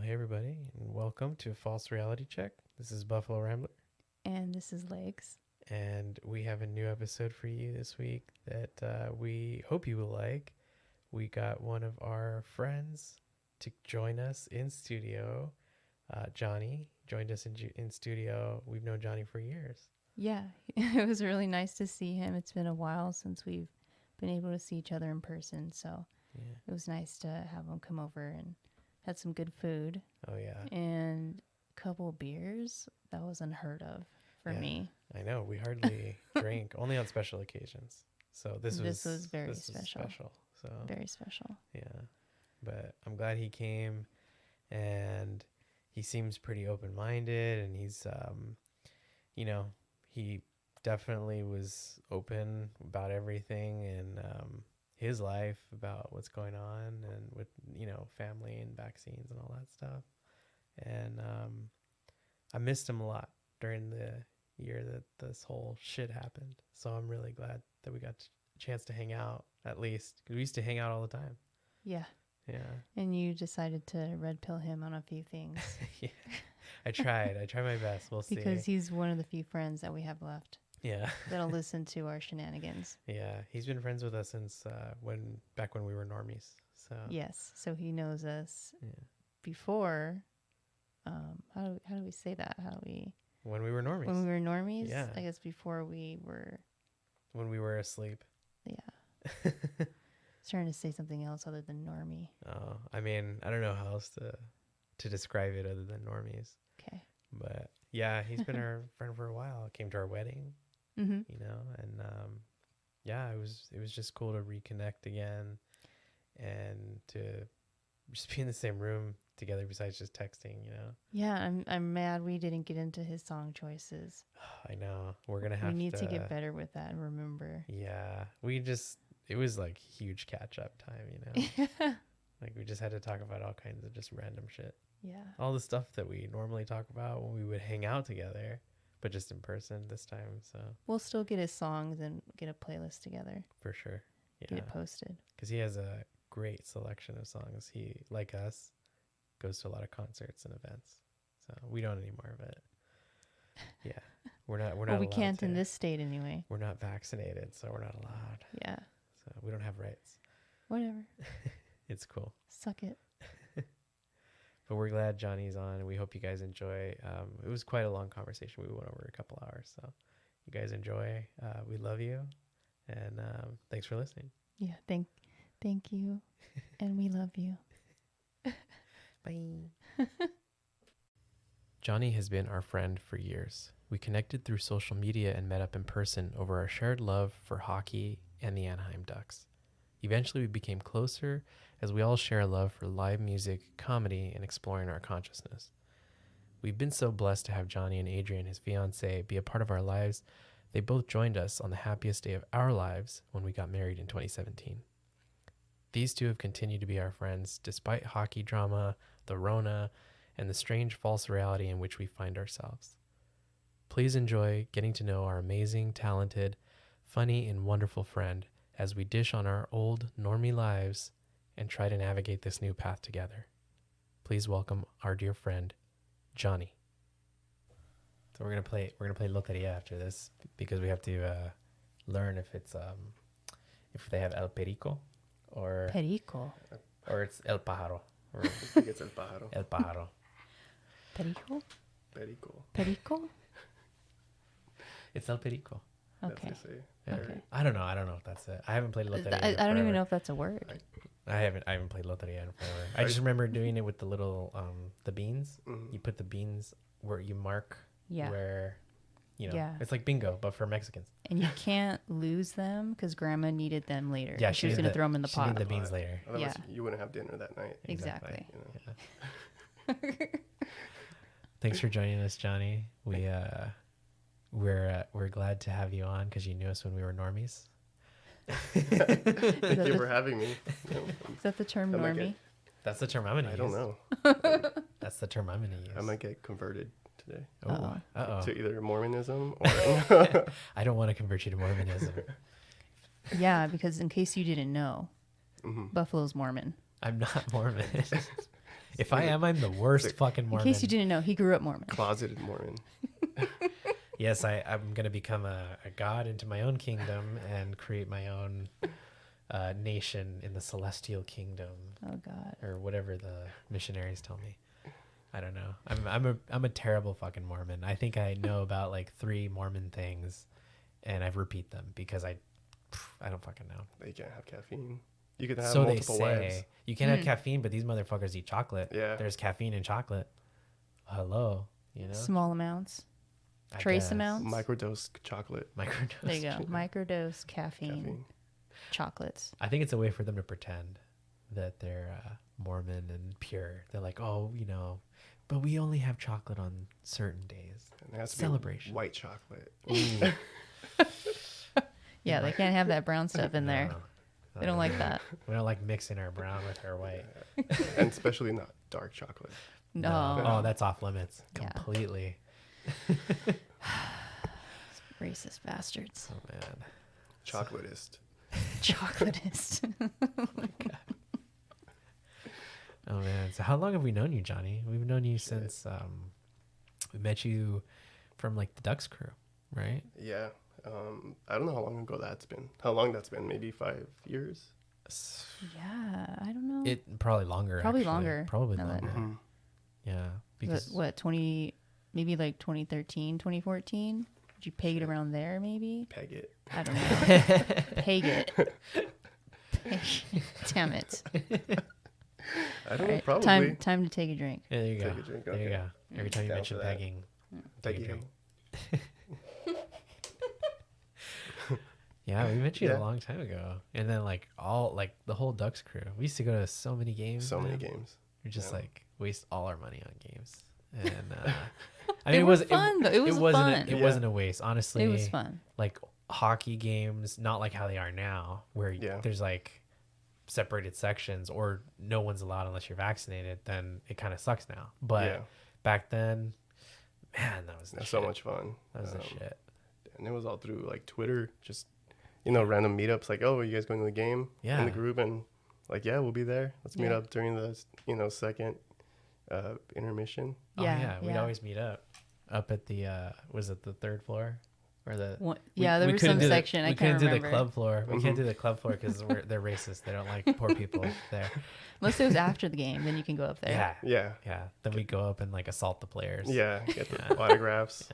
Hey everybody, and welcome to False Reality Check. This is Buffalo Rambler, And this is Legs. and we have a new episode for you this week that we hope you will like. We got one of our friends to join us in studio. Jonny joined us in studio. We've known Jonny for years. Yeah, it was really nice to see him. It's been a while since we've been able to see each other in person, so Yeah. it was nice to have him come over and had some good food Oh yeah. and a couple of beers. That was unheard of for Yeah. me. I know. We hardly drink, only on special occasions. So this was very this was special. So Very special. yeah, but I'm glad he came, and he seems pretty open-minded, and he's he definitely was open about everything and his life, about what's going on and with family and vaccines and all that stuff. And I missed him a lot during the year that this whole shit happened, so I'm really glad that we got a chance to hang out, at least, because we used to hang out all the time. Yeah. Yeah. And you decided to red pill him on a few things. Yeah. I tried my best. We'll see. Because he's one of the few friends that we have left Yeah. that'll listen to our shenanigans. Yeah, he's been friends with us since back when we were normies. So Yes, so he knows us yeah. before. How do we say that? When we were normies. When we were normies? Yeah. I guess before we were. When we were asleep. Yeah. I was trying to say something else other than normie. Oh, I mean, I don't know how else to describe it other than normies. Okay. But yeah, he's been our friend for a while. Came to our wedding, Mm-hmm. and yeah, it was just cool to reconnect again, and to just be in the same room together besides just texting. Yeah, I'm mad we didn't get into his song choices. I know we're gonna have. We need to get better with that and remember. Yeah, it was like huge catch up time. Like we just had to talk about all kinds of just random shit. Yeah. All the stuff that we normally talk about when we would hang out together, but just in person this time. So We'll still get his songs and get a playlist together. for sure. Get Yeah. it posted. Because he has a great selection of songs. He, like us, goes to a lot of concerts and events. So we don't anymore, but yeah, we're not Well, we allowed can't to. in this state anyway. We're not vaccinated, so we're not allowed. Yeah. So we don't have rights. Whatever. It's cool. Suck it. But we're glad Johnny's on, and we hope you guys enjoy. It was quite a long conversation. We went over a couple hours, so you guys enjoy. We love you, and thanks for listening. Yeah. Thank you. And we love you. Bye. Jonny has been our friend for years. We connected through social media and met up in person over our shared love for hockey and the Anaheim Ducks. Eventually, we became closer as we all share a love for live music, comedy, and exploring our consciousness. We've been so blessed to have Jonny and Adrian, his fiancée, be a part of our lives. They both joined us on the happiest day of our lives when we got married in 2017. These two have continued to be our friends despite hockey drama, the Rona, and the strange false reality in which we find ourselves. Please enjoy getting to know our amazing, talented, funny, and wonderful friend as we dish on our old normie lives and try to navigate this new path together. Please welcome our dear friend, Jonny. So we're gonna play Loteria after this because we have to learn if they have El Perico or Perico. or it's El Pájaro. Or I think it's El Pájaro. El Pájaro. Perico? Perico. Perico? It's El Perico. Okay. That's what they say. Yeah. Okay. I don't know if that's it. I haven't played Loteria. I don't even know if that's a word. I haven't played Loteria in forever. I just remember doing it with the little the beans. Mhm. You put the beans where you mark Yeah. where Yeah. it's like bingo but for Mexicans. And you can't lose them because grandma needed them later. Yeah, She was going to throw them in the she pot. needed the beans later. Otherwise, Yeah. you wouldn't have dinner that night. Exactly. You know? Yeah. Thanks for joining us, Jonny. We're glad to have you on because you knew us when we were normies. Thank you for having me. Is that the term I might normie? That's the term I'm gonna use. I don't know. That's the term I'm gonna use. I might get converted today Oh, to either Mormonism or I don't want to convert you to Mormonism. Yeah, because in case you didn't know, Mhm. Buffalo's Mormon. I'm not Mormon. If I am, I'm the worst fucking In Mormon. case you didn't know, he grew up Mormon. Closeted Mormon. Yes, I'm going to become a god into my own kingdom and create my own nation in the celestial kingdom, Oh God. or whatever the missionaries tell me. I don't know. I'm a terrible fucking Mormon. I think I know about like 3 Mormon things, and I repeat them because I don't fucking know. They can't have caffeine. You could have So they multiple say wives. you can't have caffeine, but these motherfuckers eat chocolate. Yeah. There's caffeine in chocolate. Hello, you know. Small amounts. I Trace guess. amounts. Microdose chocolate. Microdose. There you go. Microdose caffeine, Caffeine. chocolates. I think it's a way for them to pretend that they're Mormon and pure. They're like, oh, you know, but we only have chocolate on certain days. And it has to Celebration. be white chocolate. Yeah, they can't have that brown stuff in there. No, They don't like that. we don't like mixing our brown with our white. And especially not dark chocolate. No. Oh, that's off limits Yeah. completely. Racist bastards. Oh man. Chocolatist. Chocolatist. Oh man. So how long have we known you, Johnny? We've known you since we met you from like the Ducks crew, right? Yeah. I don't know how long ago that's been. How long that's been? Maybe 5 years? Yeah, I don't know. It probably longer. Probably actually. longer, Probably now that- longer. Mhm. Yeah. Because what 20, maybe like 2013, 2014? Did you peg it around there? Maybe Peg it. I don't know. Peg it. Damn it! I don't know. Alright, Probably. time to take a drink. there you go. Take a drink, There you okay. go. Every time you Down mention for that. pegging, Thank take a you. drink. Yeah, we met you Yeah. a long time ago, and then like the whole Ducks crew. We used to go to so many games. So many man. games. We just Yeah. like waste all our money on games, and I It mean, was fun, though. It was wasn't fun. it Yeah. wasn't a waste, honestly. It was fun. Like hockey games, not like how they are now, where Yeah. there's like separated sections or no one's allowed unless you're vaccinated. Then it kind of sucks now. But Yeah. back then, man, that was the That's shit. so much fun. That was the shit. And it was all through like Twitter, just random meetups. Like, oh, are you guys going to the game? Yeah. In the group, and like, yeah, we'll be there. Let's meet Yeah. up during the second intermission. Yeah, We'd yeah. always meet up at the was it the 3rd floor or the Yeah, there was couldn't some do section I we can't couldn't do the remember. club floor. We can't do the club floor because they're racist. They don't like poor people there. Unless it was after the game, then you can go up there. Yeah. Then we go up and like assault the players. Yeah, get the autographs.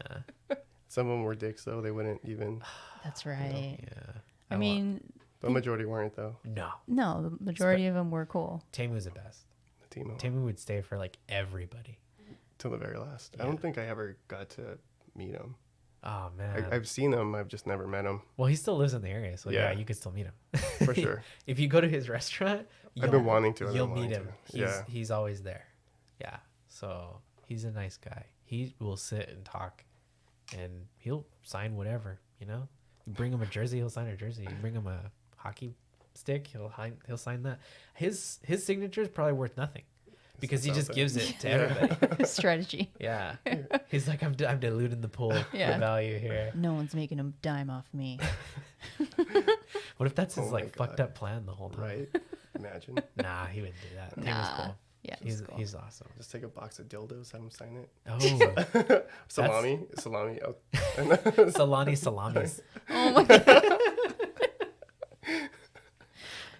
Yeah. Some of them were dicks though. They wouldn't even. That's right. Yeah. I mean, The majority weren't though. no. no, the majority of them were cool. Tamu's the best. The team Tamu would stay for like everybody. till the very last. I Yeah. don't think I ever got to meet him. Oh man. I've seen him. I've just never met him Well, he still lives in the area, so yeah, Yeah. you could still meet him. for sure. If you go to his restaurant, I've been wanting to. I've you'll been meet wanting him. to. He's he's always there. Yeah. So he's a nice guy. He will sit and talk, and he'll sign whatever. You know, you bring him a jersey, he'll sign a jersey. You bring him a hockey stick, he'll sign that. His signature is probably worth nothing because he Sounds just like- gives it to Yeah. everybody. Strategy. Yeah. He's like, I'm diluting the pool Yeah. the value here. No one's making a dime off me. What if that's his Oh like my fucked God. up plan the whole time? Right? Imagine. Nah, he wouldn't do that. Tamu's Nah. cool. Yeah, He's cool. he's awesome. Just take a box of dildos, have him sign it. Oh, Salami. Oh. salamis. Oh my god.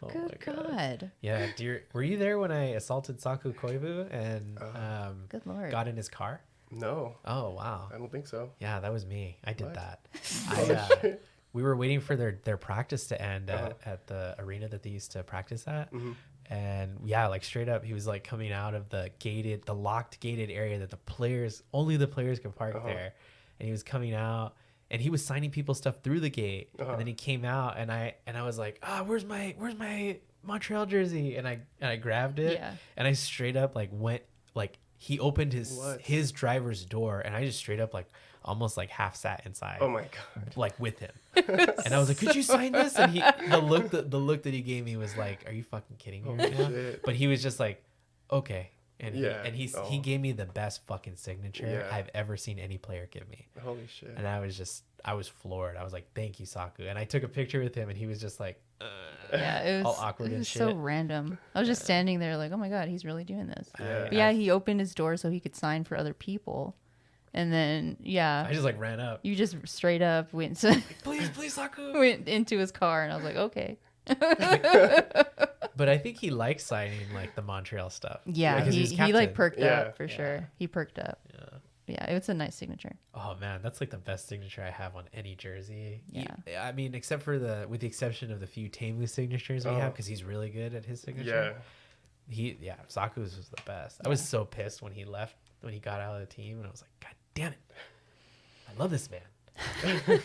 Oh my Good God. God. Yeah, were you there when I assaulted Saku Koivu and Good Lord. got in his car? No, Oh wow. I don't think so. Yeah, that was me. I did What? that. We were waiting for their practice to end at the arena that they used to practice at. Mm-hmm. And yeah, like straight up, he was like coming out of the locked gated area that only the players could park there. And he was coming out and he was signing people's stuff through the gate. And then he came out and I was like, where's my Montreal jersey? And I grabbed it Yeah. and I straight up like went, like he opened What? his driver's door and I just straight up like almost like half sat inside. Oh my God. Like with him. And I was like, could you sign this? And the look that he gave me was like, are you fucking kidding me right now? shit. But he was just like, okay. And Yeah. he gave me the best fucking signature Yeah. I've ever seen any player give me. Holy shit. And I was floored. I was like, thank you, Saku. And I took a picture with him and he was just like, Yeah, it was all awkward it and was shit. so random. I was just standing there like, oh my god, he's really doing this. Yeah. But yeah, he opened his door so he could sign for other people, and then I just like ran up. you just straight up went Please, Saku. went into his car, and I was like, okay. But I think he likes signing like the Montreal stuff. Yeah, because he he's like captain. perked Yeah. up for sure. He perked up. Yeah. Yeah, it's a nice signature. Oh man, that's like the best signature I have on any jersey. Yeah. I mean, except for with the exception of the few Tamu signatures we have, because he's really good at his signature. Saku's was the best. I was so pissed when he left, when he got out of the team, and I was like, God damn it, I love this man.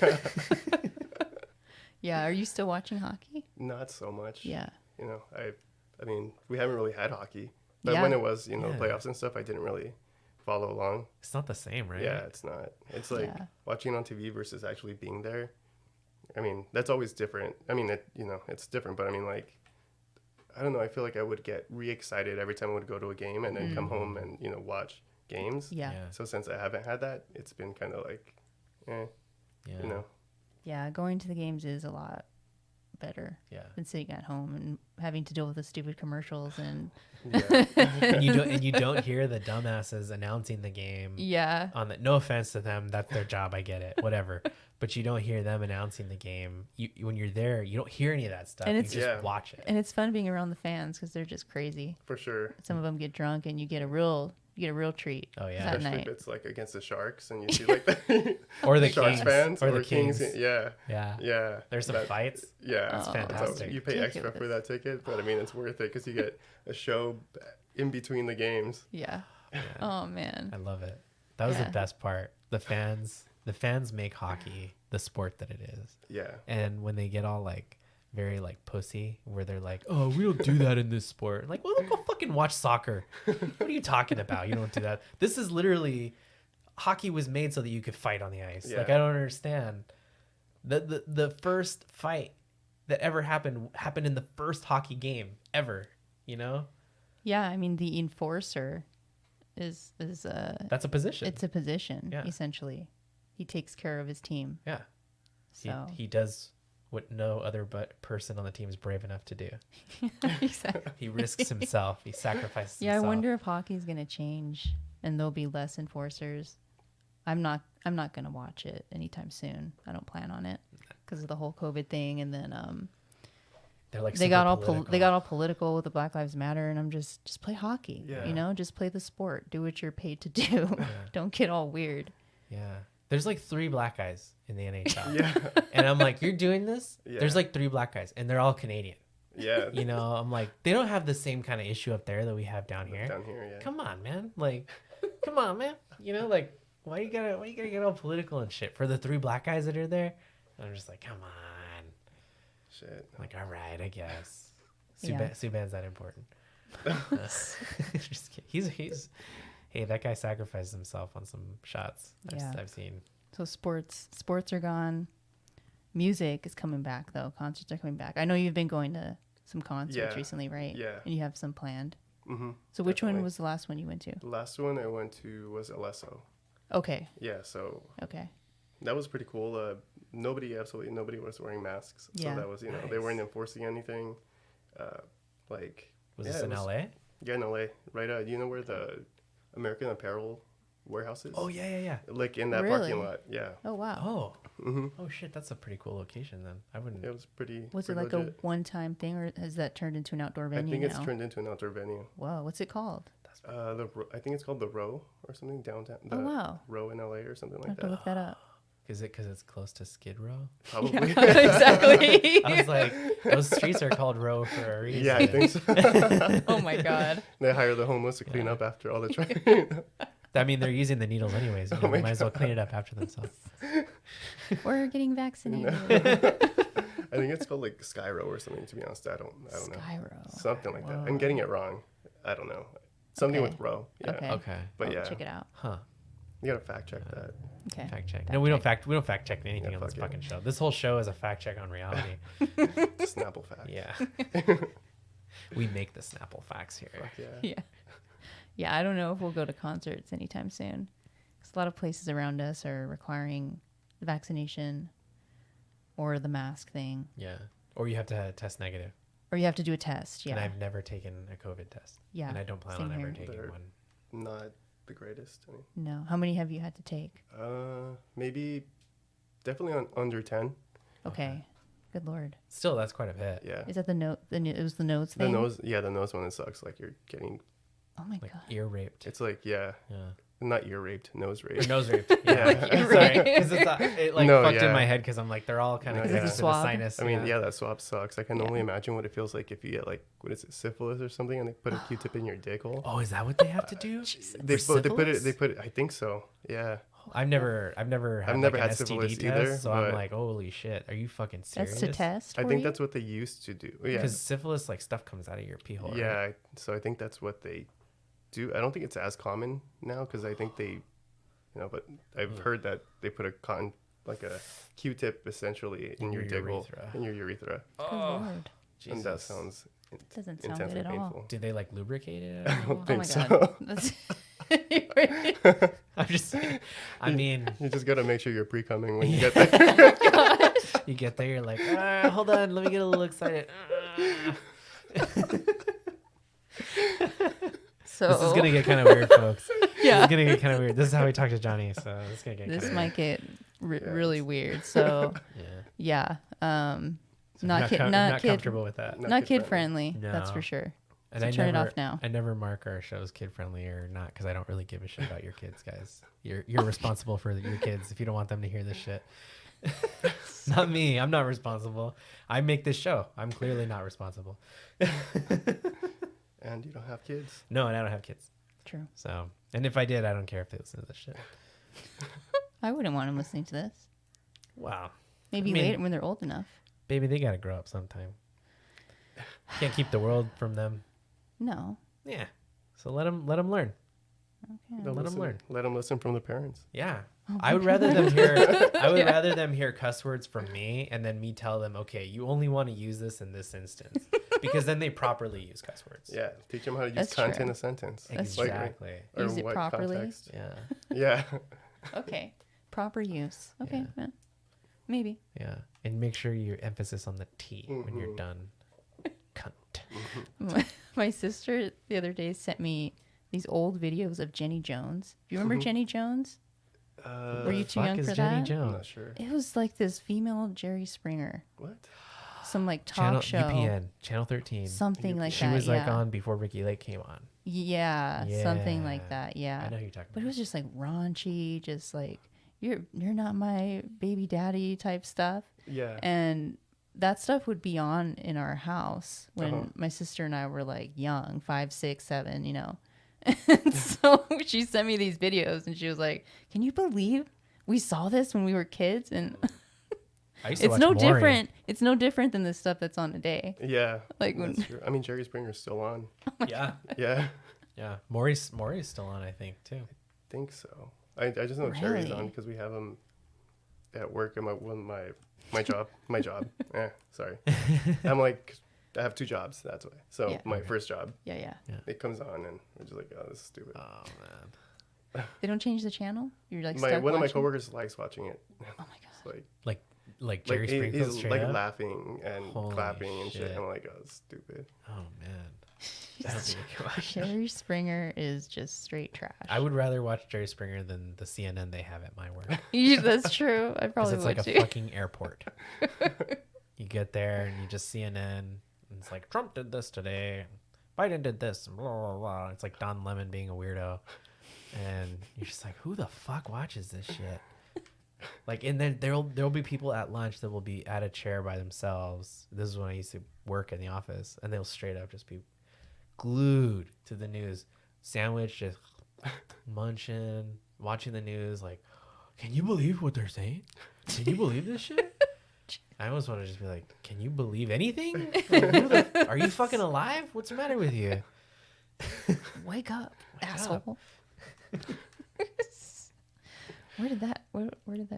Yeah, are you still watching hockey? Not so much. Yeah. You know, I mean, we haven't really had hockey, but Yeah. when it was, you know, Yeah. playoffs and stuff, I didn't really follow along. It's not the same, right? Yeah, it's not. It's like Yeah. watching on TV versus actually being there. I mean, that's always different. I mean, it's different, but I mean, like, I don't know. I feel like I would get re-excited every time I would go to a game and then come home and, watch games. Yeah. Yeah. So since I haven't had that, it's been kind of like, Yeah. Yeah, going to the games is a lot better Yeah. than sitting at home and having to deal with the stupid commercials and yeah. and you don't hear the dumbasses announcing the game. yeah. On the, no offense to them, that's their job. I get it, whatever. But you don't hear them announcing the game. When you're there, you don't hear any of that stuff. And You it's- just Yeah. watch it. And it's fun being around the fans because they're just crazy. For sure. Some of them get drunk and you get a real treat. Oh, yeah. That Especially night. if it's like against the Sharks and you see like the Or the Sharks Kings. fans Or the Kings. Kings. Yeah. Yeah. Yeah. There's some That- fights. Yeah. It's fantastic. You pay extra for that ticket, but I mean, it's worth it because you get a show in between the games. Yeah. Yeah. Oh man. I love it. That was Yeah. the best part. The fans make hockey the sport that it is. Yeah. And when they get all like very like pussy, where they're like, "Oh, we don't do that in this sport." Like, well, go fucking watch soccer. What are you talking about? You don't do that. This is literally hockey was made so that you could fight on the ice. Yeah. Like, I don't understand. The first fight that ever happened in the first hockey game ever. You know, Yeah, I mean the enforcer is that's a position. it's a position Yeah. essentially. He takes care of his team. Yeah. So He does what no other person on the team is brave enough to do. exactly. He risks himself. He sacrifices Yeah, I himself. wonder if hockey's gonna change and there'll be less enforcers. I'm not gonna watch it anytime soon. I don't plan on it because of the whole COVID thing, and then They're like they super got all political. they got all political with the Black Lives Matter, and I'm just play hockey. Yeah. Just play the sport. Do what you're paid to do. Don't get all weird. Yeah. There's like 3 black guys in the NHL. Yeah. And I'm like, you're doing this? Yeah. There's like 3 black guys and they're all Canadian. Yeah. I'm like, they don't have the same kind of issue up there that we have down here. Down here, yeah. Come on, man. Like, come on, man. Like, why you gotta get all political and shit for the 3 black guys that are there? And I'm just like, come on. Shit. I'm like, all right, I guess. Yeah. Subban's that important. Just kidding. He's hey, that guy sacrificed himself on some shots. Yeah. I've seen. So sports are gone. Music is coming back though. Concerts are coming back. I know you've been going to some concerts Yeah. recently, right? Yeah. And you have some planned. Mm-hmm. So which one Definitely. was the last one you went to? The last one I went to was Alesso. Okay. Yeah, so Okay. that was pretty cool. Absolutely nobody was wearing masks. Yeah. So that was, they Nice. weren't enforcing anything. Was Yeah, this it in was- LA? Yeah, in LA. Right, you know where the American Apparel warehouse is? Oh yeah. Like in that Really? parking lot. Yeah. Oh wow. Oh. Mm-hmm. Oh shit, that's a pretty cool location then. I wouldn't. It was pretty. Was it pretty like legit. a one-time thing, or has that turned into an outdoor I venue think it's now? turned into an outdoor venue. Whoa, what's it called? I think it's called the Row or something downtown. The Oh wow. Row in LA or something I like have to that. look that up. Is it because it's close to Skid Row? Probably. exactly. I was like, those streets are called Row for a reason. Yeah, I think so. Oh my god. They hire the homeless to clean Yeah. up after all the traffic. I mean, they're using the needles anyways. Oh They my might as well clean it up after themselves. We're getting vaccinated. I think it's called like Sky Row or something. To be honest, I don't know. Skyro. Something like that. Whoa. I'm getting it wrong. I don't know. Something Okay. with row. Yeah. Okay. Okay. But I'll yeah, check it out. Huh. you gotta fact check that. Okay. Fact check. Fact No, we don't check. fact check anything Yeah, on this fuck it. fucking show. This whole show is a fact check on reality. Snapple fact. Yeah. We make the Snapple facts here. Fuck yeah. Yeah. Yeah, I don't know if we'll go to concerts anytime soon. 'Cause a lot of places around us are requiring the vaccination or the mask thing. Yeah. Or you have to test negative. Or you have to do a test. Yeah. And I've never taken a COVID test. Yeah. And I don't plan same on ever here. taking They're one. Not the greatest. I mean, No. How many have you had to take? maybe definitely under 10. Okay. Good Lord. Still, that's quite a bit. Yeah. Is that it was the nose The thing? nose, yeah, the nose one, it sucks. Like you're getting, Oh my Like God. ear raped. it's like, yeah, Yeah. not ear raped, nose Or raped. nose raped. Yeah. Yeah. Sorry. Because it like No, fucked in yeah. my head because I'm like, they're all kind of No, connected yeah. to the Swab. sinus. I mean, yeah, that swab sucks. I can Yeah. only imagine what it feels like if you get like, what is it, syphilis or something, and they put a Q-tip in your dick hole. Oh, is that what they have to do? They For put it. syphilis? I think so. Yeah. I've never had I've like never an had STD syphilis test, either, so I'm but- like, holy shit, are you fucking serious? That's to test. I for think you? that's what they used to do. Yeah. Because syphilis, like stuff comes out of your pee hole. right? Yeah. So I think that's what they do. I don't think it's as common now because I think they, but I've heard that they put a cotton, like a Q-tip essentially in your dick hole, urethra. in your urethra. Good Lord. And that Jesus. sounds Doesn't sound good intensely at all. painful. Do they like lubricate it? I at all? don't Oh think my so. God. That's I'm just saying. I mean, You just got to make sure you're pre-coming when you get there. you get there, you're like, hold on, let me get a little excited. So This is gonna get kind of weird, folks. Yeah. It's gonna get kind of weird. This is how we talk to Johnny, so it's gonna get. this kinda might get Yeah, really weird. So weird. Yeah. yeah, So not kid, com- not kid, comfortable with that. not kid friendly. No. That's for sure. And So I turn it never, off now. I never mark our shows kid friendly or not because I don't really give a shit about your kids, guys. You're responsible for your kids if you don't want them to hear this shit. Not me. I'm not responsible. I make this show. I'm clearly not responsible. And you don't have kids. No, and I don't have kids. True. So, and if I did, I don't care if they listen to this shit. I wouldn't want them listening to this. Wow. Maybe I mean- later when they're old enough. Baby, they got to grow up sometime. Can't keep the world from them. No. Yeah. So let them learn. Okay. They'll Let 'em listen- learn. Let them listen from the parents. Yeah. Oh I would rather them hear rather them hear cuss words from me and then me tell them, okay, you only want to use this in this instance. Because then they properly use cuss words. Yeah, teach them how to use That's content true. in a sentence. That's Like, Exactly. or Use it what properly. context. Yeah. Yeah. Okay. Proper use. Okay. Yeah. Yeah. Maybe. Yeah. And make sure your emphasis on the T when you're Mhm. done. Cunt. My sister the other day sent me these old videos of Jenny Jones. Do you remember Jenny Jones? Were you too Fuck young is for Jenny that? I'm Jones? not sure. It was like this female Jerry Springer, What? some like talk Channel show, UPN, Channel 13. something like She that. was like yeah. on before Ricky Lake came on. Yeah, something Yeah. like that. Yeah. I know who you're talking But it about. was just like raunchy, just like you're not my baby daddy type stuff. Yeah. And that stuff would be on in our house when Uh-huh. my sister and I were like young, 5, 6, 7, And so she sent me these videos and she was like, "Can you believe we saw this when we were kids?" And I used to it's watch no Maury. different. It's no different than the stuff that's on today. Yeah. Like when That's true. I mean, Jerry Springer's still on. Yeah. Yeah. Yeah. Maury's still on, I think, too. Think so. I just know Jerry's Really? on because we have him at work at my job. My job. Sorry. I'm like, I have 2 jobs. That's why. So Yeah. my first job, yeah. it comes on and we're just like, oh, this is stupid. Oh, man. They don't change the channel? You're like stuck One of my watching? coworkers likes watching it. Oh my It's god. Like Jerry Springfield he's straight like up? laughing and Holy clapping and shit. shit. I'm like, oh, it's stupid. Oh, man. I don't think I can watch that. Jerry Springer is just straight trash. I would rather watch Jerry Springer than the CNN they have at my work. That's true. I Because probably it's would like a too. fucking airport. You get there and you just CNN. And it's like, Trump did this today. Biden did this. And blah, blah, blah. It's like Don Lemon being a weirdo. And you're just like, who the fuck watches this shit? Like, and then there'll be people at lunch that will be at a chair by themselves. This is when I used to work in the office. And they'll straight up just be glued to the news. Sandwich, just munching, watching the news. Like, can you believe what they're saying? Can you believe this shit? I almost want to just be like, can you believe anything? Like, are you fucking alive? What's the matter with you? Wake up, Wake asshole. Where did that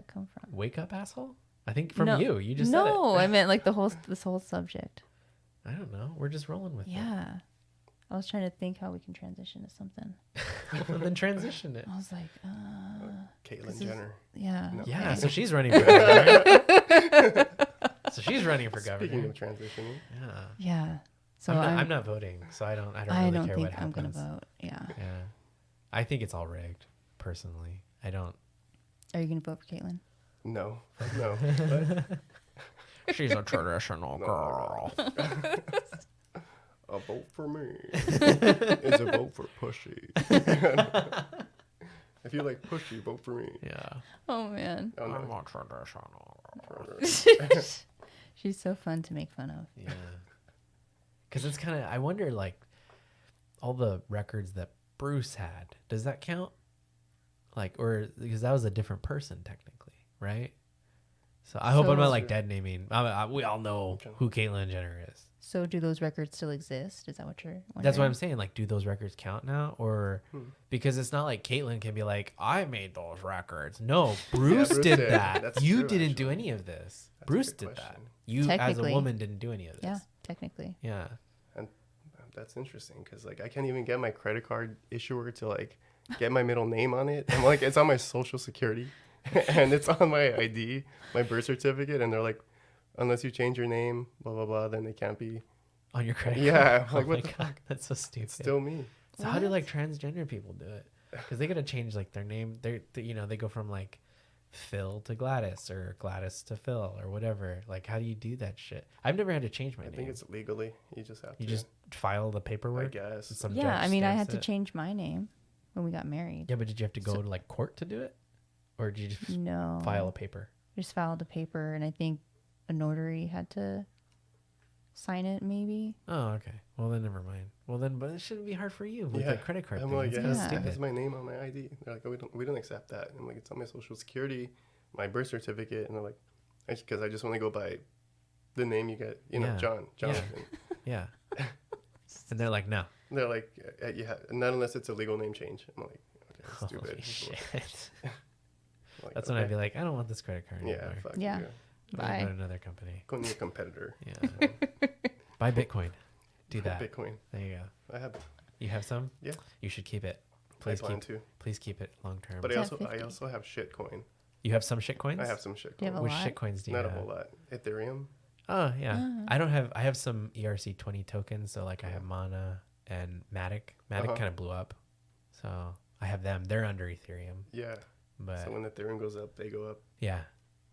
come from? Wake up, asshole? I think from No. you. You just no, said it. I meant like this whole subject. I don't know. We're just rolling with Yeah. I was trying to think how we can transition to something. it. Well, then transition it. I was like, Caitlyn This is- Jenner. yeah. No. Yeah, so she's running for it, right? So she's running for Speaking governor. of transitioning, Yeah. Yeah. So I'm not voting, so I don't I really don't care think what I'm happens. gonna vote. Yeah. Yeah. I think it's all rigged, personally. I don't. Are you gonna vote for Caitlyn? no. What? She's a traditional No, girl. A vote for me is a vote for Pushy. If you like Pushy, vote for me. Yeah. Oh man. Oh, I'm no. a traditional. She's so fun to make fun of. Yeah. Because it's kind of, I wonder, like, all the records that Bruce had, does that count? Like, or, because that was a different person, technically, right? So I hope I'm not, like, dead naming. We all know who Caitlyn Jenner is. So do those records still exist? Is that what you're wondering? That's what I'm saying. Like, do those records count now? Or, because it's not like Caitlyn can be like, I made those records. No, Bruce Bruce did did. that. That's You true, didn't do actually. any of this. That's a Bruce good did that. question. You, as a Technically. woman, didn't do any of this. Yeah, technically. Yeah. And that's interesting because like I can't even get my credit card issuer to like get my middle name on it. I'm like, it's on my social security and it's on my ID, my birth certificate, and they're like, unless you change your name, blah blah blah, then they can't be. On your credit Yeah, card. like, Oh what my the God, that's so stupid. It's still me. So how do like transgender people do it? Because they gotta change like their name. They go from like Phil to Gladys or Gladys to Phil or whatever. Like, how do you do that shit? I've never had to change my I name. think it's legally. You just have to. You just file the I paperwork. guess. Some Yeah, judge I mean, I stamps had to it. change my name when we got married. Yeah, but did you have to go to like court to do it, or did you just No. file a paper? Just filed a paper, and I think a notary had to sign it, maybe. Oh, okay. Well, then never mind. Well, then, but it shouldn't be hard for you with Yeah. the credit card I'm thing. like, It's yeah, kinda Yeah. it stupid. has my name on my ID. They're like, oh, we don't accept that. I'm like, it's on my social security, my birth certificate, and they're like, because I just want to go by the name you get, Yeah. Jonathan. Yeah. And they're like, no. And they're like, not unless it's a legal name change. I'm like, okay, stupid. Holy shit. Like, That's when I'd be like, I don't want this credit card yeah, anymore. fuck Yeah. you. I'm gonna Bye. go to another company. Go to a competitor. Yeah. Buy Bitcoin. Do that. Bitcoin. There you go. I have, You have some? Yeah. You should keep it. I Please plan keep. to. Please keep it long term. But I Yeah, also 50. have shitcoin. You have some shit coins? I have some shitcoin. Do you have a Which lot? shit coins do you Not a have? whole lot. Ethereum. Oh yeah. Ah. I don't have. I have some ERC20 tokens. So like I have Mana and Matic. Matic Uh-huh. kind of blew up, so I have them. They're under Ethereum, Yeah. but So when Ethereum goes up, they go up. yeah.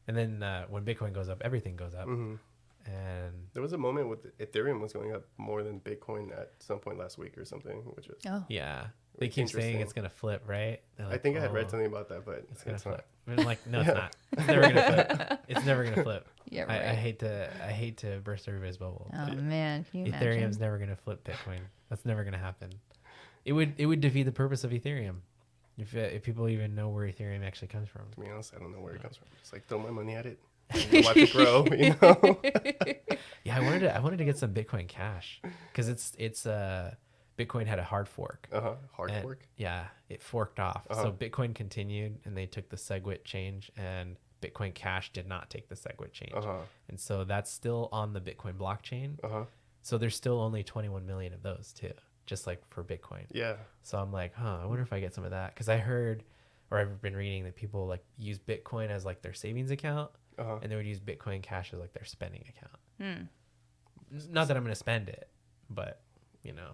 And then when Bitcoin goes up, everything goes up. Hmm. And There was a moment with Ethereum was going up more than Bitcoin at some point last week or something, which was. Oh. yeah, they keep saying Interesting. it's gonna flip, right? They're I like, think I had read "Oh, something about that, but It's gonna it's flip. not. I'm like, no, it's Yeah. not. It's never gonna flip. It's never gonna flip. Yeah, right. I hate to burst everybody's bubble. Oh, but man. Can you Ethereum's imagine? never gonna flip Bitcoin. That's never gonna happen. It would defeat the purpose of Ethereum if people even know where Ethereum actually comes from. To be honest, I don't know where it comes from. Just like throw my money at it, and watch it grow. You know. Yeah, I wanted to get some Bitcoin Cash because it's Bitcoin had a hard fork. Hard And- fork. Yeah, it forked off. Uh-huh. So Bitcoin continued, and they took the SegWit change, and Bitcoin Cash did not take the SegWit change. And so that's still on the Bitcoin blockchain. So there's still only 21 million of those too, just like for Bitcoin. Yeah. So I'm like, I wonder if I get some of that, because I heard, or I've been reading that people like use Bitcoin as like their savings account, and they would use Bitcoin Cash as like their spending account. Not that I'm gonna spend it, but you know.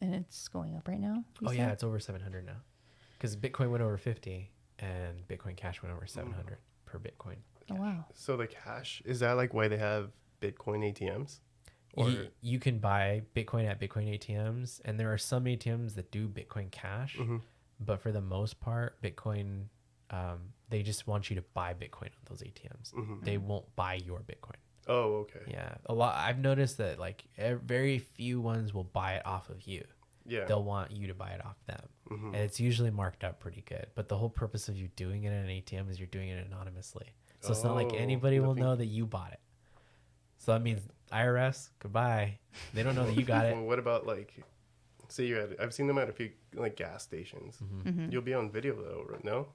And it's going up right now? you Oh yeah, said? it's over 700 now, because Bitcoin went over 50 and Bitcoin Cash went over 700 per Bitcoin. Oh, wow. So the cash, is that like why they have Bitcoin ATMs? Or You can buy Bitcoin at Bitcoin ATMs, and there are some ATMs that do Bitcoin Cash, but for the most part, Bitcoin, they just want you to buy Bitcoin on those ATMs. They won't buy your Bitcoin. oh, okay. Yeah, a lot. I've noticed that like very few ones will buy it off of you. Yeah. They'll want you to buy it off them, and it's usually marked up pretty good. But the whole purpose of you doing it at an ATM is you're doing it anonymously, so it's not like Oh, anybody will nothing- know that you bought it. So that means IRS, goodbye. They don't know that you got it. Well, what about like, say you're at, I've seen them at a few like gas stations. You'll be on video though, no?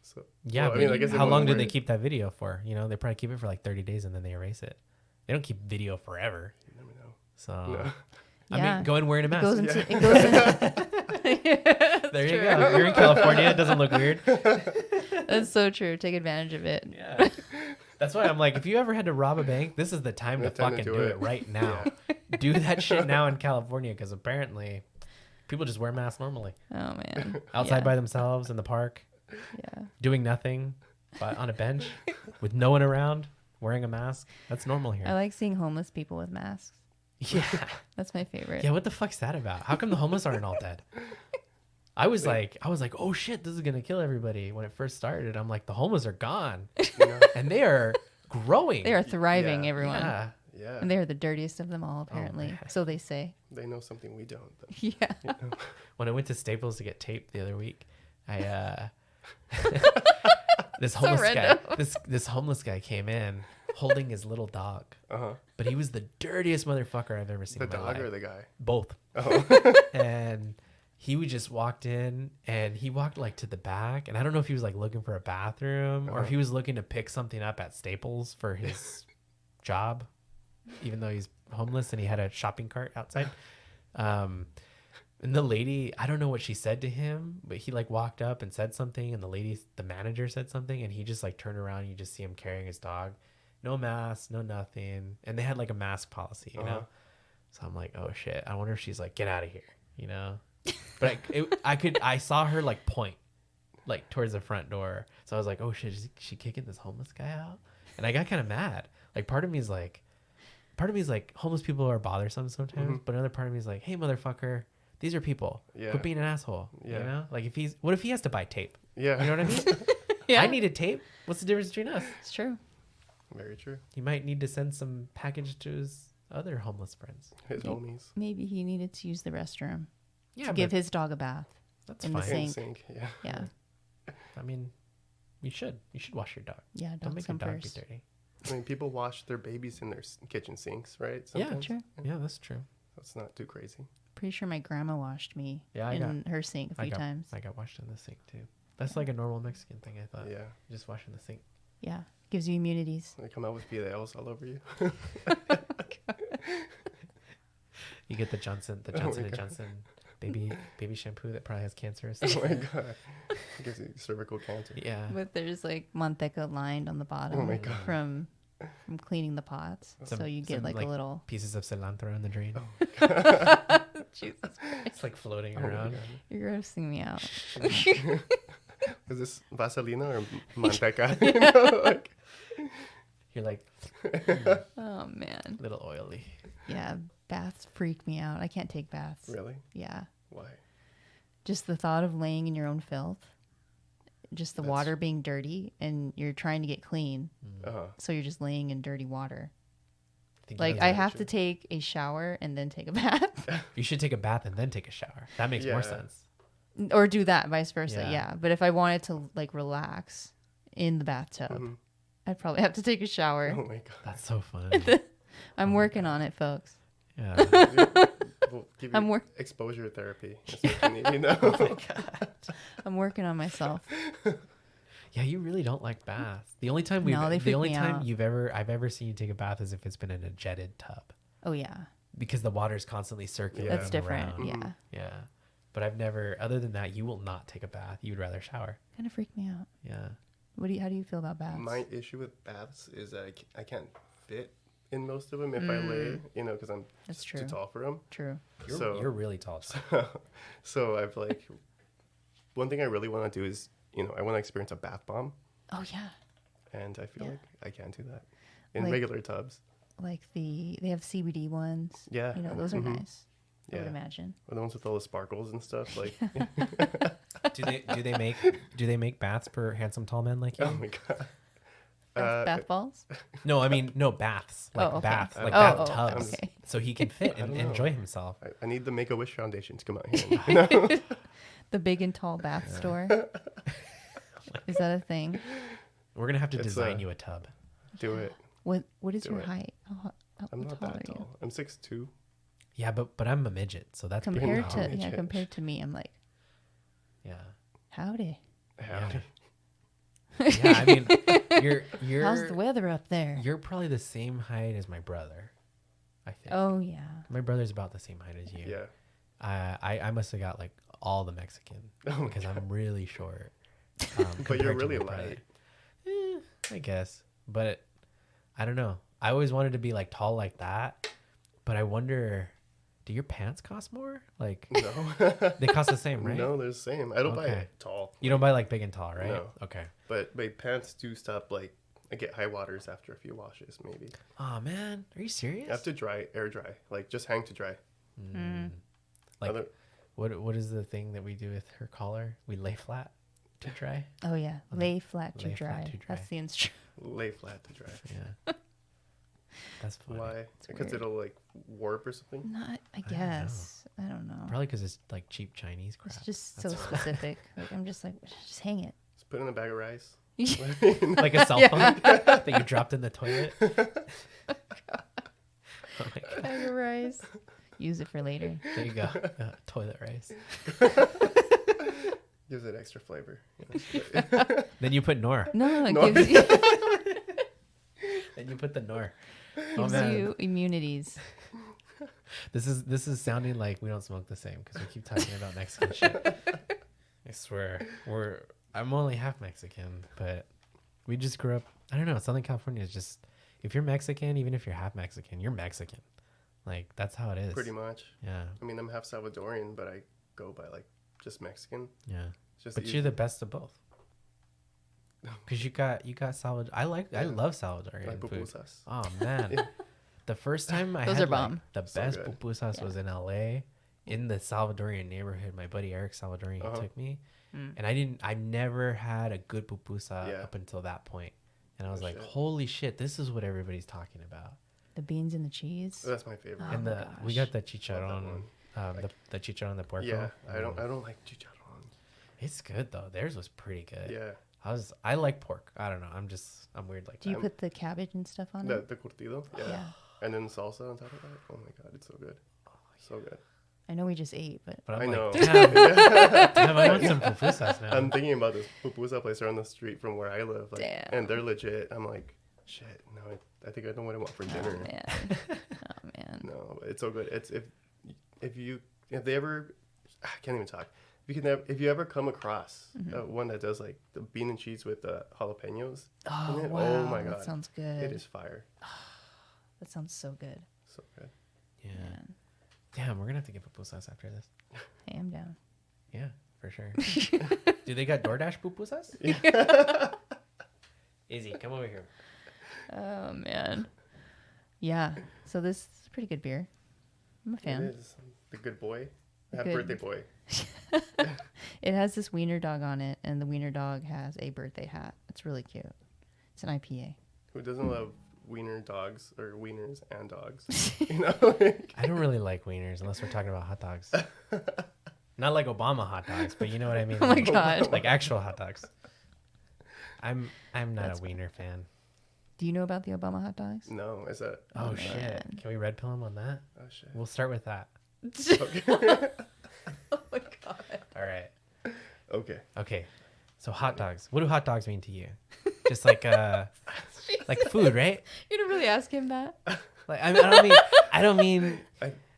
So Yeah, well, but guess how it long won't do they work. keep that video for? You know, they probably keep it for like 30 days and then they erase it. They don't keep video forever. You never know. So No. I Yeah. mean, go and wearing a It mask. goes into, it goes into There you go. You're in California. It doesn't look weird. That's so true. Take advantage of it. Yeah. That's why I'm like, if you ever had to rob a bank, this is the time to The time to fucking do do it. it right now. Do that shit now in California, because apparently people just wear masks normally. Oh man. Outside Yeah. by themselves in the park, Yeah. doing nothing, but on a bench with no one around, wearing a mask. That's normal I here. like seeing homeless people with masks. Yeah. That's my favorite. Yeah, what the fuck's that about? How come the homeless aren't all dead? I was like, oh shit, this is gonna kill everybody. When it first started, I'm like, the homeless are gone, You know? and they are growing. They are thriving, Yeah. everyone. Yeah. Yeah. And they are the dirtiest of them all, apparently. man. So they say. They know something we don't. Though. Yeah. When I went to Staples to get tape the other week, I this homeless guy, random. this homeless guy came in holding his little dog, but he was the dirtiest motherfucker I've ever seen. The in my dog life. or the guy? Both. Oh. And he would just walked in, and he walked like to the back, and I don't know if he was like looking for a bathroom or if he was looking to pick something up at Staples for his job, even though he's homeless and he had a shopping cart outside. And the lady, I don't know what she said to him, but he like walked up and said something, and the manager said something, and he just like turned around, and you just see him carrying his dog, no mask, no nothing, and they had like a mask policy, you know. So I'm like, oh shit, I wonder if she's like, get out of here, you know. But I saw her like point like towards the front door, so I was like, oh shit, is she kicking this homeless guy out? And I got kind of mad. Like part of me is like homeless people are bothersome sometimes, but another part of me is like, hey motherfucker, these are people. Yeah. Quit being an asshole. Yeah. You know? Like what if he has to buy tape? Yeah. You know what I mean? Yeah. I needed tape. What's the difference between us? It's true. Very true. He might need to send some package to his other homeless friends. His homies. Maybe he needed to use the restroom Yeah, to give his dog a bath. that's in the fine. sink. In sync. Yeah. Yeah. I mean, you should wash your dog. Yeah. Don't Dogs make your come dog first. be dirty. I mean, people wash their babies in their kitchen sinks, right? Yeah, Sometimes. True. Yeah, that's true. That's not too crazy. Pretty sure my grandma washed me Yeah, in her sink a few times. I got washed in the sink too. That's like a normal Mexican thing, I thought. Yeah. Just wash in the sink. Yeah. Gives you immunities. They come out with BLs all over you. You get the Johnson my and God. Johnson baby shampoo that probably has cancer. Or Oh something. my god. It gives you cervical cancer. Yeah. But there's like manteca lined on the bottom Oh my God. from cleaning the pots. Some- so you get some, like like, a little. Pieces of cilantro in the drain. Jesus. It's like floating Oh my around. God. You're grossing me out. Is this Vaselina or manteca? You know, like, You're like Oh man. little oily. Yeah. Baths freak me out. I can't take baths. really? Yeah. Why? Just the thought of laying in your own filth. Just the That's- water being dirty and you're trying to get clean. So you're just laying in dirty water. think Like you I guys- have to take a shower and then take a bath. You should take a bath and then take a shower. That makes more Yeah. sense. Or do that, vice versa. Yeah. Yeah. But if I wanted to like relax in the bathtub, I'd probably have to take a shower. Oh my god. That's so fun. I'm working on it, folks. Yeah. We'll give I'm you wor- exposure therapy. That's what you need, you know? Oh I'm working on myself. Yeah, you really don't like baths. The only time No, they the freak only me time out. I've ever seen you take a bath is if it's been in a jetted tub, Oh yeah. because the water's constantly circulating. Yeah. That's different. around. Yeah. Yeah. But I've never, other than that, you will not take a bath. You would rather shower. Kind of freaked me out. Yeah. How do you feel about baths? My issue with baths is that I can't fit in most of them if I lay, you know, because I'm That's just too true. tall for them. True. You're really tall. John. So I've like, one thing I really want to do is, you know, I want to experience a bath bomb, Oh yeah. and I feel Yeah. like I can't do that in Like- regular tubs. They have CBD ones. Yeah. You know, those are nice. I would Yeah. imagine. Or the ones with all the sparkles and stuff. Like, do they make baths for handsome tall men like you? oh my god. Bath balls? No, I mean no baths, like okay. baths, like Oh, bathtubs, okay. so he can fit I and don't know. enjoy himself. I need the Make-A-Wish Foundation to come out here. You know? The big and tall bath store. Is that a thing? We're gonna have to It's, design you a tub. Do it. What is Do your it. height? I'm How not tall that are you? tall. I'm 6'2". Yeah, but I'm a midget, so that's big Compared tall. to midget. compared to me, I'm like, Yeah. howdy. Howdy. Yeah, I mean, you're How's the weather up there? You're probably the same height as my brother, I think. Oh yeah. My brother's about the same height as you. Yeah. I must have got like all the Mexican Oh my because I'm really short. But you're compared to really my brother. light. I guess. But I don't know. I always wanted to be like tall like that, but I wonder, do your pants cost more? Like No. they cost the same, right? No, they're the same. I don't buy Okay. it tall. You don't buy like big and tall, right? No. Okay. But my pants do stop, like, I get high waters after a few washes, maybe. Oh man, are you serious? I have to air dry. Like, just hang to dry. Like, Other- what is the thing that we do with her collar? We lay flat to dry. Oh yeah, lay flat to Lay dry. flat to dry. That's the instruction. Lay flat to dry. Yeah. That's funny. Why? Because weird. it'll, like, warp or something? Not, I don't know. guess. I don't know. Probably because it's like cheap Chinese crap. It's just That's so specific. Like I'm just like, just hang it. Just put it in a bag of rice. like a cell phone that you dropped in the toilet. Oh my god! Bag of rice. Use it for later. There you go. Toilet rice. Gives it extra flavor. Then you put Nor. No, it No. gives you, Then you put the Nor. Oh gives man, you immunities. this is sounding like we don't smoke the same because we keep talking about Mexican shit. I swear, I'm only half Mexican, but we just grew up. I don't know. Southern California is just, if you're Mexican, even if you're half Mexican, you're Mexican. Like that's how it is. Pretty much. Yeah. I mean, I'm half Salvadorian, but I go by, like, just Mexican. Yeah. It's just But easy. you're the best of both. Because you got Salvador. I love Salvadorian Like food. pupusas. Oh man, Yeah. the first time I Those had are bomb. like, the So best good. pupusas was in LA, in the Salvadorian neighborhood. My buddy Eric Salvadorian he took me, and I never had a good pupusa Yeah. up until that point, and I was Oh, like, shit. holy shit, this is what everybody's talking about. The beans and the cheese. That's my favorite. Oh And my we gosh. got the chicharron, one. the chicharron de puerco. Yeah, I don't like chicharron. It's good though. Theirs was pretty good. Yeah, I like pork. I don't know. I'm weird like Do you that. put the cabbage and stuff on it? the curtido. Yeah. Yeah. And then salsa on top of that. Oh my god, it's so good. So good. I know we just ate, but But I'm I like, know. damn, I want some pupusas now. I'm thinking about this pupusa place around the street from where I live, like, Damn. and they're legit. I'm like, shit. No, I think I know what I want for dinner. oh man, oh man. No, but it's so good. It's if they ever, I can't even talk. If you ever come across one that does like the bean and cheese with jalapenos, Oh in it, wow, oh my that god, sounds good. it is fire. That sounds so good. So good. Yeah. Man. Damn, we're gonna have to get pupusas after this. Hey, I'm down. Yeah, for sure. Do they got DoorDash pupusas? Izzy, come over here. Oh man. Yeah. So this is a pretty good beer. I'm a fan. It is the good boy. Happy Good. birthday boy. It has this wiener dog on it, and the wiener dog has a birthday hat. It's really cute. It's an IPA. Who doesn't love wiener dogs or wieners and dogs? You know, I don't really like wieners unless we're talking about hot dogs. Not like Obama hot dogs, but you know what I mean. Oh my Like- god. like actual hot dogs. I'm not That's a wiener fan. Do you know about the Obama hot dogs? no, is that? Oh, Oh, shit! man. Can we red pill him on that? Oh shit. We'll start with that. Okay. Oh my god. All right. Okay. Okay. So hot dogs. What do hot dogs mean to you? Just like like food, right? You didn't really ask him that. Like I don't mean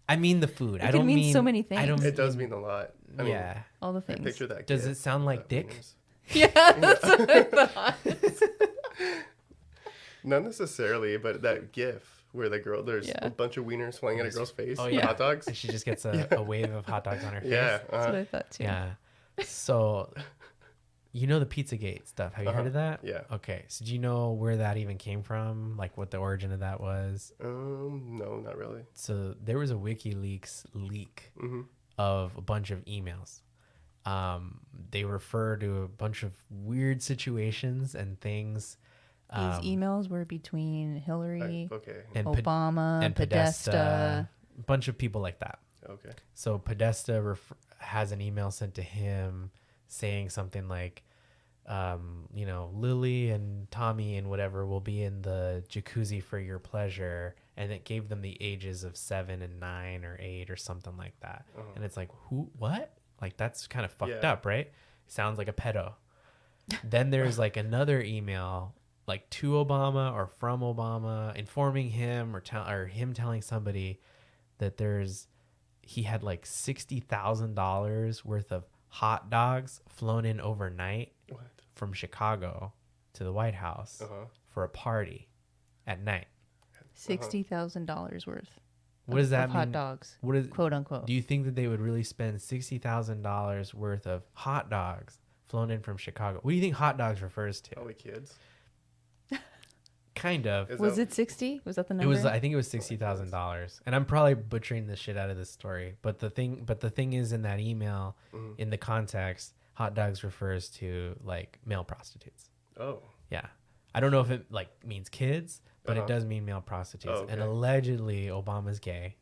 I mean the food. I It don't can mean mean so many I don't It does mean a lot. I mean, yeah. All the I things. picture that. Does kid, it sound like dick? wieners. Yeah, that's what I thought. Not necessarily, but that GIF where there's Yeah. a bunch of wieners flying at a girl's face. Oh, the yeah. hot dogs. And she just gets a wave of hot dogs on her face. Yeah. That's what I thought too. Yeah. So, you know the Pizzagate stuff. Have you heard of that? Yeah. Okay. So, do you know where that even came from? Like, what the origin of that was? No, not really. So, there was a WikiLeaks leak Mm-hmm. of a bunch of emails. They refer to a bunch of weird situations and things. These emails were between Hillary, Okay. and Obama, and Podesta. a bunch of people like that. Okay. So Podesta has an email sent to him saying something like, Lily and Tommy and whatever will be in the jacuzzi for your pleasure. And it gave them the ages of 7 and 9 or 8 or something like that. And it's like, who, what? Like, that's kind of fucked Yeah. up, right? Sounds like a pedo. Then there's like another email, like to Obama or from Obama, informing him or him telling somebody that he had like $60,000 worth of hot dogs flown in overnight What? from Chicago to the White House Uh-huh. for a party. at night. $60,000 worth. What does that of mean? hot dogs, What is, quote unquote. do you think that they would really spend $60,000 worth of hot dogs flown in from Chicago? What do you think hot dogs refers to? Probably kids. Kind of. Was it 60? Was that the number? It was. I think it was $60,000, and I'm probably butchering the shit out of this story. But the thing is, in that email, in the context, hot dogs refers to like male prostitutes. Oh. Yeah, I don't know if it like means kids, but it does mean male prostitutes. Oh, okay. And allegedly, Obama's gay,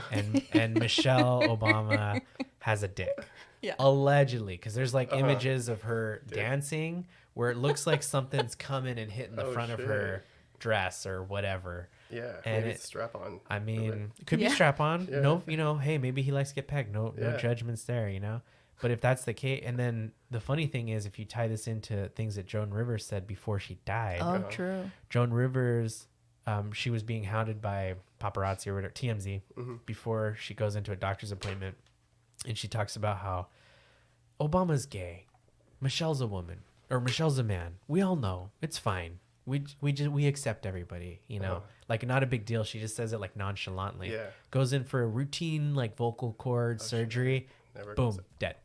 and Michelle Obama has a dick. Yeah. Allegedly, because there's like images of her dancing where it looks like something's coming and hitting the front of her dress or whatever. Yeah, and maybe it's strap on. I mean, it could be strap on. Yeah. No, hey, maybe he likes to get pegged. No judgments there, But if that's the case, and then the funny thing is, if you tie this into things that Joan Rivers said before she died. Oh, true. Joan Rivers, she was being hounded by paparazzi or whatever, TMZ, before she goes into a doctor's appointment. And she talks about how Obama's gay, Michelle's a woman, or Michelle's a man. We all know it's fine. We accept everybody, like not a big deal. She just says it like nonchalantly. Yeah. Goes in for a routine like vocal cord surgery. Never Boom, dead,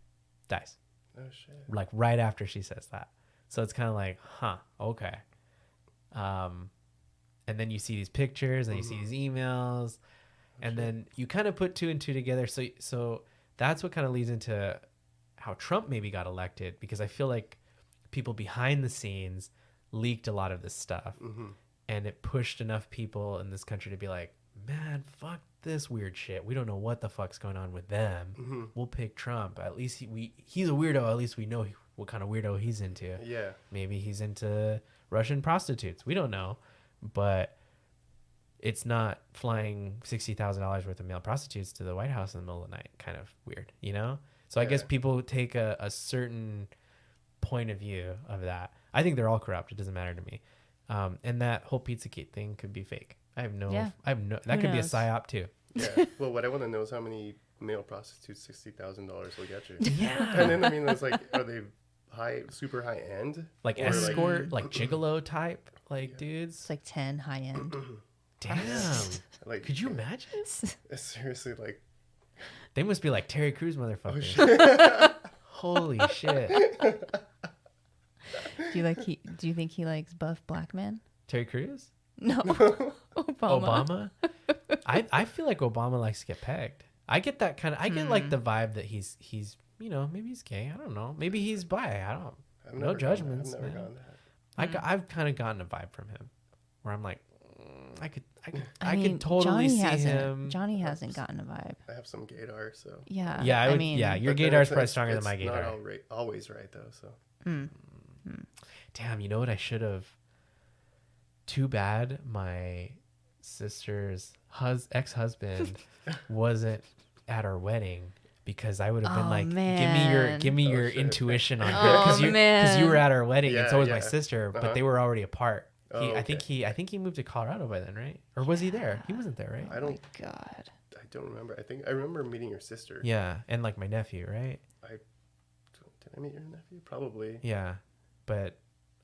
dies. Oh shit. Like right after she says that. So it's kind of like, okay. And then you see these pictures and you see these emails, and then you kind of put two and two together. So that's what kind of leads into how Trump maybe got elected, because I feel like people behind the scenes leaked a lot of this stuff, and it pushed enough people in this country to be like, man, fuck this weird shit. We don't know what the fuck's going on with them. We'll pick Trump. At least he's a weirdo. At least we know what kind of weirdo he's into. Yeah. Maybe he's into Russian prostitutes. We don't know. But it's not flying $60,000 worth of male prostitutes to the White House in the middle of the night. Kind of weird, So I guess people take a certain point of view of that. I think they're all corrupt. It doesn't matter to me. And that whole Pizzagate thing could be fake. That could be a psyop too. Yeah. Well, what I want to know is how many male prostitutes $60,000 will get you. Yeah. And then, I mean, it's like, are they super high end? Like or escort, like gigolo type, dudes? It's like 10 high end. Damn. Like, Could you imagine? Seriously, like. They must be like Terry Crews motherfuckers. Shit. Holy shit. Do you think he likes buff black men? Terry Crews? No. Obama? I feel like Obama likes to get pegged. I get that kind of, I get like the vibe that he's maybe he's gay. I don't know. Maybe he's bi. No judgments. I've never gone that. I've kind of gotten a vibe from him where I'm like, I I mean, could totally see him. Johnny hasn't gotten a vibe. I have some gaydar, so. Yeah. Yeah, your gaydar is probably stronger than my gaydar. gaydar. It's not always right, though, so. Damn, you know what I should have? Too bad my sister's ex-husband wasn't at our wedding, because I would have been like, man. give me your shit. intuition on her, because you were at our wedding, and so was my sister, but they were already apart. I think he moved to Colorado by then, right? Or was he there? He wasn't there, right? Oh my God. I don't remember. I remember meeting your sister. Yeah, and like my nephew, right? Did I meet your nephew? Probably. Yeah, but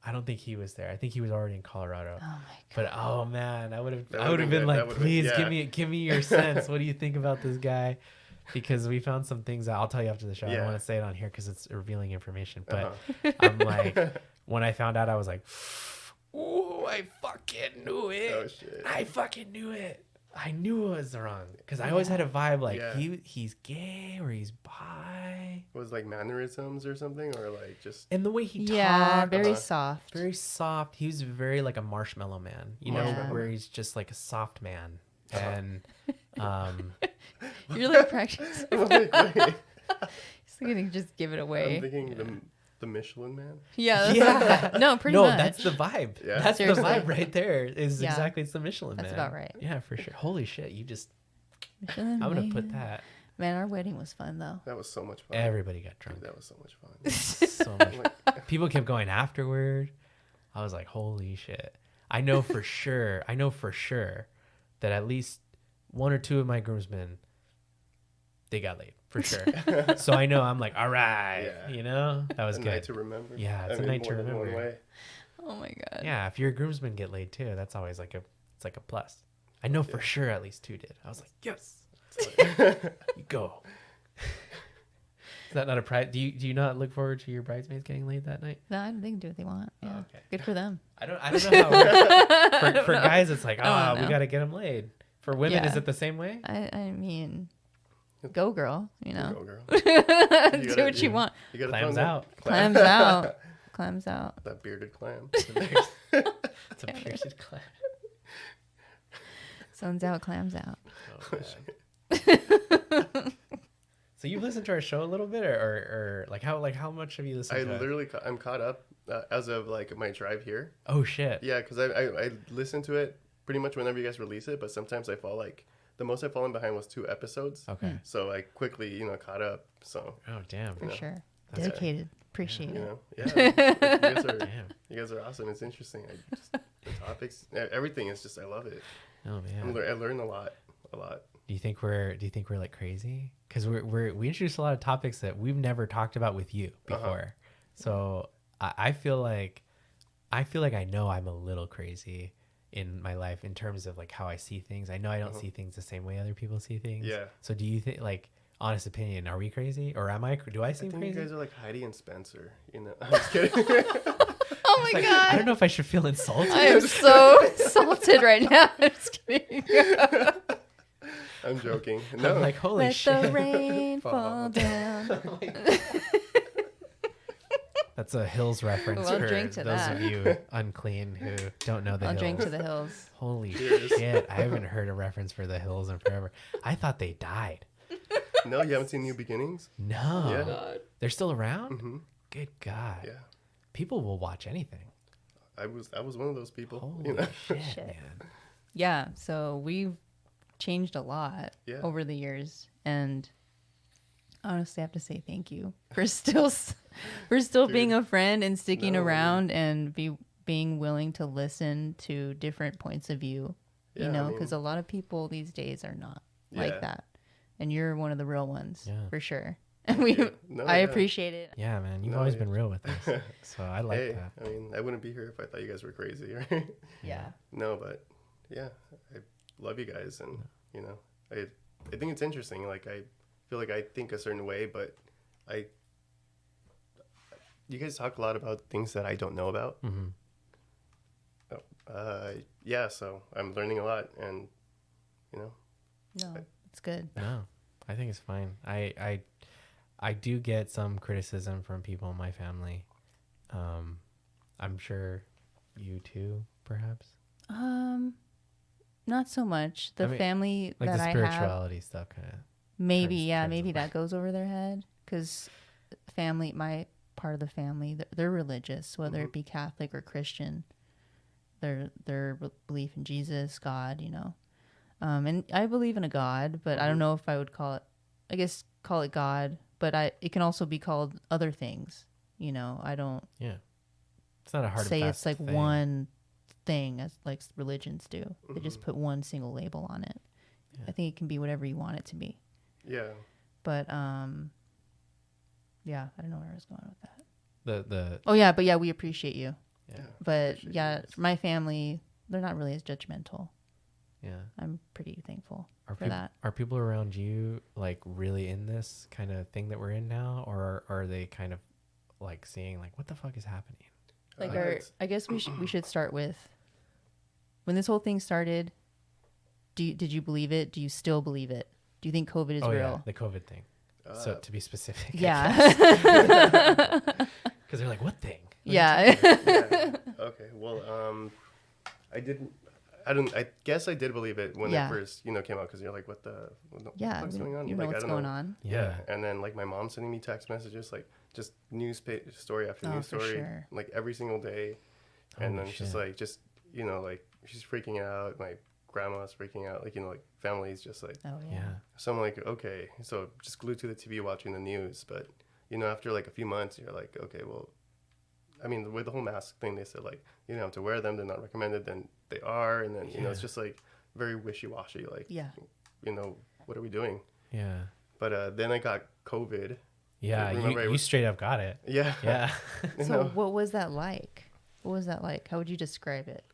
I don't think he was there. I think he was already in Colorado. Oh my God. But oh man, I would have been been good. like, please Yeah. give me your sense. What do you think about this guy? Because we found some things that I'll tell you after the show. I don't want to say it on here because it's revealing information. But I'm like, when I found out, I was like, ooh, I fucking knew it. Oh shit. I fucking knew it. I knew it was wrong, because I always had a vibe like he's gay or he's bi. Was like mannerisms or something, or like just. And the way he talked. Yeah, very soft. Very soft. He was very like a marshmallow man, where he's just like a soft man. And you're like practicing. I'm like, wait. He's gonna just give it away. I'm thinking the Michelin Man. Yeah. No, pretty much. No, that's the vibe. Yeah. That's Seriously. the vibe right there. Is exactly, it's the Michelin Man. That's about right. Yeah, for sure. Holy shit, you just. Michelin I'm gonna Man. put that. Man, our wedding was fun though. That was so much fun. Everybody got drunk. Dude, that was so much fun. So much. People kept going afterward. I was like, holy shit. I know for sure that at least one or two of my groomsmen, they got laid for sure. So I know, I'm like, all right, that was a good. night to remember. Yeah, it's a night to more than one remember. way. Oh my god. Yeah, if your groomsmen get laid too, that's always like it's like a plus. I know for sure at least 2 did. I was like, yes, you go. Is that not a pride? Do you not look forward to your bridesmaids getting laid that night? No, I think they can do what they want. Yeah. Oh, okay. Good for them. I don't know how it works. For guys, it's like, I don't we know. got to get them laid. For women, Yeah. is it the same way? I mean, go girl, you know. Go, girl. Do what you want. You gotta Clams throw out. Clams out. Clams out. That bearded clam. It's a bearded clam. Sun's out, clams out. Oh, man. So you've listened to our show a little bit, or like how much have you listened to it? I'm caught up as of like my drive here. Oh shit. Yeah, because I listen to it pretty much whenever you guys release it, but sometimes I fall like the most I've fallen behind was 2 episodes. Okay. So I quickly caught up. So Oh damn. For sure. That's Dedicated. Appreciate it. Damn. You guys are awesome. It's interesting. The topics, everything is just I love it. Oh man. I learn a lot. Do you think we're like crazy? Because we introduced a lot of topics that we've never talked about with you before. So I feel like I know I'm a little crazy in my life in terms of like how I see things. I know I don't see things the same way other people see things. Yeah. So do you think, like, honest opinion, are we crazy, or do I seem I think crazy? you guys are like Heidi and Spencer. I'm just kidding. Oh my Like, god. I don't know if I should feel insulted. I am so insulted right now. I'm just kidding. I'm joking. No. I'm like, holy Let shit. the rain fall down. That's a Hills reference Well, for drink to those that. of you unclean who don't know the I'll Hills. drink to the hills. Holy Cheers. shit. I haven't heard a reference for the Hills in forever. I thought they died. No, you haven't seen New Beginnings? No. Yeah. They're still around? Mm-hmm. Good God. Yeah. People will watch anything. I was one of those people. Holy shit, Shit. man. Yeah, so we've changed a lot Yeah. over the years, and honestly, I have to say thank you for still being a friend and sticking No. around and being willing to listen to different points of view. Yeah, You know, I mean- because a lot of people these days are not Yeah. like that, and you're one of the real ones Yeah. for sure. And we, No, I yeah. appreciate it. Yeah, man. You've No, always yeah. been real with us. So I like Hey, that. I mean, I wouldn't be here if I thought you guys were crazy, right? Yeah. No, but yeah, I love you guys, and I think it's interesting. Like I feel like I think a certain way, but you guys talk a lot about things that I don't know about. Mm-hmm. Yeah, so I'm learning a lot, and No, it's good. No, I think it's fine. I do get some criticism from people in my family. I'm sure you too, perhaps. Not so much. The I mean, family Like that the I have, spirituality stuff, kind of. maybe turns maybe away. that goes over their head because family, my part of the family, they're religious, whether it be Catholic or Christian. Their belief in Jesus, God, and I believe in a God, but I don't know if I would call it God, but it can also be called other things. I don't Yeah. It's not a hard say and it's fast like thing. one thing as like religions do. They just put one single label on it. Yeah. I think it can be whatever you want it to be. yeah, But yeah, I don't know where I was going with that. The Oh yeah, but yeah, we appreciate you. yeah. But Appreciate yeah, you guys. my family, they're not really as judgmental. Yeah. I'm pretty thankful Are for peop- that. Are people around you like really in this kind of thing that we're in now, or are they kind of like seeing like what the fuck is happening? Like it's- I guess we should start with when this whole thing started. Did you believe it? Do you still believe it? Do you think COVID is Oh yeah, real? the COVID thing. So to be specific. Yeah. Because they're like, what thing? Yeah. yeah. Okay. Well, I guess I did believe it when Yeah. it first, came out, because you're like, what the Yeah. what's going on? You know Like, I what's don't going on. Yeah. And then like my mom sending me text messages, like just story after Oh, news for story, sure. like every single day. And Holy then just shit. like she's freaking out. My grandma's freaking out. Like, like family's just like, Oh yeah. Yeah. so I'm like, okay, so just glued to the TV watching the news. But, after like a few months, you're like, okay, well, I mean, with the whole mask thing, they said like, you don't have to wear them. They're not recommended. Then they are. And then, it's just like very wishy-washy. Like, Yeah. What are we doing? Yeah. But then I got COVID. Yeah. Remember You straight up got it. Yeah. Yeah. So what was that like? What was that like? How would you describe it?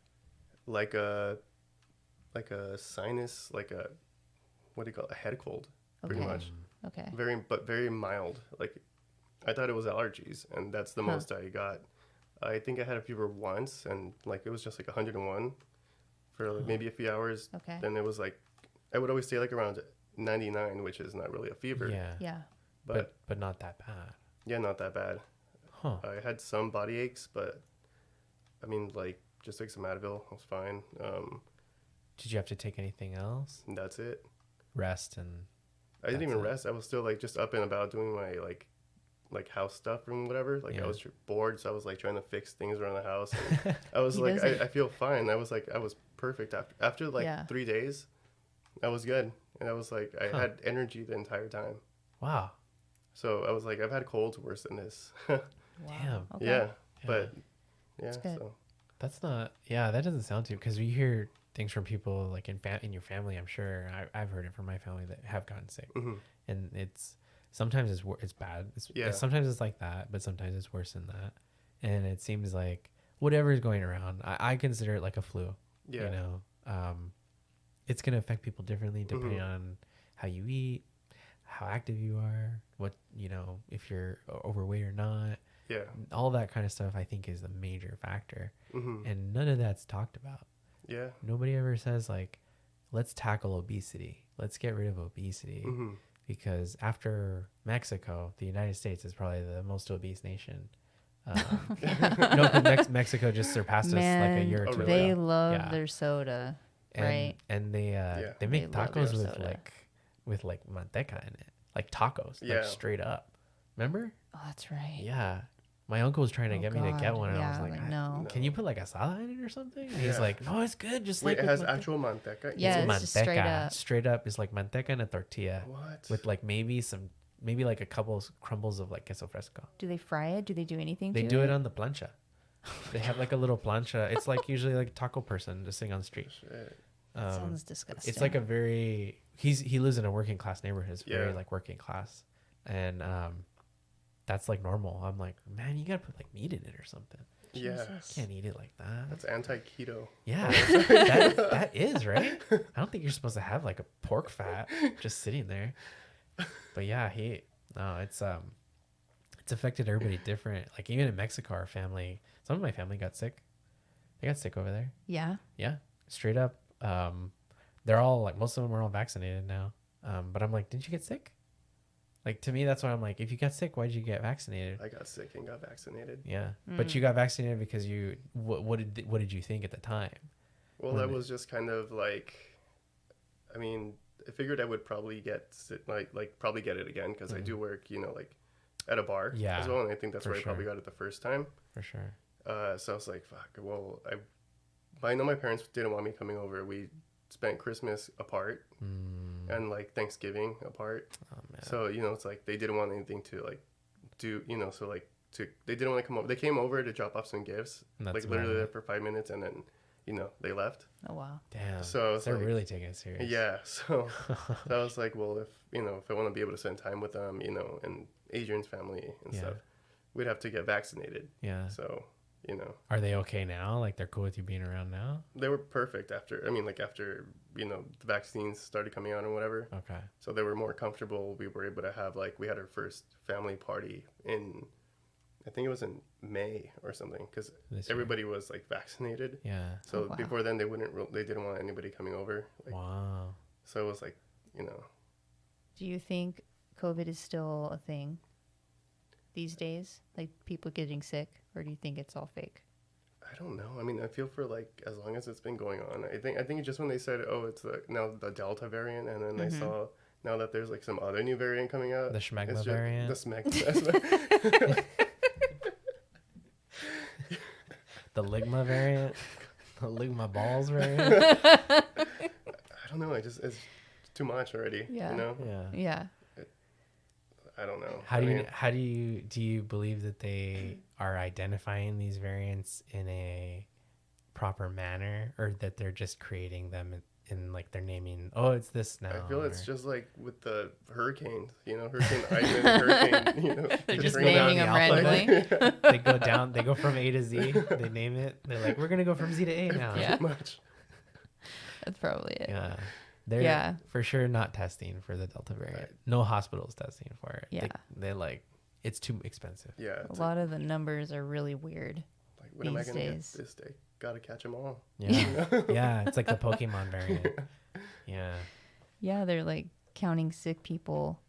Like a sinus, like a, what do you call it? A head cold, pretty Okay. much. Okay. Very mild. Like, I thought it was allergies, and that's the most I got. I think I had a fever once, and like it was just like 101 for like maybe a few hours. Okay. Then it was like, I would always stay like around 99, which is not really a fever. Yeah. Yeah. But not that bad. Yeah, not that bad. Huh. I had some body aches, but I mean, like, just took some Advil. I was fine. Did you have to take anything else? And that's it. Rest and I didn't That's even it. rest. I was still like just up and about doing my like house stuff and whatever. Like Yeah. I was bored, so I was like trying to fix things around the house. And I was He like, doesn't- I feel fine. I was perfect after like Yeah. 3 days. I was good, and I was like, I Huh. had energy the entire time. wow. So I was like, I've had colds worse than this. Wow. Damn. Okay. Yeah, but yeah, That's good. so That's not. Yeah, that doesn't sound too. Because we hear things from people like in your family. I'm sure I've heard it from my family that have gotten sick, mhm. and it's sometimes it's bad. Yeah. Sometimes it's like that, but sometimes it's worse than that. And it seems like whatever is going around, I consider it like a flu. Yeah. You know, it's gonna affect people differently depending on how you eat, how active you are, what if you're overweight or not. Yeah. All that kind of stuff I think is a major factor, hmm and none of that's talked about. Yeah. Nobody ever says like, let's tackle obesity, let's get rid of obesity, hmm because after Mexico, the United States is probably the most obese nation. No, 'cause Mexico just surpassed us like a Man, year or Oh, two really? they ago. love Yeah. their soda, And, right? and they Yeah. make They love tacos their with soda. like manteca in it, like tacos, Yeah. like straight up. Remember? Oh, that's right. Yeah. My uncle was trying to Oh, get me to get God. one, and I was Yeah, like, like, no. Can you put like asada in it or something? And he's Yeah. like, no, it's good. Just Wait, like it with has manteca. actual manteca. Yeah, in it's it? just straight up. Straight up is like manteca and a tortilla What? with like maybe like a couple crumbles of like queso fresco. Do they fry it? Do they do anything They to do it on the plancha. They have like a little plancha. It's like usually like a taco person just sitting on the street. Shit. Sounds disgusting. It's like a very he lives in a working class neighborhood. It's very Yeah. like working class, and that's like normal. I'm like, man, you gotta put like meat in it or something. Yeah. Jesus. Can't eat it like that. That's anti-keto. Yeah, that is right. I don't think you're supposed to have like a pork fat just sitting there. But yeah, it's affected everybody different. Like even in Mexico, our family, some of my family got sick. They got sick over there. Yeah. Yeah, straight up. They're all like, most of them are all vaccinated now. But I'm like, didn't you get sick? Like to me, that's why I'm like, if you got sick, why did you get vaccinated? I got sick and got vaccinated. Yeah, but you got vaccinated because you what did you think at the time? Well, that was just kind of like, I mean, I figured I would probably probably get it again because I do work, like at a bar Yeah, as well, and I think that's for where I probably sure. got it the first time. For sure. So I was like, fuck. Well, but I know my parents didn't want me coming over. We spent Christmas apart and like Thanksgiving apart. Oh man. So it's like they didn't want anything to like do, so like they didn't want to come over. They came over to drop off some gifts, That's like literally mad. there for 5 minutes, and then they left. Oh wow. Damn. So it's they're like, really taking it serious. yeah. So I was like, well, if I want to be able to spend time with them, and Adrian's family and Yeah. stuff, we'd have to get vaccinated. Yeah. So Are they okay now? Like they're cool with you being around now? they were perfect after the vaccines started coming out and whatever. Okay. So they were more comfortable. We were able to have we had our first family party in, I think it was in May or something, because This year. everybody was like vaccinated. Yeah. So Oh, wow. before then they didn't want anybody coming over. Wow. So it was like, Do you think COVID is still a thing these days? Like people getting sick, or do you think it's all fake? I don't know. I mean, I feel for like as long as it's been going on. I think just when they said, oh, it's now the Delta variant, and then I saw now that there's like some other new variant coming out. The schmegma it's just- variant? The smegma. The ligma variant. The ligma balls variant. I don't know. It's too much already. Yeah. Yeah. Yeah. I don't know. How do you believe that they are identifying these variants in a proper manner, or that they're just creating them and like they're naming, oh, it's this now. I feel it's or- just like with the hurricanes, Hurricane Ivan, Hurricane, They're just Katrina. naming down them the alphabet. randomly. They go down, they go from A to Z, they name it. They're like, we're going to go from Z to A now. Yeah. Much. That's probably it. Yeah. They're Yeah. for sure not testing for the Delta variant. Right. No hospitals testing for it. Yeah. They're like, it's too expensive. Yeah. A It's lot of the numbers are really weird. like when am I these gonna days. get this day? Gotta catch them all. Yeah. Yeah. It's like the Pokemon variant. Yeah. Yeah, they're like counting sick people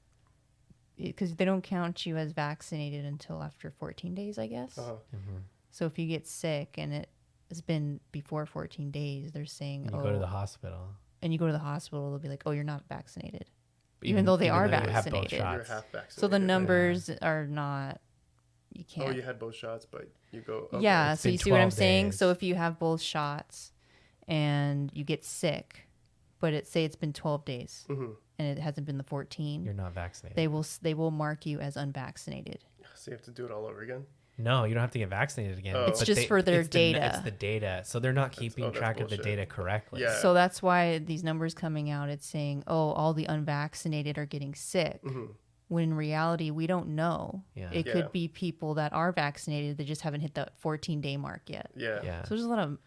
because they don't count you as vaccinated until after 14 days, I guess. Uh-huh. Mm-hmm. So if you get sick and it has been before 14 days, they're saying, And you oh, go to the hospital. and you go to the hospital, they'll be like, oh, you're not vaccinated. Even though they are you have both vaccinated. You're shots. half vaccinated. So the numbers are not, you can't. Oh, you had both shots, but you go. Okay. Yeah, It's so been you see what I'm 12 saying? days. So if you have both shots and you get sick, but it's been 12 days Mm-hmm. and it hasn't been the 14, You're not vaccinated. they will mark you as unvaccinated. So you have to do it all over again. No, you don't have to get vaccinated again. Oh. It's But just for their it's data. It's the data. So they're not keeping that's track of the bullshit. data correctly. Yeah. So that's why these numbers coming out, it's saying, oh, all the unvaccinated are getting sick. Mm-hmm. When in reality, we don't know. Yeah. It Yeah. could be people that are vaccinated that just haven't hit the 14-day mark yet. Yeah. Yeah. So there's a lot of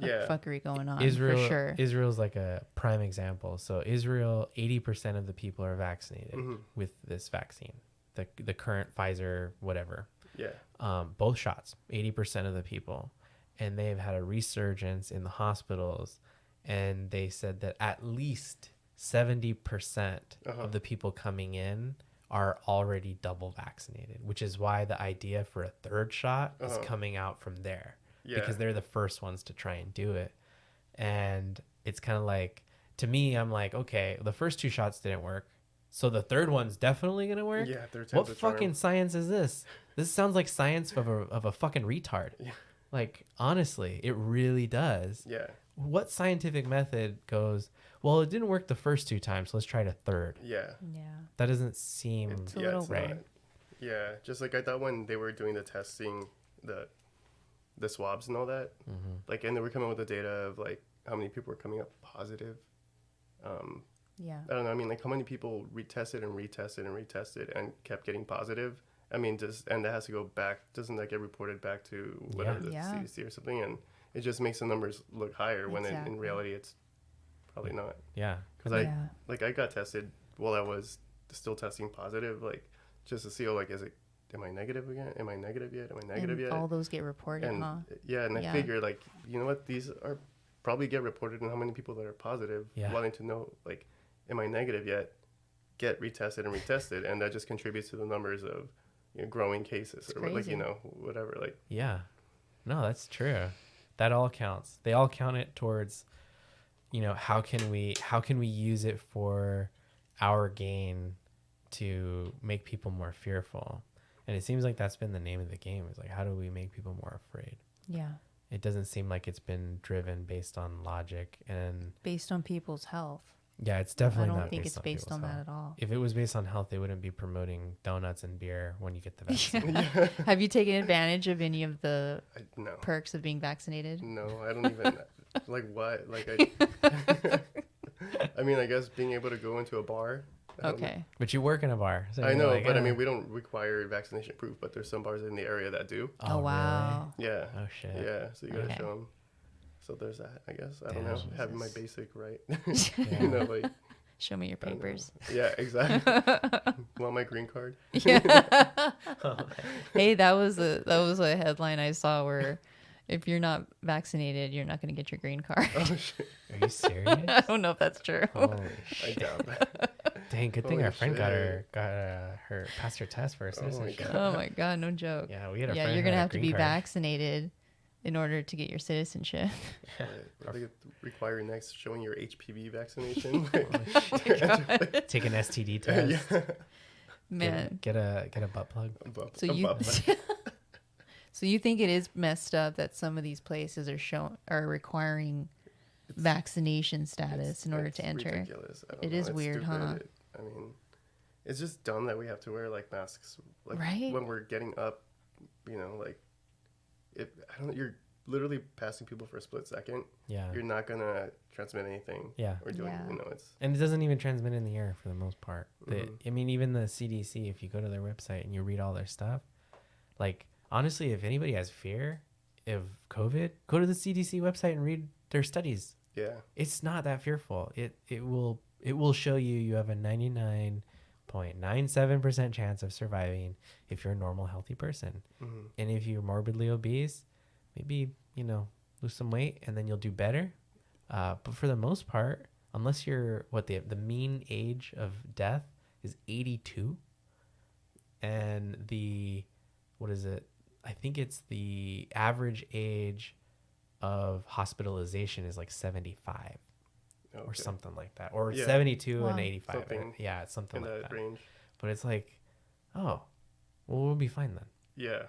Yeah. fuckery going on Israel, for sure. Israel's like a prime example. So Israel, 80% of the people are vaccinated Mhm. with this vaccine, the current Pfizer, whatever. Yeah. Both shots, 80% of the people, and they've had a resurgence in the hospitals, and they said that at least 70% of the people coming in are already double vaccinated, which is why the idea for a third shot is coming out from there. Yeah. Because they're the first ones to try and do it. And it's kind of like, to me, I'm like, okay, the first two shots didn't work, so the third one's definitely gonna work. Yeah. Third What time's a charm. fucking science is this? This sounds like science of a fucking retard. Yeah. Like, honestly, it really does. Yeah. What scientific method goes, well, it didn't work the first two times, so let's try it a third? Yeah. Yeah. That doesn't seem It's a Yeah. little It's right. not. Yeah. Just like I thought when they were doing the testing, the swabs and all that, like, and they were coming with the data of like how many people were coming up positive. Yeah. I don't know. I mean, like how many people retested and retested and retested and kept getting positive. I mean, and that has to go back. Doesn't that get reported back to whatever the Yeah. CDC or something? And it just makes the numbers look higher when in Exactly. reality it's probably not. Yeah. Because Yeah. I got tested while I was still testing positive, like just to see, oh, like, am I negative again? Am I negative yet? Am I negative And yet? all those get reported, And huh? yeah, and I Yeah. figured, like, you know what, these are probably get reported, and how many people that are positive, Yeah. wanting to know, like, am I negative yet? Get retested and retested, and that just contributes to the numbers of growing cases, It's or like, crazy. whatever, like. Yeah. No, that's true. That all counts. They all count it towards, how can we use it for our gain to make people more fearful? And it seems like that's been the name of the game, is like, how do we make people more afraid? Yeah. It doesn't seem like it's been driven based on logic, and Based on people's health. yeah, it's definitely I don't not think based it's based on people's that health. at all. If it was based on health, they wouldn't be promoting donuts and beer when you get the vaccine. Have you taken advantage of any of the No. perks of being vaccinated? No, I don't even like what, like I mean, I guess being able to go into a bar. I don't know. Okay. But you work in a bar. So I you're know, like, but I "Ah." mean, we don't require vaccination proof, but there's some bars in the area that do. Oh, wow. Yeah. Oh, shit. Yeah, so you gotta Okay. show them. So there's that, I guess. I Damn. don't know, having my Jesus. basic right. Yeah. Like, Show me your I don't know. papers. Yeah, exactly. Want my green card? Yeah. Hey, that was a headline I saw where if you're not vaccinated, you're not going to get your green card. Oh shit, Are you serious? I don't know if that's true. Holy I shit. doubt that. Dang, good thing Holy our friend got shit. her passed her test for her Oh my citizenship. God. Oh my god, no joke. Yeah, we had a Yeah, friend you're who gonna had a have to green be card. vaccinated in order to get your citizenship. Right. They require next showing your HPV vaccination. Take an STD test. Yeah. Man, Get a butt plug. so you so you think it is messed up that some of these places are requiring vaccination status in order to enter? Ridiculous. I don't It know. is It's weird, huh? I mean, it's just dumb that we have to wear like masks, like Right? when we're getting up. Like, I don't know. literally passing people for a split second, Yeah. you're not gonna transmit anything. Yeah. Or doing, Yeah. it's. And it doesn't even transmit in the air for the most part. Mhm. I mean, even the CDC, if you go to their website and you read all their stuff, like, honestly, if anybody has fear of COVID, go to the CDC website and read their studies. Yeah. It's not that fearful. It will show you have a 99.97% chance of surviving if you're a normal, healthy person. Mm-hmm. And if you're morbidly obese, maybe, lose some weight and then you'll do better. But for the most part, unless you're the mean age of death is 82, and I think it's the average age of hospitalization is like 75 or something like that, or 72 and 85. It's something in like that that range. But it's like, oh, well, we'll be fine then. Yeah.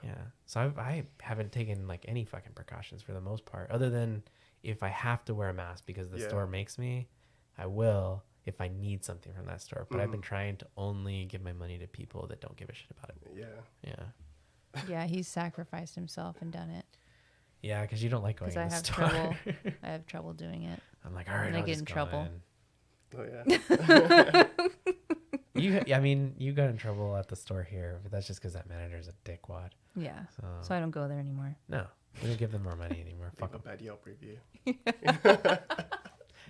So I haven't taken like any fucking precautions for the most part, other than if I have to wear a mask because the store makes me, I will if I need something from that store. But I've been trying to only give my money to people that don't give a shit about it. Yeah, he's sacrificed himself and done it. Yeah, because you don't like going to the store. I have trouble doing it. I'm like, all right, and I get in trouble. Oh yeah. You got in trouble at the store here, but that's just because that manager's a dickwad. Yeah. So I don't go there anymore. No, we don't give them more money anymore. Leave Fuck a them. bad Yelp review.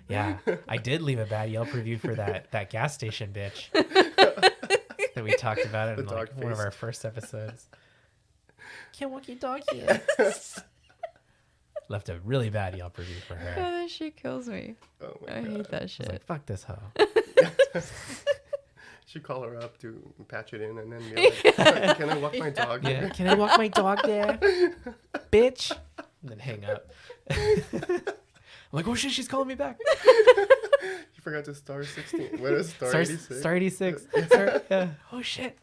Yeah, I did leave a bad Yelp review for that gas station bitch that we talked about in like one of our first episodes. Can't walk your dog here. Left a really bad Yelp review for her. Oh, that shit kills me. Oh my I god. hate that I was shit. like, fuck this hoe. Should call her up to patch it in and then be like, can I walk my dog? Yeah, can I walk my dog there, bitch? And then hang up. I'm like, oh shit, she's calling me back. You forgot to star 16. What is star 86? Star 86. Yeah. Oh shit.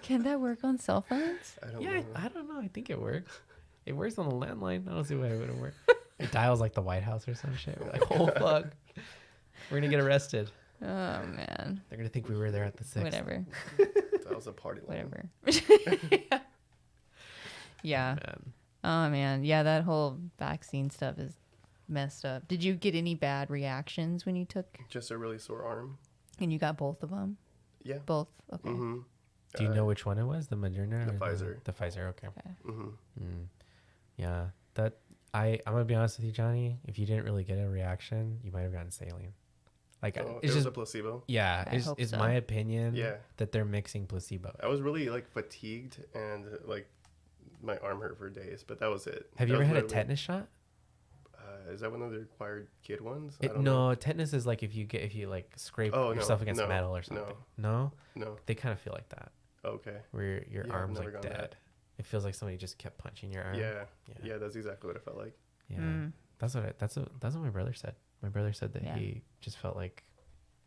Can that work on cell phones? I don't Yeah, know. I don't know. I think it works. It works on the landline. I don't see why it wouldn't work. It dials like the White House or some shit. We're like, oh fuck, we're gonna get arrested. Oh man. They're gonna think we were there at the 6th. Whatever. That was a party line. Whatever. Yeah. Man. Oh man. Yeah, that whole vaccine stuff is messed up. Did you get any bad reactions when you took? Just a really sore arm. And you got both of them? Yeah. Both. Okay. Mm-hmm. Do you know which one it was? The Moderna The or Pfizer. The Pfizer. Okay. Mm-hmm. Yeah. I'm gonna be honest with you, Johnny. If you didn't really get a reaction, you might have gotten saline. Like Oh, it's it was just a placebo. yeah. I hope It's so. my opinion. Yeah. That they're mixing placebo. I was really like fatigued and like my arm hurt for days, but that was it. Have you That ever was had a literally- tetanus shot? Is that one of the required kid ones? I don't No, know. tetanus is like if you like scrape Oh, no, yourself against no, metal or something. No, No. they kind of feel like that, Okay. where your Yeah, I've arm's never like gone dead. that. It feels like somebody just kept punching your arm. Yeah, that's exactly what it felt like. Yeah. Mm. That's what my brother said. My brother said that Yeah. he just felt like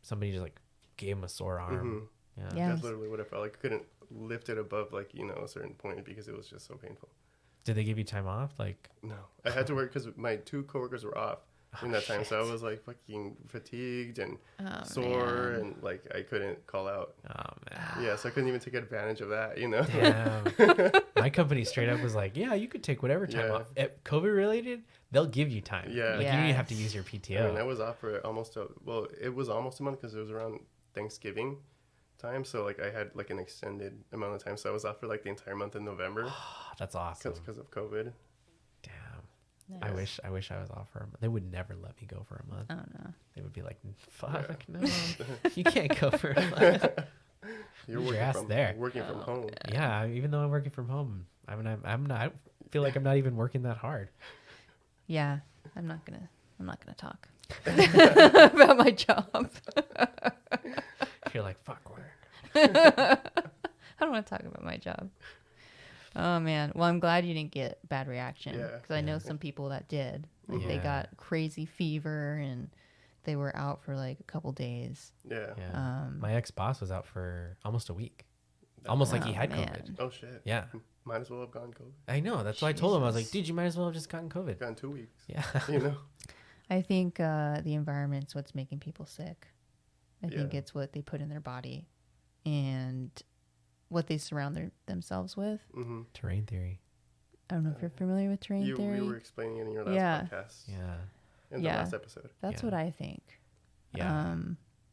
somebody just like gave him a sore arm. Mm-hmm. Yeah. Yeah. That's literally what it felt like. I couldn't lift it above like, a certain point because it was just so painful. Did they give you time off? Like, No. I had to work because my 2 coworkers were off in that time. So I was like fucking fatigued and sore man. and like I couldn't call out. oh man. Yeah, so I couldn't even take advantage of that, Damn. My company straight up was like, yeah, you could take whatever time Yeah. off. COVID related, they'll give you time. Yeah. Like you don't even have to Yes. use your PTO. I mean, I was off for it was almost a month because it was around Thanksgiving time. So like I had like an extended amount of time. So I was off for like the entire month in November That's awesome. because of COVID. Damn. Nice. I wish I was off for a month. They would never let me go for a month. Oh no. They would be like, fuck, no. You can't go for a month. You're Your working ass from there. working from home. Yeah, even though I'm working from home, I'm not. I feel like I'm not even working that hard. Yeah. I'm not gonna talk about my job. You're like, fuck work. I don't want to talk about my job. Oh man. Well, I'm glad you didn't get bad reaction Yeah. because I know some people that did. Like they Yeah. got crazy fever and they were out for like a couple days. Yeah. Yeah. Um, My ex-boss was out for almost a week. Almost like he Oh, had man. COVID. Oh shit. Yeah. Might as well have gone COVID. I know. That's why I told him. I was like, Jesus. dude, you might as well have just gotten COVID. Gone 2 weeks. Yeah. I think the environment's what's making people sick. I think Yeah. it's what they put in their body and what they surround themselves with. Mm-hmm. Terrain theory. I don't know if you're familiar with terrain theory. You were explaining it in your last Yeah. podcast. Yeah. In the last episode. That's Yeah. what I think. Yeah.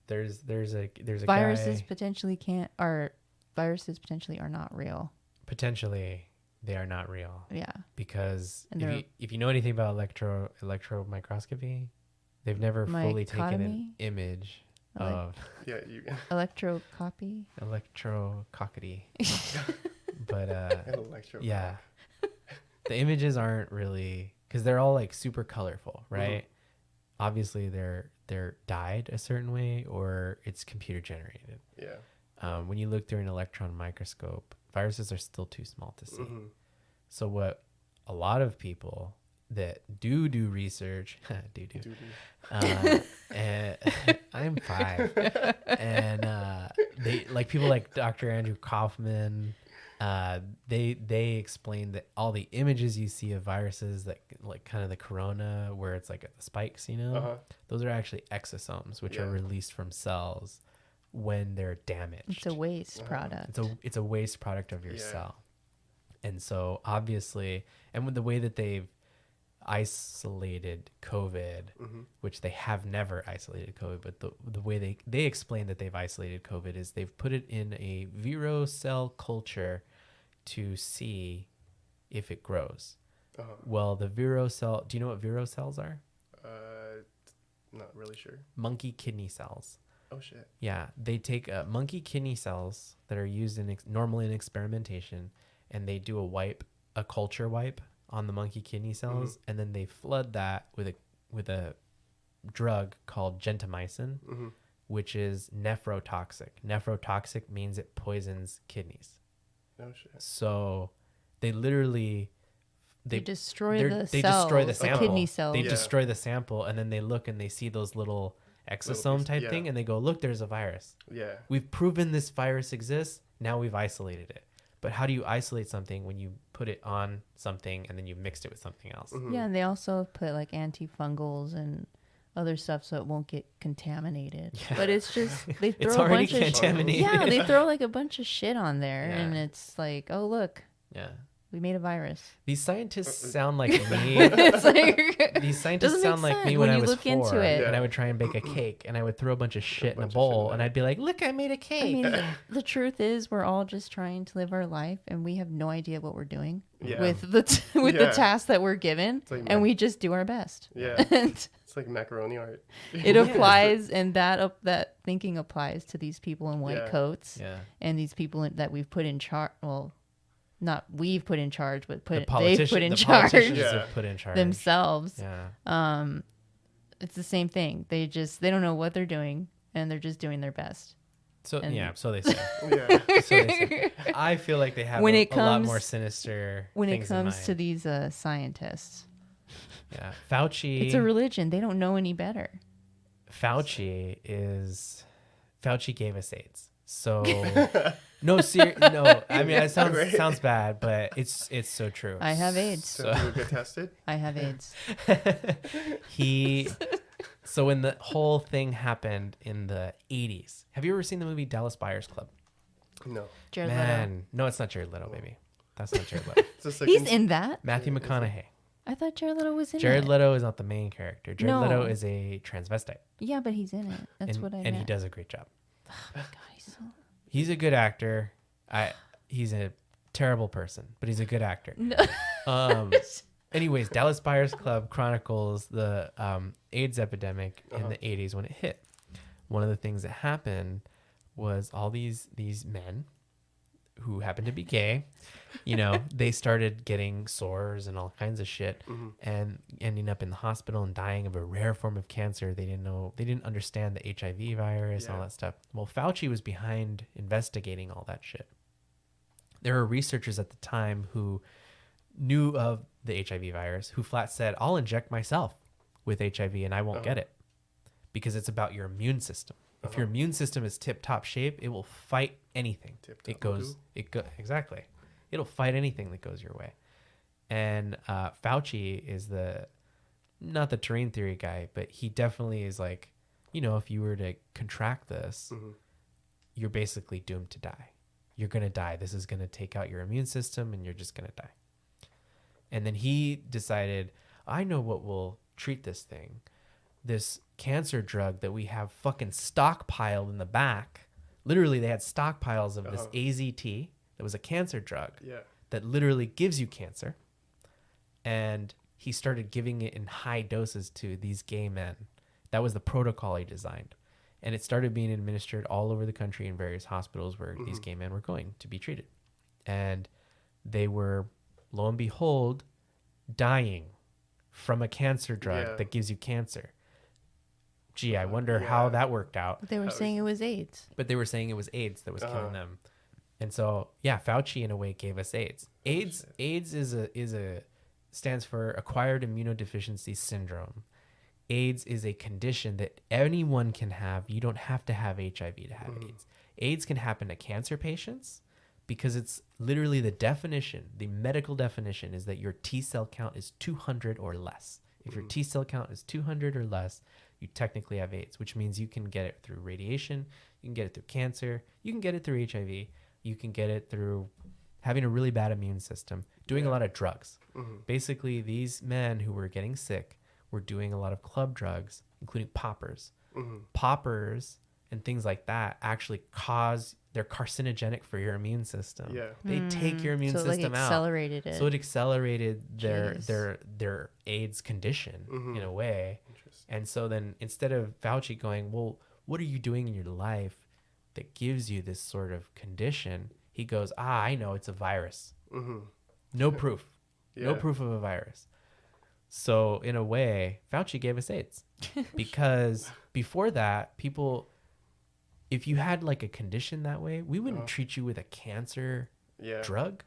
There's a Viruses guy, potentially are not real. potentially they are not real. Yeah. Because And if you know anything about electron microscopy, they've never fully taken an Mycotomy? image Like- of Yeah, Electrocopy. electrocockety. But an electro. yeah, the images aren't really, because they're all like super colorful, right? Obviously they're dyed a certain way, or it's computer generated. Yeah. When you look through an electron microscope, viruses are still too small to see. Mm-hmm. So what a lot of people that do research and I'm 5, and they, like, people like Dr. Andrew Kaufman, they explain that all the images you see of viruses, that like kind of the corona where it's like the spikes, those are actually exosomes, which are released from cells when they're damaged. It's a waste product. It's a waste product of your cell. And so obviously, and with the way that they've isolated COVID, which they have never isolated COVID, but the way they explain that they've isolated COVID is they've put it in a vero cell culture to see if it grows. Well, the vero cell, do you know what vero cells are? Not really sure. Monkey kidney cells. Oh shit. Yeah, they take monkey kidney cells that are used normally in experimentation, and they do a culture wipe on the monkey kidney cells, and then they flood that with a drug called gentamicin, which is nephrotoxic. Nephrotoxic means it poisons kidneys. Oh shit. So they literally They destroy the sample. kidney cells. They destroy the sample, and then they look and they see those little exosome type thing, and they go, look, there's a virus. Yeah. We've proven this virus exists. Now we've isolated it. But how do you isolate something when you put it on something and then you mixed it with something else? Yeah, and they also put like antifungals and other stuff so it won't get contaminated. Yeah. But it's just they throw it's a already bunch contaminated. of they throw like a bunch of shit on there, and it's like, oh look, we made a virus. These scientists sound like me. It's like, these scientists sound like me when I was 4, into it. and I would try and bake a cake, and I would throw a bunch of shit in a bowl, and I'd be like, look, I made a cake. I mean, the truth is we're all just trying to live our life, and we have no idea what we're doing with the task that we're given, like and we just do our best. Yeah. It's like macaroni art. It applies, and that thinking applies to these people in white coats and these people that we've put in charge. Well, not we've put in charge, but they've put in charge. Have put in charge themselves. Yeah. It's the same thing. They don't know what they're doing, and they're just doing their best. So so they say. So they say. I feel like they have a lot more sinister when things it comes in mind. to these scientists. Yeah, Fauci. It's a religion. They don't know any better. Fauci gave us AIDS. So no. I mean, it sounds bad, but it's so true. I have AIDS. So you get tested? I have AIDS. So when the whole thing happened in the 80s, have you ever seen the movie Dallas Buyers Club? No. Jared Leto. No, it's not Jared Leto, baby. That's not Jared Leto. He's in that? Matthew McConaughey. I thought Jared Leto was in it. Jared Leto is not the main character. Jared Leto is a transvestite. Yeah, but he's in it. That's what I meant. And he does a great job. Oh my God, he's a good actor. He's a terrible person, but he's a good actor. No. Anyways, Dallas Buyers Club chronicles the AIDS epidemic in the 80s when it hit. One of the things that happened was all these men who happened to be gay, they started getting sores and all kinds of shit, and ending up in the hospital and dying of a rare form of cancer. They didn't understand the HIV virus and all that stuff. Well, Fauci was behind investigating all that shit. There were researchers at the time who knew of the HIV virus who flat said, I'll inject myself with HIV and I won't get it, because it's about your immune system. If your immune system is tip-top shape, it will fight anything. Exactly. It'll fight anything that goes your way. And Fauci is not the terrain theory guy, but he definitely is like, if you were to contract this, you're basically doomed to die. You're going to die. This is going to take out your immune system and you're just going to die. And then he decided, I know what will treat this thing. This cancer drug that we have fucking stockpiled in the back. Literally, they had stockpiles of this AZT that was a cancer drug that literally gives you cancer. And he started giving it in high doses to these gay men. That was the protocol he designed. And it started being administered all over the country in various hospitals where these gay men were going to be treated. And they were, lo and behold, dying from a cancer drug that gives you cancer. Gee, I wonder how that worked out. But they were saying it was AIDS. But they were saying it was AIDS that was killing them. And so, yeah, Fauci in a way gave us AIDS. AIDS stands for acquired immunodeficiency syndrome. AIDS is a condition that anyone can have. You don't have to have HIV to have AIDS. AIDS can happen to cancer patients because it's literally the definition, the medical definition is that your T cell count is 200 or less. If your T cell count is 200 or less, you technically have AIDS, which means you can get it through radiation, you can get it through cancer, you can get it through HIV, you can get it through having a really bad immune system, doing a lot of drugs. Basically, these men who were getting sick were doing a lot of club drugs, including poppers. Poppers and things like that actually they're carcinogenic for your immune system. They take your immune system out. Accelerated it. So it accelerated their AIDS condition in a way. And so then instead of Fauci going, well, what are you doing in your life that gives you this sort of condition? He goes, I know, it's a virus. No proof. No proof of a virus. So in a way, Fauci gave us AIDS because before that, people, if you had like a condition that way, we wouldn't treat you with a cancer drug.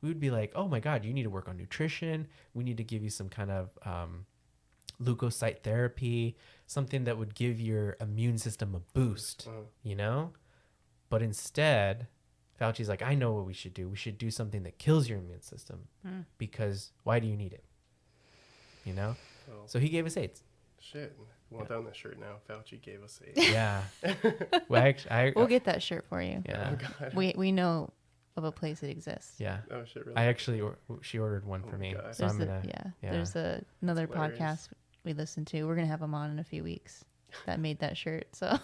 We would be like, oh my God, you need to work on nutrition. We need to give you some kind of leukocyte therapy, something that would give your immune system a boost, you know? But instead, Fauci's like, I know what we should do. We should do something that kills your immune system because why do you need it? You know? So he gave us AIDS. Shit. We want that on the shirt now. Fauci gave us AIDS. Yeah. Well, we'll get that shirt for you. Yeah. Oh, God. We know of a place that exists. Yeah. Oh, shit, really? I actually, she ordered one for me. God. So I'm going to. There's another podcast we listen to. We're going to have him on in a few weeks that made that shirt. So.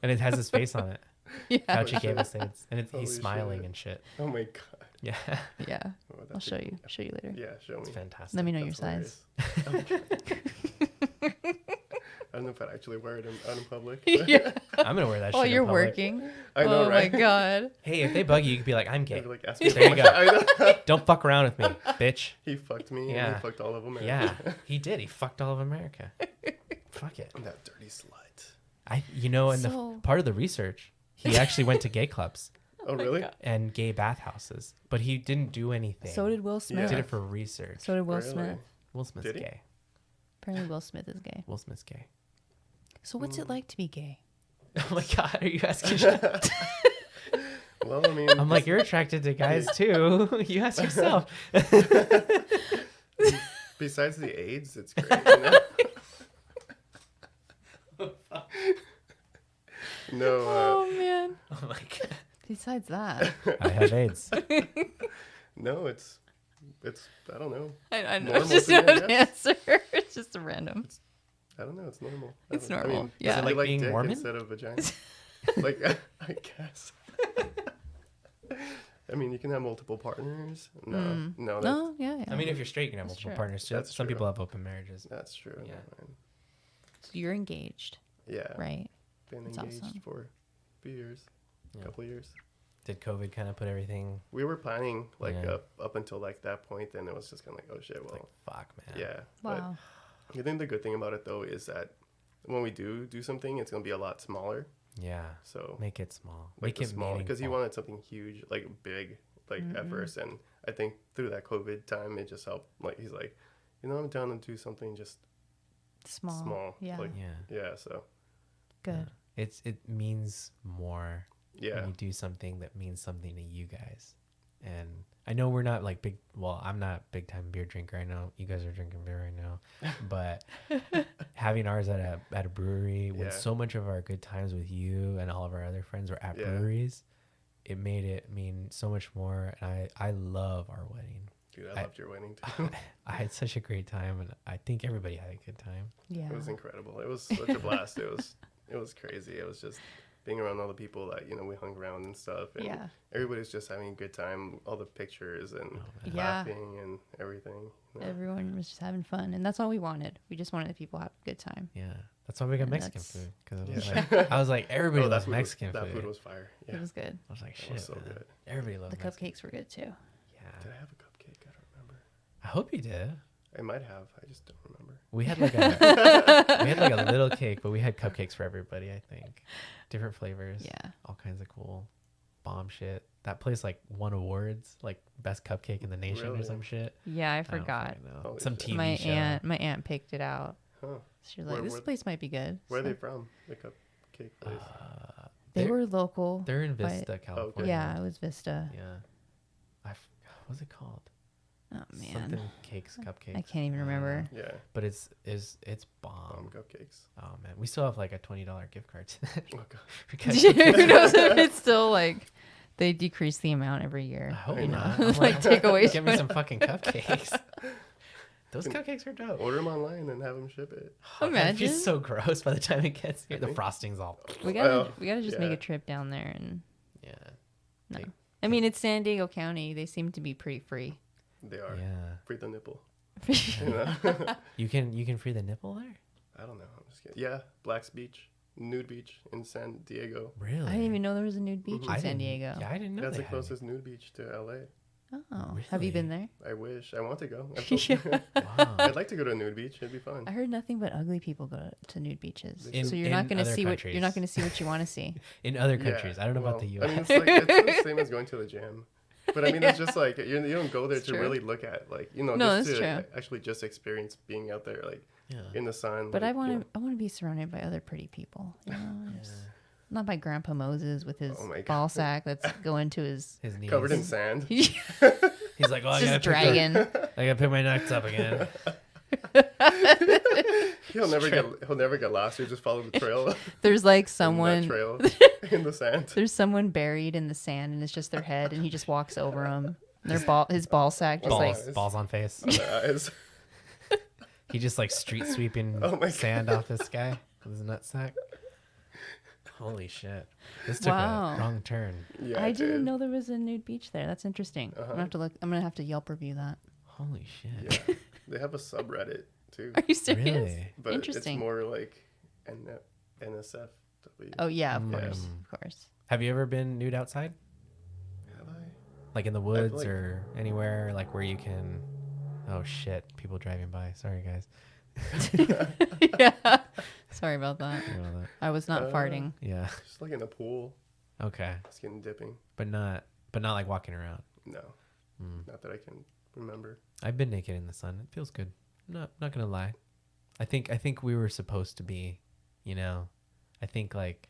And it has his face on it. Yeah. Fauci gave us AIDS. And Holy he's smiling shit. and shit. Oh, my God. Yeah. Yeah. Oh, I'll show you. Show you later. Yeah, show me. It's fantastic. Let me know That's your size. I don't know if I'd actually wear it out in public. Yeah. I'm going to wear that shit Oh, in you're public. working. I know, oh right? my God. Hey, if they bug you can be like, I'm gay. They'd be like, ask me There you to go. I know. Don't fuck around with me, bitch. He fucked me and Yeah. he fucked all of them. Yeah, he did. He fucked all of America. Fuck it. That dirty slut. And the part of the research, he actually went to gay clubs Oh, really? and gay bathhouses, but he didn't do anything. So did Will Smith. He did it for research. So did Will Really? Smith. Will Smith's Did he? gay. Apparently Will Smith is gay. Will Smith's gay. So what's it like to be gay? Oh my God, are you asking? Well, I mean, I'm like, you're attracted to guys too. You ask yourself. besides the AIDS, it's great. You know? No, Oh man. Oh my God. Besides that, I have AIDS. no, it's. I don't know. I know Normal it's just to me, not I an guess. answer. It's just a random. I don't know. It's normal. It's I normal. mean, Yeah. is it Like like being dick Mormon? instead of vagina. Like I guess. I mean, you can have multiple partners. No, no, that's, No, yeah. I mean, if you're straight, you can have That's multiple true. partners. Too. That's Some true. people have open marriages. that's true. Yeah. So you're engaged, Yeah. right? Been That's engaged awesome. for a few years, Yeah. couple of years. Did COVID kind of put everything We were planning like Yeah. up until like that point, then it was just kind of like, oh shit, well, like, fuck, man? yeah. Wow. But I think the good thing about it though is that when we do something, it's gonna be a lot smaller. Yeah. So Make it small. like Make it small because he meaningful. wanted something huge, like big, like at first, and I think through that COVID time, it just helped. Like he's like, I'm down to do something just small. Yeah. Like, Yeah. yeah. So Good. It means more yeah. when you do something that means something to you guys. And I know we're not like big. Well, I'm not big time beer drinker. I know you guys are drinking beer right now, but having ours at a brewery when Yeah. so much of our good times with you and all of our other friends were at Yeah. breweries, it made it mean so much more. And I love our wedding. Dude, I loved your wedding too. I had such a great time, and I think everybody had a good time. Yeah. It was incredible. It was such a blast. It was crazy. It was just being around all the people that, you know, we hung around and stuff. And Yeah. everybody's just having a good time. All the pictures and Yeah. laughing and everything. You know? Everyone was just having fun, and that's all we wanted. We just wanted the people to have a good time. Yeah, that's why we got And Mexican that's- food, because I was like, everybody loves food Mexican that food. food was fire. Yeah. It was good. I was like, It shit, was so man. good. Everybody loves The Mexican. cupcakes were good too. Yeah, Did I have a cupcake? I don't remember. I hope you did. I might have. I just don't remember. We had like a little cake, but we had cupcakes for everybody. I think different flavors. Yeah. all kinds of cool bomb shit. That place like won awards, like best cupcake in the nation or Really? some shit. Yeah, I I don't forgot. fucking know. Holy Some shit. TV show. My aunt picked it out. Huh. She was like, Where- "This where- place might be good." Where are So they from? The cupcake place. they they're- were local. They're in but- Vista, California. Yeah, it was Vista. Yeah. What's it called? Oh man, Something cakes, cupcakes. I can't even remember. Yeah. But it's bomb. Cupcakes. Oh man, we still have like a $20 gift card to that. Oh, God. because Who knows if it's still like they decrease the amount every year. I hope I know. not. I'm Like, take away Give me from- some fucking cupcakes. Those cupcakes are dope. Order them online and have them ship it. That'd be Imagine. so gross by the time it gets here. The think- frosting's all. We gotta Well, just make yeah. a trip down there and Yeah. no. Hey. I mean, it's San Diego County. They seem to be pretty free. They are. Yeah. Free the nipple. You know? You can free the nipple there? I don't know. I'm just kidding. Yeah. Black's Beach. Nude beach in San Diego. Really? I didn't even know there was a nude beach I in San didn't- Diego. Yeah, I didn't know That's they the had it. closest nude beach to LA. Oh, have you been there? I wish. I want to go. Yeah. Wow. I'd like to go to a nude beach. It'd be fun. I heard nothing but ugly people go to nude beaches. In- So you're not in going to other see countries. you're not going to see what you want to see. In other Yeah, countries. I don't know about the well, US. I mean, it's like it's the same as going to the gym. But I mean, it's just like you don't go there It's to true. really look at, like, you know, No, just that's to true. actually just experience being out there, like, yeah. in the sun. But like, I you know. want to be surrounded by other pretty people. You know? Yeah. Just- Not by Grandpa Moses with his Oh my ball God. sack that's going to his His knees. Covered in sand. just He's like, oh, I gotta dragging. I gotta pick my nuts up again. He'll never get lost. He'll just follow the trail. There's like that someone trail in the sand. there's someone buried in the sand and it's just their head and he just walks over them. His ball sack just Balls. like Balls on face. On their eyes. He just like street sweeping Oh my sand off this guy with his nutsack. Holy shit. This took Wow. a wrong turn. Yeah, I it didn't did. know there was a nude beach there. That's interesting. I'm gonna have to Yelp review that. Holy shit. Yeah. They have a subreddit too, Are you serious? Really? but Interesting. it's more like NSFW. Oh yeah, of Mm. course, of course. Have you ever been nude outside? Have I? Like in the woods like- or anywhere like where you can. Oh shit. People driving by. Sorry, guys. Yeah. Sorry about that. You know that. I was not farting. Yeah. Just like in a pool, Okay. skin dipping. But not like walking around. No, Mm. not that I can remember. I've been naked in the sun. It feels good. Not gonna lie. I think we were supposed to be, you know. I think like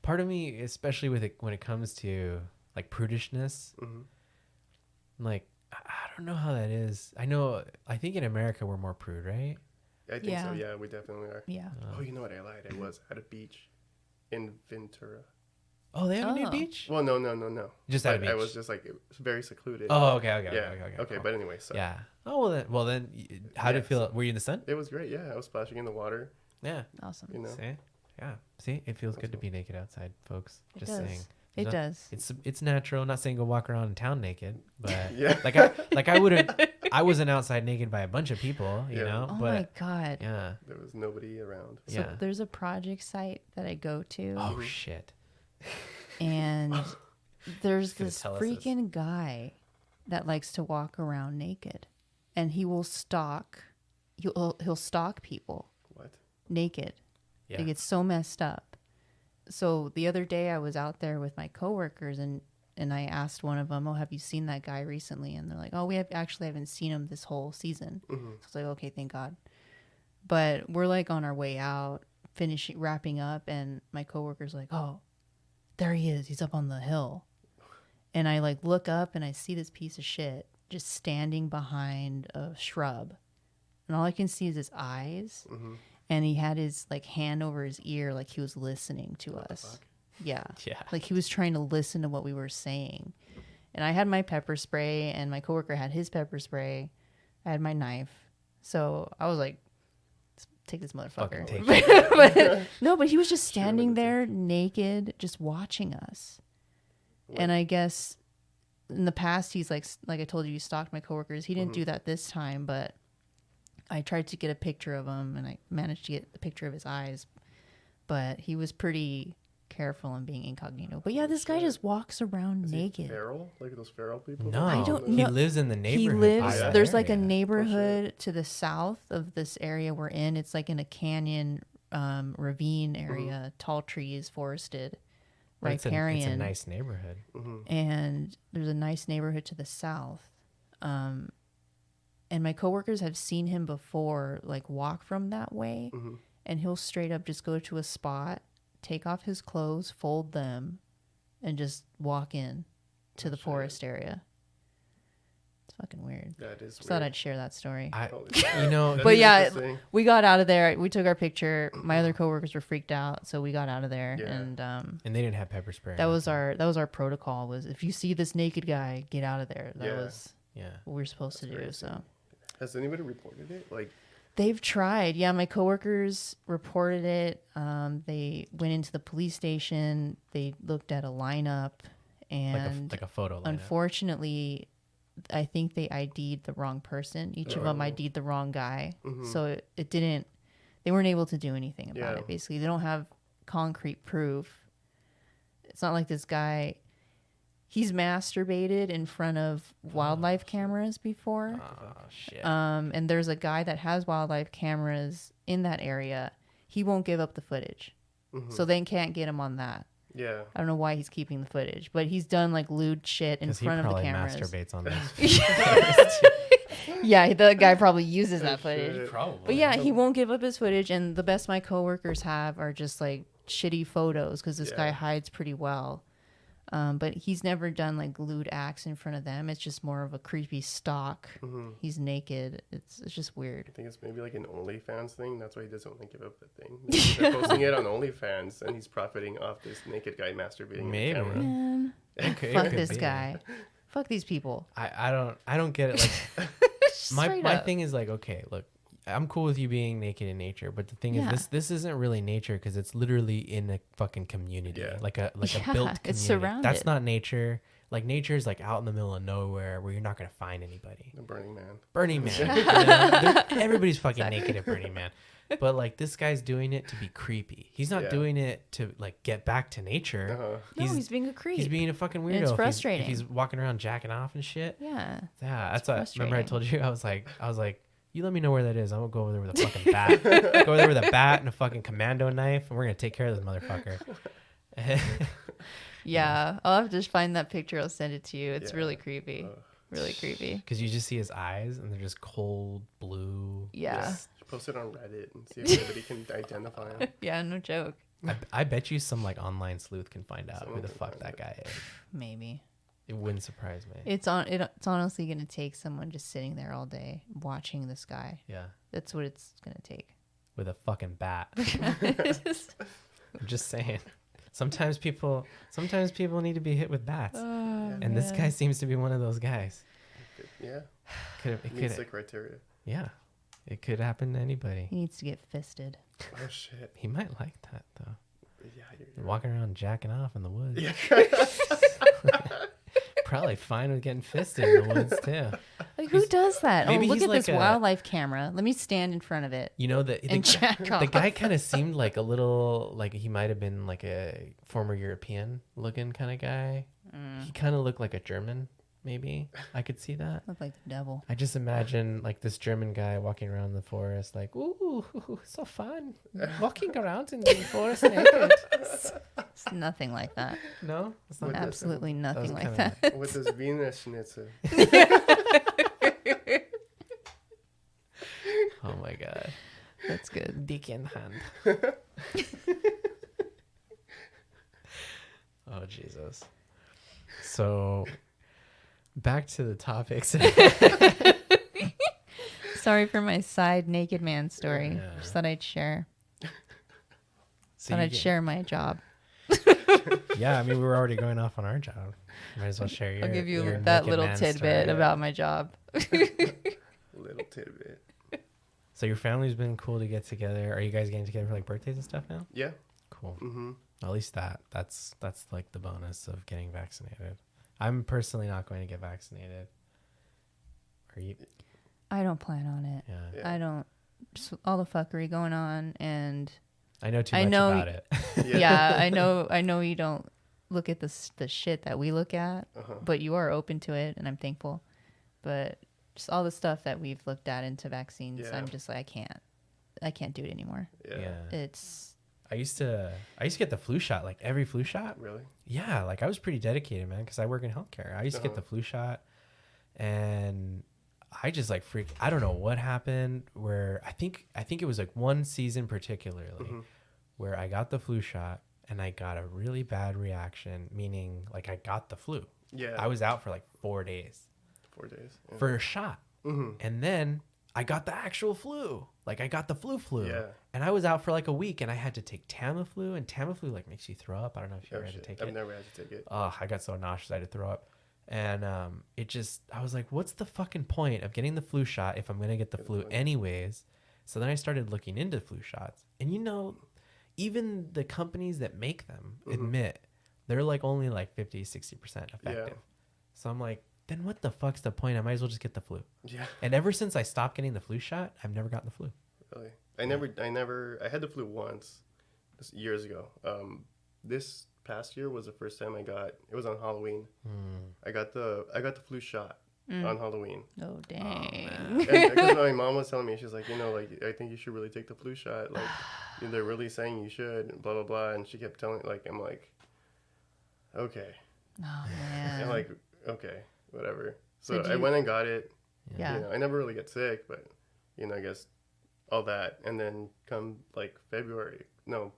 part of me, especially with it when it comes to like prudishness, Hmm. like I don't know how that is. I think in America we're more prude, right? I think so. Yeah. Yeah, we definitely are. Yeah. Oh, you know what? I lied. I was at a beach in Ventura. Oh, they have a new Oh. beach? Well, no. Just at a But I beach. was just like it was very secluded. Oh, okay. yeah. Okay, cool. But anyway, so Yeah. Oh, well then how did it Yeah, feel? Were you in the sun? it was great. Yeah, I was splashing in the water. Yeah. Awesome. You know. See? Yeah. See? It feels good to be naked outside, folks. It Just does. saying. It No- does. It's natural. I'm not saying go walk around in town naked, but Yeah. I wouldn't. I wasn't outside naked by a bunch of people, you Yeah. know. Oh but my god. yeah. There was nobody around. So Yeah. there's a project site that I go to Oh shit. and there's gonna this tell us this. freaking guy that likes to walk around naked and he'll stalk people What? naked. Yeah. Like it's so messed up. So the other day I was out there with my coworkers and I asked one of them, "Oh, have you seen that guy recently?" And they're like, "Oh, we haven't seen him this whole season." Hmm. So I was like, "Okay, thank God." But we're like on our way out, wrapping up, and my coworker's like, "Oh, there he is. He's up on the hill." And I like look up and I see this piece of shit just standing behind a shrub. And all I can see is his eyes. Hmm. And he had his like hand over his ear like he was listening to us. fuck? Yeah. Yeah. Like he was trying to listen to what we were saying. And I had my pepper spray, and my coworker had his pepper spray. I had my knife. So I was like, take this motherfucker. Fucking take it. but he was just standing there naked, just watching us. What? And I guess in the past, he's like I told you, he stalked my coworkers. He didn't do that this time, but I tried to get a picture of him, and I managed to get a picture of his eyes. But he was pretty careful in being incognito. But yeah, this guy just walks around Is naked. he feral? Like those feral people? No, I don't he know. lives in the neighborhood. He by lives. that There's like a area. neighborhood to the south of this area we're in. It's like in a canyon, ravine area, tall trees, forested, But it's a riparian. nice neighborhood. And there's a nice neighborhood to the south. And my coworkers have seen him before, like walk from that way, and he'll straight up just go to a spot, take off his clothes, fold them, and just walk in to the forest area. It's fucking weird. That is Just thought weird. I'd share that story. That But is yeah, interesting. we got out of there. We took our picture. My other coworkers were freaked out, so we got out of there. Yeah. And And they didn't have pepper spray. that was our protocol. Was if you see this naked guy, get out of there. That Yeah. was Yeah. what we were supposed to do. crazy. So Has anybody reported it? Like, they've tried. Yeah, my coworkers reported it. They went into the police station. They looked at a lineup, and like a photo lineup. unfortunately, I think they ID'd the wrong person. Each of them ID'd the wrong guy. So it didn't, they weren't able to do anything about it. Basically, they don't have concrete proof. It's not like this guy, he's masturbated in front of wildlife cameras before. Oh, shit. And there's a guy that has wildlife cameras in that area. He won't give up the footage. So they can't get him on that. yeah. I don't know why he's keeping the footage, but he's done like lewd shit in front of the cameras. He probably masturbates on this. Yeah, the guy probably uses that footage. shit. Probably. But yeah, he won't give up his footage, and the best my coworkers have are just like shitty photos because this guy Yeah. hides pretty well. But he's never done like lewd acts in front of them. It's just more of a creepy stalk. He's naked. It's just weird. I think it's maybe like an OnlyFans thing. That's why he doesn't want to give up the thing. Maybe they're posting it on OnlyFans, and he's profiting off this naked guy masturbating Maybe. in the camera. Man, It could fuck this be. guy. Fuck these people. I don't get it. Like Straight my up. thing is like, okay, look, I'm cool with you being naked in nature, but the thing Yeah. is, this isn't really nature because it's literally in a fucking community, Yeah. like a Yeah, built community. it's surrounded. That's not nature. Like nature is like out in the middle of nowhere where you're not gonna find anybody. The Burning Man. Burning Man. You know, everybody's fucking naked at Burning Man. But like this guy's doing it to be creepy. He's not Yeah. doing it to like get back to nature. Uh-huh. No, he's being a creep. He's being a fucking weirdo. it's If he's- frustrating. If he's walking around jacking off and shit. Yeah. Yeah, that's what. Remember, I frustrating. told you I was like, you let me know where that is. I'm gonna go over there with a fucking bat. Go over there with a bat and a fucking commando knife, and we're gonna take care of this motherfucker. Yeah. I'll have to just find that picture. I'll send it to you. It's Yeah. really creepy. Really creepy. Because you just see his eyes, and they're just cold blue. Yeah. Post it on Reddit and see if anybody can identify him. Yeah, no joke. I bet you some like online sleuth can find out Someone who the can fuck find that it. guy is. Maybe. It wouldn't surprise me. It's honestly gonna take someone just sitting there all day watching this guy. Yeah, That's what it's gonna take. with a fucking bat. I'm just saying. Sometimes people need to be hit with bats, and this guy seems to be one of those guys. Yeah. It Meets the could, criteria. yeah, it could happen to anybody. He needs to get fisted. Oh, shit. He might like that though. Yeah, you're Walking around jacking off in the woods. Yeah. Probably fine with getting fisted in the woods too. Like who does that? Oh, maybe look he's at like this a- wildlife camera. Let me stand in front of it You know the and jack the off. guy kind of seemed like a little like he might have been like a former European looking kind of guy. He kind of looked like a German, maybe. I could see that. Look like the devil. I just imagine like this German guy walking around the forest, like, ooh, so fun, walking around in the forest naked. It's nothing like that. No, it's not. What the- Absolutely was nothing like kinda that. With this Venus Schnitzel. Oh my god, That's good. dick in hand. Oh Jesus. So, back to the topics. Sorry for my side naked man story. Yeah. Just thought I'd share. So Thought you I'd get- share my job. Yeah, I mean, we were already going off on our job. Might as well share your. I'll give you your that naked little man tidbit story. about my job. Little tidbit. So your family's been cool to get together. Are you guys getting together for like birthdays and stuff now? Yeah. Cool. Mm-hmm. At least that's like the bonus of getting vaccinated. I'm personally not going to get vaccinated. Are you? I don't plan on it. Yeah. Yeah. I don't. Just all the fuckery going on, and I know too I much know- about it. yeah, I know you don't look at the shit that we look at, Uh-huh. but you are open to it, and I'm thankful. But just all the stuff that we've looked at into vaccines, Yeah. I'm just like, I can't do it anymore. Yeah. It's I used to get the flu shot, like every flu shot. Really? Yeah, like I was pretty dedicated, man, because I work in healthcare. I used to get the flu shot, and I just like freaked. I don't know what happened. Where I think it was like one season particularly, where I got the flu shot and I got a really bad reaction, meaning like I got the flu. Yeah. I was out for like 4 days 4 days. Yeah. for a shot, Mm-hmm. and then I got the actual flu. Like I got the flu. Yeah. And I was out for like a week, and I had to take Tamiflu, and Tamiflu like makes you throw up. I don't know if you ever had to take I've it. never had to take it. Oh, I got so nauseous I had to throw up. And I was like, what's the fucking point of getting the flu shot if I'm going to get the flu anyways? So then I started looking into flu shots. And even the companies that make them admit they're like only like 50, 60% effective. Yeah. So I'm like, then what the fuck's the point? I might as well just get the flu. Yeah. And ever since I stopped getting the flu shot, I've never gotten the flu. Really? I had the flu once, years ago. This past year was the first time it was on Halloween. I got the flu shot on Halloween. oh dang. Because my mom was telling me, she's like, like, I think you should really take the flu shot. Like, they're really saying you should, blah, blah, blah. And she kept telling, like, I'm like, okay. Oh man. I'm like, okay, whatever. So So I went and got it. yeah. I never really get sick, but, I guess all that. And then come, like,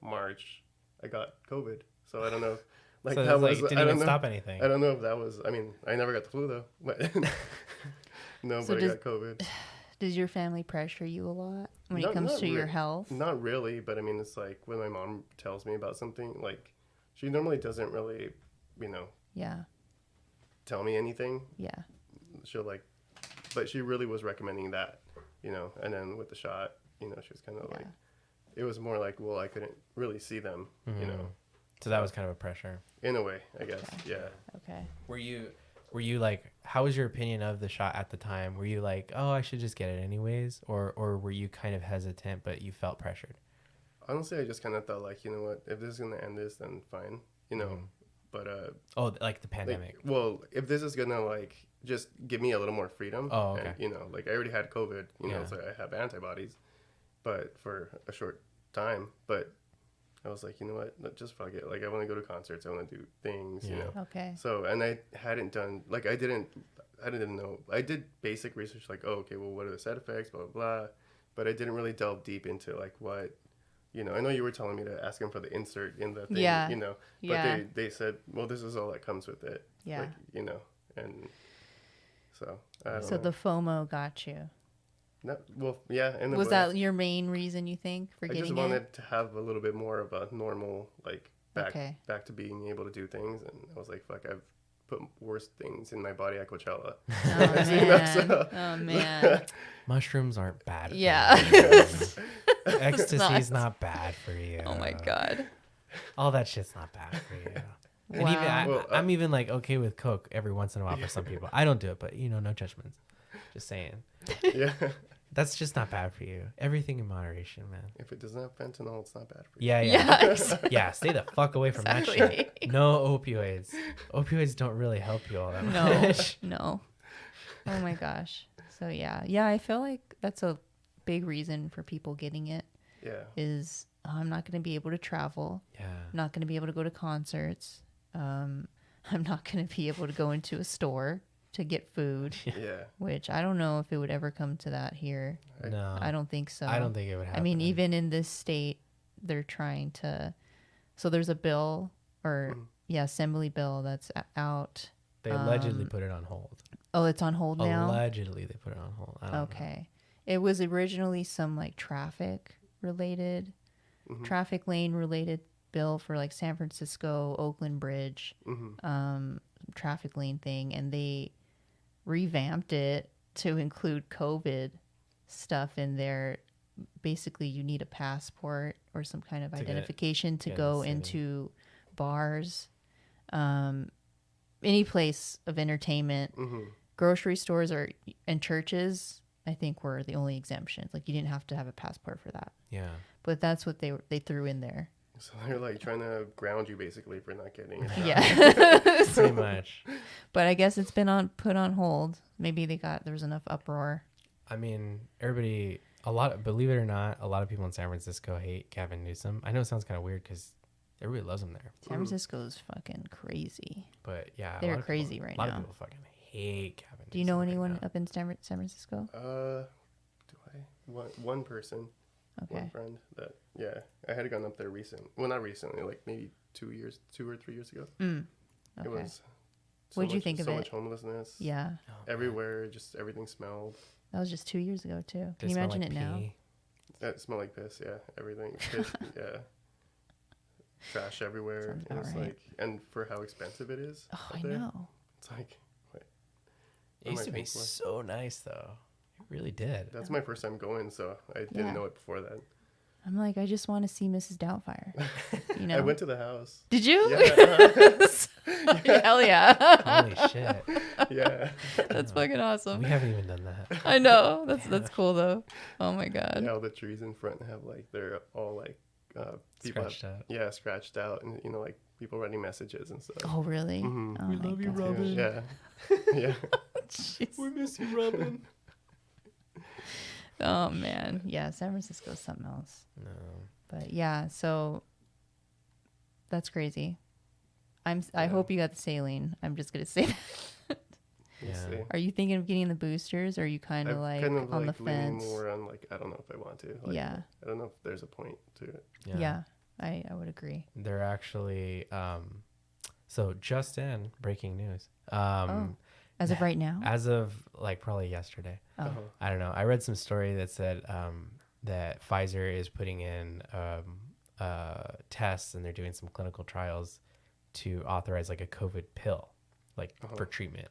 March, I got COVID. So I don't know. Like, So that it's like, was, it didn't I even don't know. stop anything. I don't know if that was, I never got the flu, though. But So nobody got COVID. Does your family pressure you a lot when it Not- comes not to your re- health? Not really, but it's like when my mom tells me about something, like, she normally doesn't really, Yeah. tell me anything. Yeah. She'll but she really was recommending that, and then with the shot, she was kind of like, it was more like, well, I couldn't really see them, So that was kind of a pressure. in a way, I guess. Okay. Yeah. Okay. Were you like, how was your opinion of the shot at the time? Were you like, oh, I should just get it anyways? Or were you kind of hesitant, but you felt pressured? Honestly, I just kind of thought, like, you know what, if this is going to end this, then fine, but, Oh, like the pandemic. if this is going to, like, just give me a little more freedom. Oh, okay. And, like, I already had COVID, Yeah. so I have antibodies, but for a short time, but I was like, you know what, just fuck it. Like, I want to go to concerts. I want to do things, Okay. So, and I hadn't done, like, I didn't know. I did basic research, like, oh, okay, well, what are the side effects, blah, blah, blah. But I didn't really delve deep into, like, what, I know you were telling me to ask them for the insert in the thing, Yeah. But Yeah. they said, well, this is all that comes with it. Yeah. Like, and so, I don't So know. the FOMO got you. Yeah. And Was that your main reason you think for I getting just it? wanted to have a little bit more of a normal, like, Okay. back to being able to do things. And I was like, fuck, I've put worse things in my body at Coachella. Oh man. So- Oh man. Mushrooms aren't bad for Yeah. you. Ecstasy's not bad for you. Oh my god. All that shit's not bad for you. And Wow. even Well, I'm even like okay with Coke every once in a while for some people. I don't do it, but no judgments. Just saying. Yeah. That's just not bad for you. Everything in moderation, man. If it doesn't have fentanyl, it's not bad for you. Yeah. Yes. Yeah, stay the fuck away from that Exactly. shit. No opioids. Opioids don't really help you all that No. much. No. Oh my gosh. So yeah. I feel like that's a big reason for people getting it Yeah. is I'm not going to be able to travel. Yeah. I'm not going to be able to go to concerts. I'm not going to be able to go into a store to get food, Yeah. which I don't know if it would ever come to that here. No. I don't think so. I don't think it would happen. I mean, even in this state, they're trying to. So there's a bill, or assembly bill that's out. They allegedly put it on hold. Oh, it's on hold now. Allegedly, they put it on hold. I don't know. Okay, it was originally some like traffic lane related bill for like San Francisco, Oakland Bridge, traffic lane thing, and they revamped it to include COVID stuff in there. Basically, you need a passport or some kind of identification to go into bars, any place of entertainment. Grocery stores and churches, I think, were the only exemptions. Like, you didn't have to have a passport for that. Yeah. But that's what they threw in there. So they're like trying to ground you basically for not getting it. Yeah. Pretty much. But I guess it's been put on hold. Maybe there was enough uproar. I mean, believe it or not, a lot of people in San Francisco hate Gavin Newsom. I know it sounds kind of weird because everybody loves him there. San Francisco's fucking crazy. But yeah, they're crazy right now. A lot of people fucking hate Gavin Newsom. Do you know anyone up in San Francisco? Do I? One person. Okay. One friend that, yeah, I had gone up there well, not recently, like maybe 2 or 3 years ago. Okay. It was What'd you think of it? So much homelessness. Yeah. Everywhere, just everything smelled. That was just 2 years ago too. Can you imagine like it now? That smelled like piss, yeah. Everything. Piss, yeah. Trash everywhere. Sounds about right. And for how expensive it is. Oh, I know. It's like, wait. It used to be so nice though. It really did. That's my first time going, so I didn't know it before that. I'm like, I just want to see Mrs. Doubtfire. You know? I went to the house. Did you? Yeah. Hell yeah. Holy shit. Yeah. That's fucking awesome. We haven't even done that. I know. That's cool though. Oh my god. Yeah, all the trees in front have like, they're all like, people Scratched out. Yeah, scratched out, and like people writing messages and stuff. Oh really? Mm-hmm. Oh, We my love you, God. Robin. Yeah. Yeah. Jeez. We miss you, Robin. Oh man. Yeah, San Francisco's something else. No. But yeah, so that's crazy. I hope you got the saline. I'm just gonna say that. We'll see. Are you thinking of getting the boosters, or are you kind of like on the leaning fence? more on like, I don't know if I want to. Like, Yeah. I don't know if there's a point to it. Yeah, I would agree. They're actually so just in breaking news. As of right now? As of like probably yesterday. Oh. I don't know. I read some story that said that Pfizer is putting in tests, and they're doing some clinical trials to authorize like a COVID pill, like for treatment.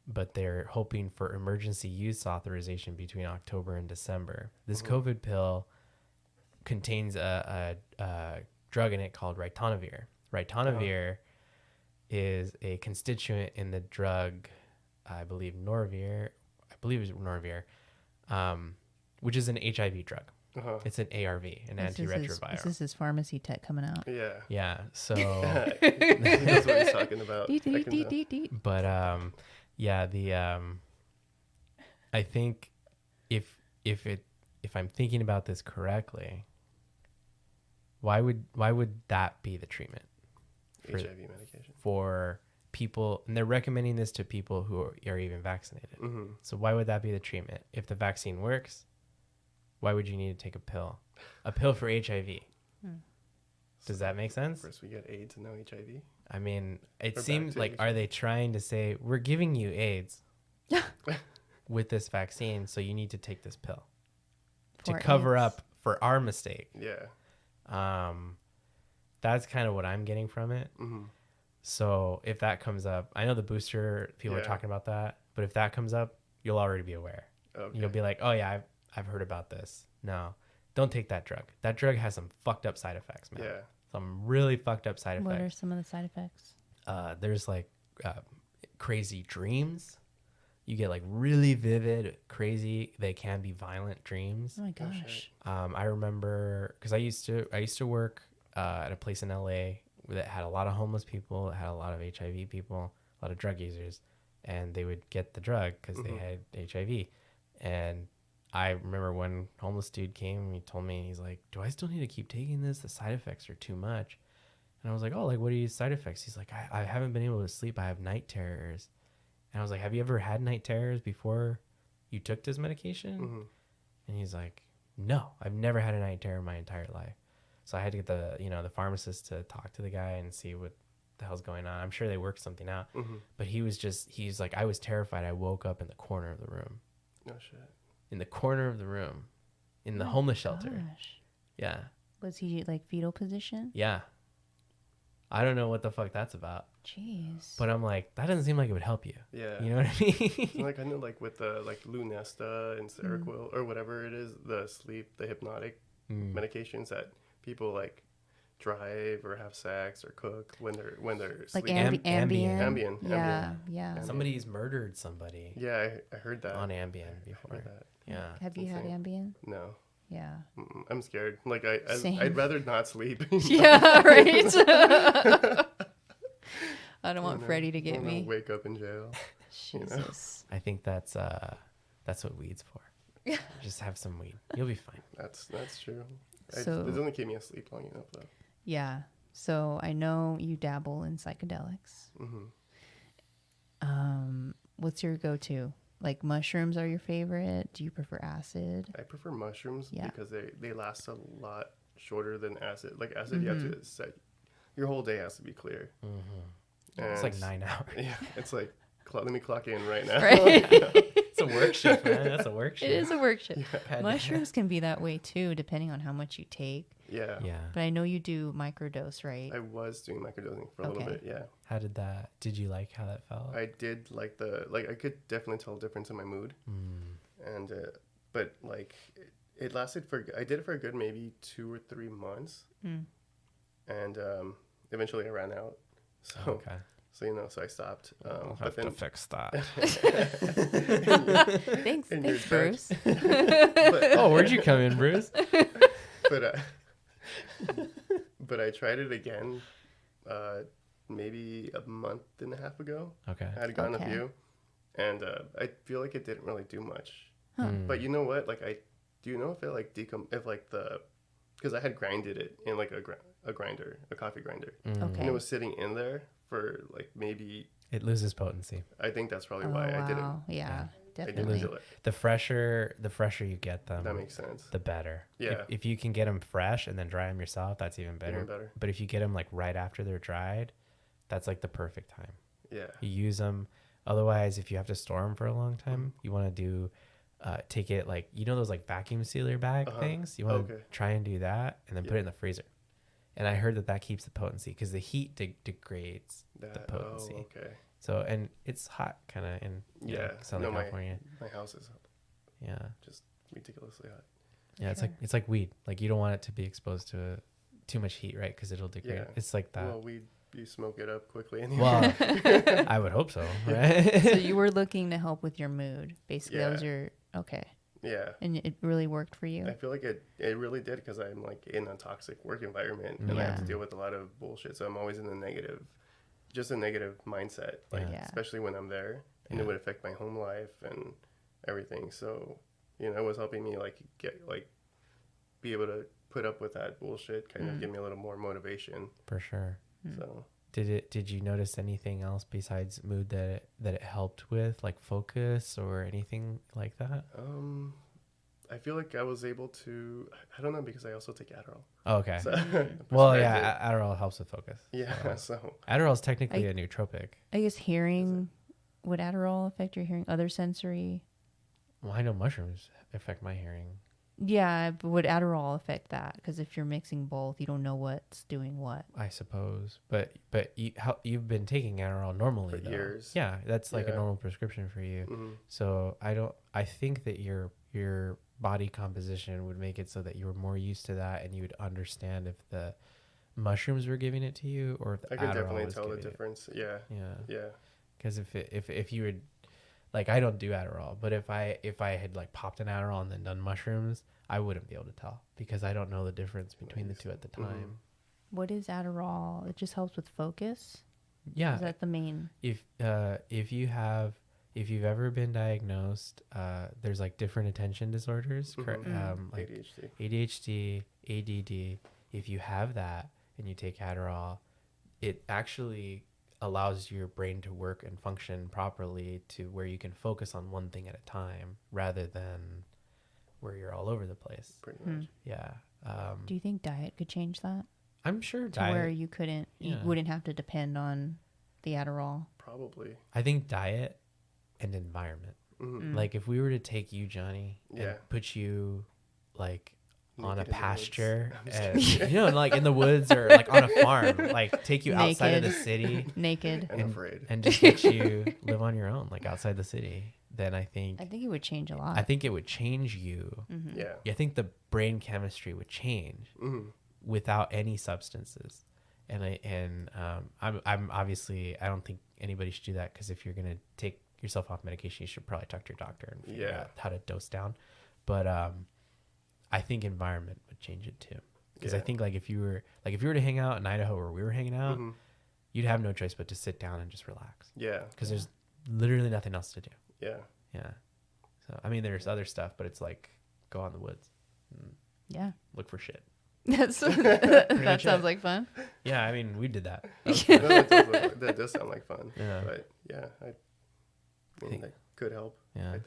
But they're hoping for emergency use authorization between October and December. This COVID pill contains a drug in it called ritonavir. Ritonavir is a constituent in the drug, I believe Norvir, which is an HIV drug. It's an ARV, an antiretroviral. This is his pharmacy tech coming out. Yeah. Yeah. So He knows what he's talking about. But yeah, I think if I'm thinking about this correctly, why would that be the treatment? HIV medication. For people, and they're recommending this to people who are even vaccinated. So why would that be the treatment? If the vaccine works, why would you need to take a pill for HIV? Does that make sense? First we get AIDS and now HIV. I mean, it Or seems like, bacteria. are they trying to say, we're giving you AIDS with this vaccine, so you need to take this pill to For cover AIDS. up for our mistake? Yeah. That's kind of what I'm getting from it. So if that comes up, I know the booster people are talking about that, but if that comes up, you'll already be aware. Okay. You'll be like, oh yeah, I've heard about this. No, don't take that drug. That drug has some fucked up side effects, man. Yeah. Some really fucked up side What are effects. some of the side effects? There's like crazy dreams. You get like really vivid, crazy. They can be violent dreams. Oh my gosh. I remember because I used to work at a place in LA that had a lot of homeless people, that had a lot of HIV people, a lot of drug users, and they would get the drug because they had HIV. And I remember one homeless dude came and he told me, he's like, do I still need to keep taking this? The side effects are too much. And I was like, oh, like what are your side effects? He's like, I haven't been able to sleep. I have night terrors. And I was like, have you ever had night terrors before you took this medication? And he's like, no, I've never had a night terror in my entire life. So I had to get the pharmacist to talk to the guy and see what the hell's going on. I'm sure they worked something out. But he's like, I was terrified. I woke up in the corner of the room. Oh shit. In the corner of the room. In the homeless shelter. Gosh. Yeah. Was he like fetal position? Yeah. I don't know what the fuck that's about. Jeez. But I'm like, that doesn't seem like it would help you. Yeah. You know what I mean? So like I know like with the like Lunesta and Seroquel or whatever it is, the hypnotic medications that people like drive or have sex or cook when they're Like sleeping. Ambien. Ambien. Yeah. Somebody's murdered somebody Yeah, I heard that. on Ambien before. I heard that. Yeah. Have you had Ambien? No. Yeah. I'm scared. Like Same. I'd rather not sleep. Yeah, right. I don't want Freddie to get me. Wake up in jail. Jesus. I think that's what weed's for. Just have some weed. You'll be fine. That's true. So- it doesn't keep me asleep long enough though. Yeah. So I know you dabble in psychedelics. What's your go-to? Like mushrooms are your favorite? Do you prefer acid? I prefer mushrooms Yeah. because they last a lot shorter than acid. Like acid, you have to set your whole day has to be clear. It's like 9 hours. Yeah, it's like let me clock in right now. Right. It's a work shift, man. That's a work shift. It is a work shift. Yeah. Mushrooms can be that way too, depending on how much you take. Yeah. Yeah. But I know you do microdose, right? I was doing microdosing for a little Okay. bit. Yeah. How did you like how that felt? I did like I could definitely tell a difference in my mood. And but like it lasted I did it for a good maybe 2 or 3 months. And eventually I ran out. So Okay. so I stopped. I'll But have then to fix that. Thanks, and you're Bruce. Oh, where'd you come in, Bruce? but but I tried it again maybe a month and a half ago. Okay. I had gotten Okay. a few, and I feel like it didn't really do much. Huh. But you know what? Like do you know if it like because I had grinded it in like a grinder, a coffee grinder, and Okay. it was sitting in there for like maybe It loses potency. I think that's probably Oh, why I didn't. wow. Yeah, I didn't definitely. feel it. The fresher you get them, That makes sense. the better. Yeah. If you can get them fresh and then dry them yourself, that's even better. Even better. But if you get them like right after they're dried, that's like the perfect time. Yeah. You use them. Otherwise, if you have to store them for a long time, you want to do take it like those like vacuum sealer bag things. You want to try and do that and then put it in the freezer. And I heard that keeps the potency because the heat degrades the potency. Oh, okay. So and it's hot kind of in Southern California. My house is Yeah. just ridiculously hot. Yeah, it's like weed. Like you don't want it to be exposed to too much heat, right? Because it'll degrade. Yeah. It's like that. Well, you smoke it up quickly anyway. Well, I would hope so, right? So you were looking to help with your mood. Basically, that was Yeah. your okay. Yeah. And it really worked for you. I feel like it really did because I'm like in a toxic work environment and I have to deal with a lot of bullshit. So I'm always in a negative mindset, like Yeah. especially when I'm there, and it would affect my home life and everything. So, it was helping me like be able to put up with that bullshit, kind of give me a little more motivation. For sure. So Did you notice anything else besides mood that it helped with, like focus or anything like that? I feel like I was able to. I don't know because I also take Adderall. Oh, okay. So Well, prescribed yeah, it. Adderall helps with focus. Yeah. So Adderall is technically a nootropic. I guess hearing, would Adderall affect your hearing? Other sensory? Well, I know mushrooms affect my hearing. Yeah, but would Adderall affect that? Because if you're mixing both, you don't know what's doing what. I suppose, but you've been taking Adderall normally For though. years. Yeah, that's like a Yeah. normal prescription for you. mhm. So I think that your body composition would make it so that you were more used to that, and you would understand if the mushrooms were giving it to you or if the I could Adderall definitely was tell the giving it. difference. Yeah. Yeah, Yeah. because if you would, like, I don't do Adderall, but if I had like popped an Adderall and then done mushrooms, I wouldn't be able to tell because I don't know the difference between the two at the time. What is Adderall? It just helps with focus? Yeah, Is that the main? if you've ever been diagnosed, there's like different attention disorders, like ADHD. ADD. If you have that and you take Adderall, it actually allows your brain to work and function properly to where you can focus on one thing at a time rather than where you're all over the place. Pretty much. Yeah. Do you think diet could change that? I'm sure To where you couldn't, you Yeah. wouldn't have to depend on the Adderall? Probably. I think diet and environment. Mhm. Like if we were to take you, Johnny, Yeah. and put you like on a Naked in the pasture, woods. I'm and, just kidding. like in the woods or like on a farm, like take you outside of the Naked. city Naked. and afraid. and just let you live on your own, like outside the city, then I think it would change a lot. it would change you. Mm-hmm. Yeah. I think the brain chemistry would change Mm-hmm. without any substances. And I'm obviously, I don't think anybody should do that, because if you're gonna take yourself off medication, you should probably talk to your doctor and figure out how to dose down. But I think environment would change it too, because I think like if you were to hang out in Idaho where we were hanging out, you'd have no choice but to sit down and just relax. Yeah. Because there's literally nothing else to do. Yeah. Yeah. So I mean, there's other stuff, but it's like go out in the woods, and Yeah. look for shit. That sounds like fun. Yeah, I mean, we did that. No, that does sound like fun. Yeah. But yeah, I mean, that could help. Yeah. I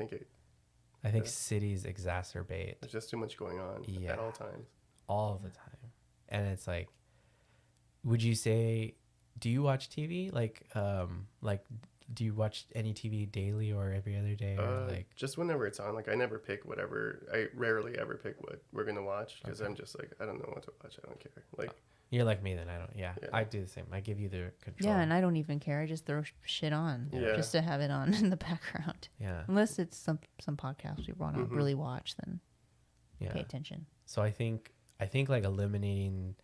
think cities exacerbate there's just too much going on at all times. all the time. And it's like, would you say, do you watch TV? Like, do you watch any TV daily or every other day? Or like just whenever it's on. Like, I never pick whatever. I rarely ever pick what we're gonna watch, because I'm just like, I don't know what to watch. I don't care. Like, you're like me then. I don't. Yeah, I do the same. I give you the control. Yeah, and I don't even care. I just throw shit on just to have it on in the background. Yeah. Unless it's some podcasts we want to really watch, then pay attention. So I think like eliminating,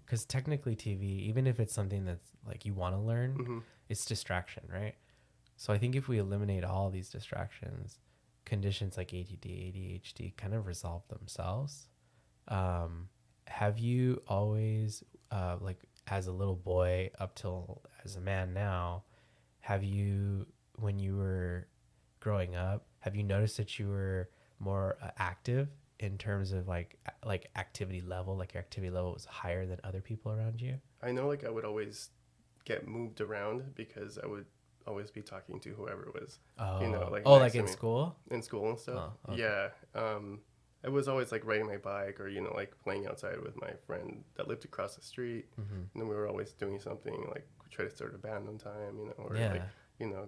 because technically TV, even if it's something that's like you want to learn, it's distraction, right? So I think if we eliminate all these distractions, conditions like ADD, ADHD kind of resolve themselves. Have you always, like as a little boy up till as a man now, have you, when you were growing up, have you noticed that you were more active in terms of like activity level, like your activity level was higher than other people around you? I know, like, I would always get moved around because I would always be talking to whoever was, like in school and stuff. Oh, okay. Yeah. I was always like riding my bike or, like playing outside with my friend that lived across the street. And then we were always doing something, like try to start a band on time, or like,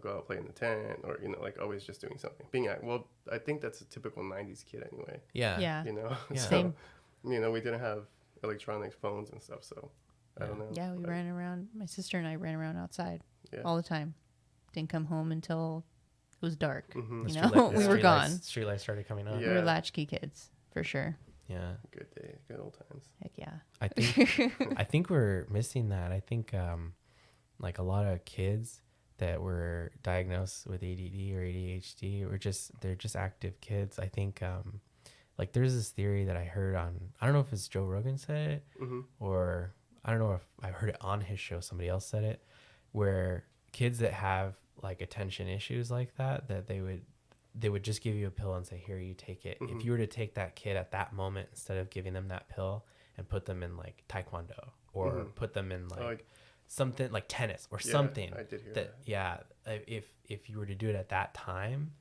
go out play in the tent, or, like always just doing something. Well, I think that's a typical 90s kid anyway. Yeah. So, Same. we didn't have electronic phones and stuff, so I don't know. Yeah, we ran around. My sister and I ran around outside all the time. Didn't come home until it was dark. We were gone. Street lights started coming on. We were latchkey kids for sure. Yeah. Good day, good old times. Heck yeah. I think we're missing that. I think like a lot of kids that were diagnosed with ADD or ADHD they're just active kids. I think like there's this theory that I heard on, I don't know if it's Joe Rogan said it or I don't know if I heard it on his show, somebody else said it, where kids that have like attention issues like that they would just give you a pill and say, here, you take it. If you were to take that kid at that moment, instead of giving them that pill and put them in like taekwondo or put them in like something like tennis or something, I did hear that. Yeah, if you were to do it at that time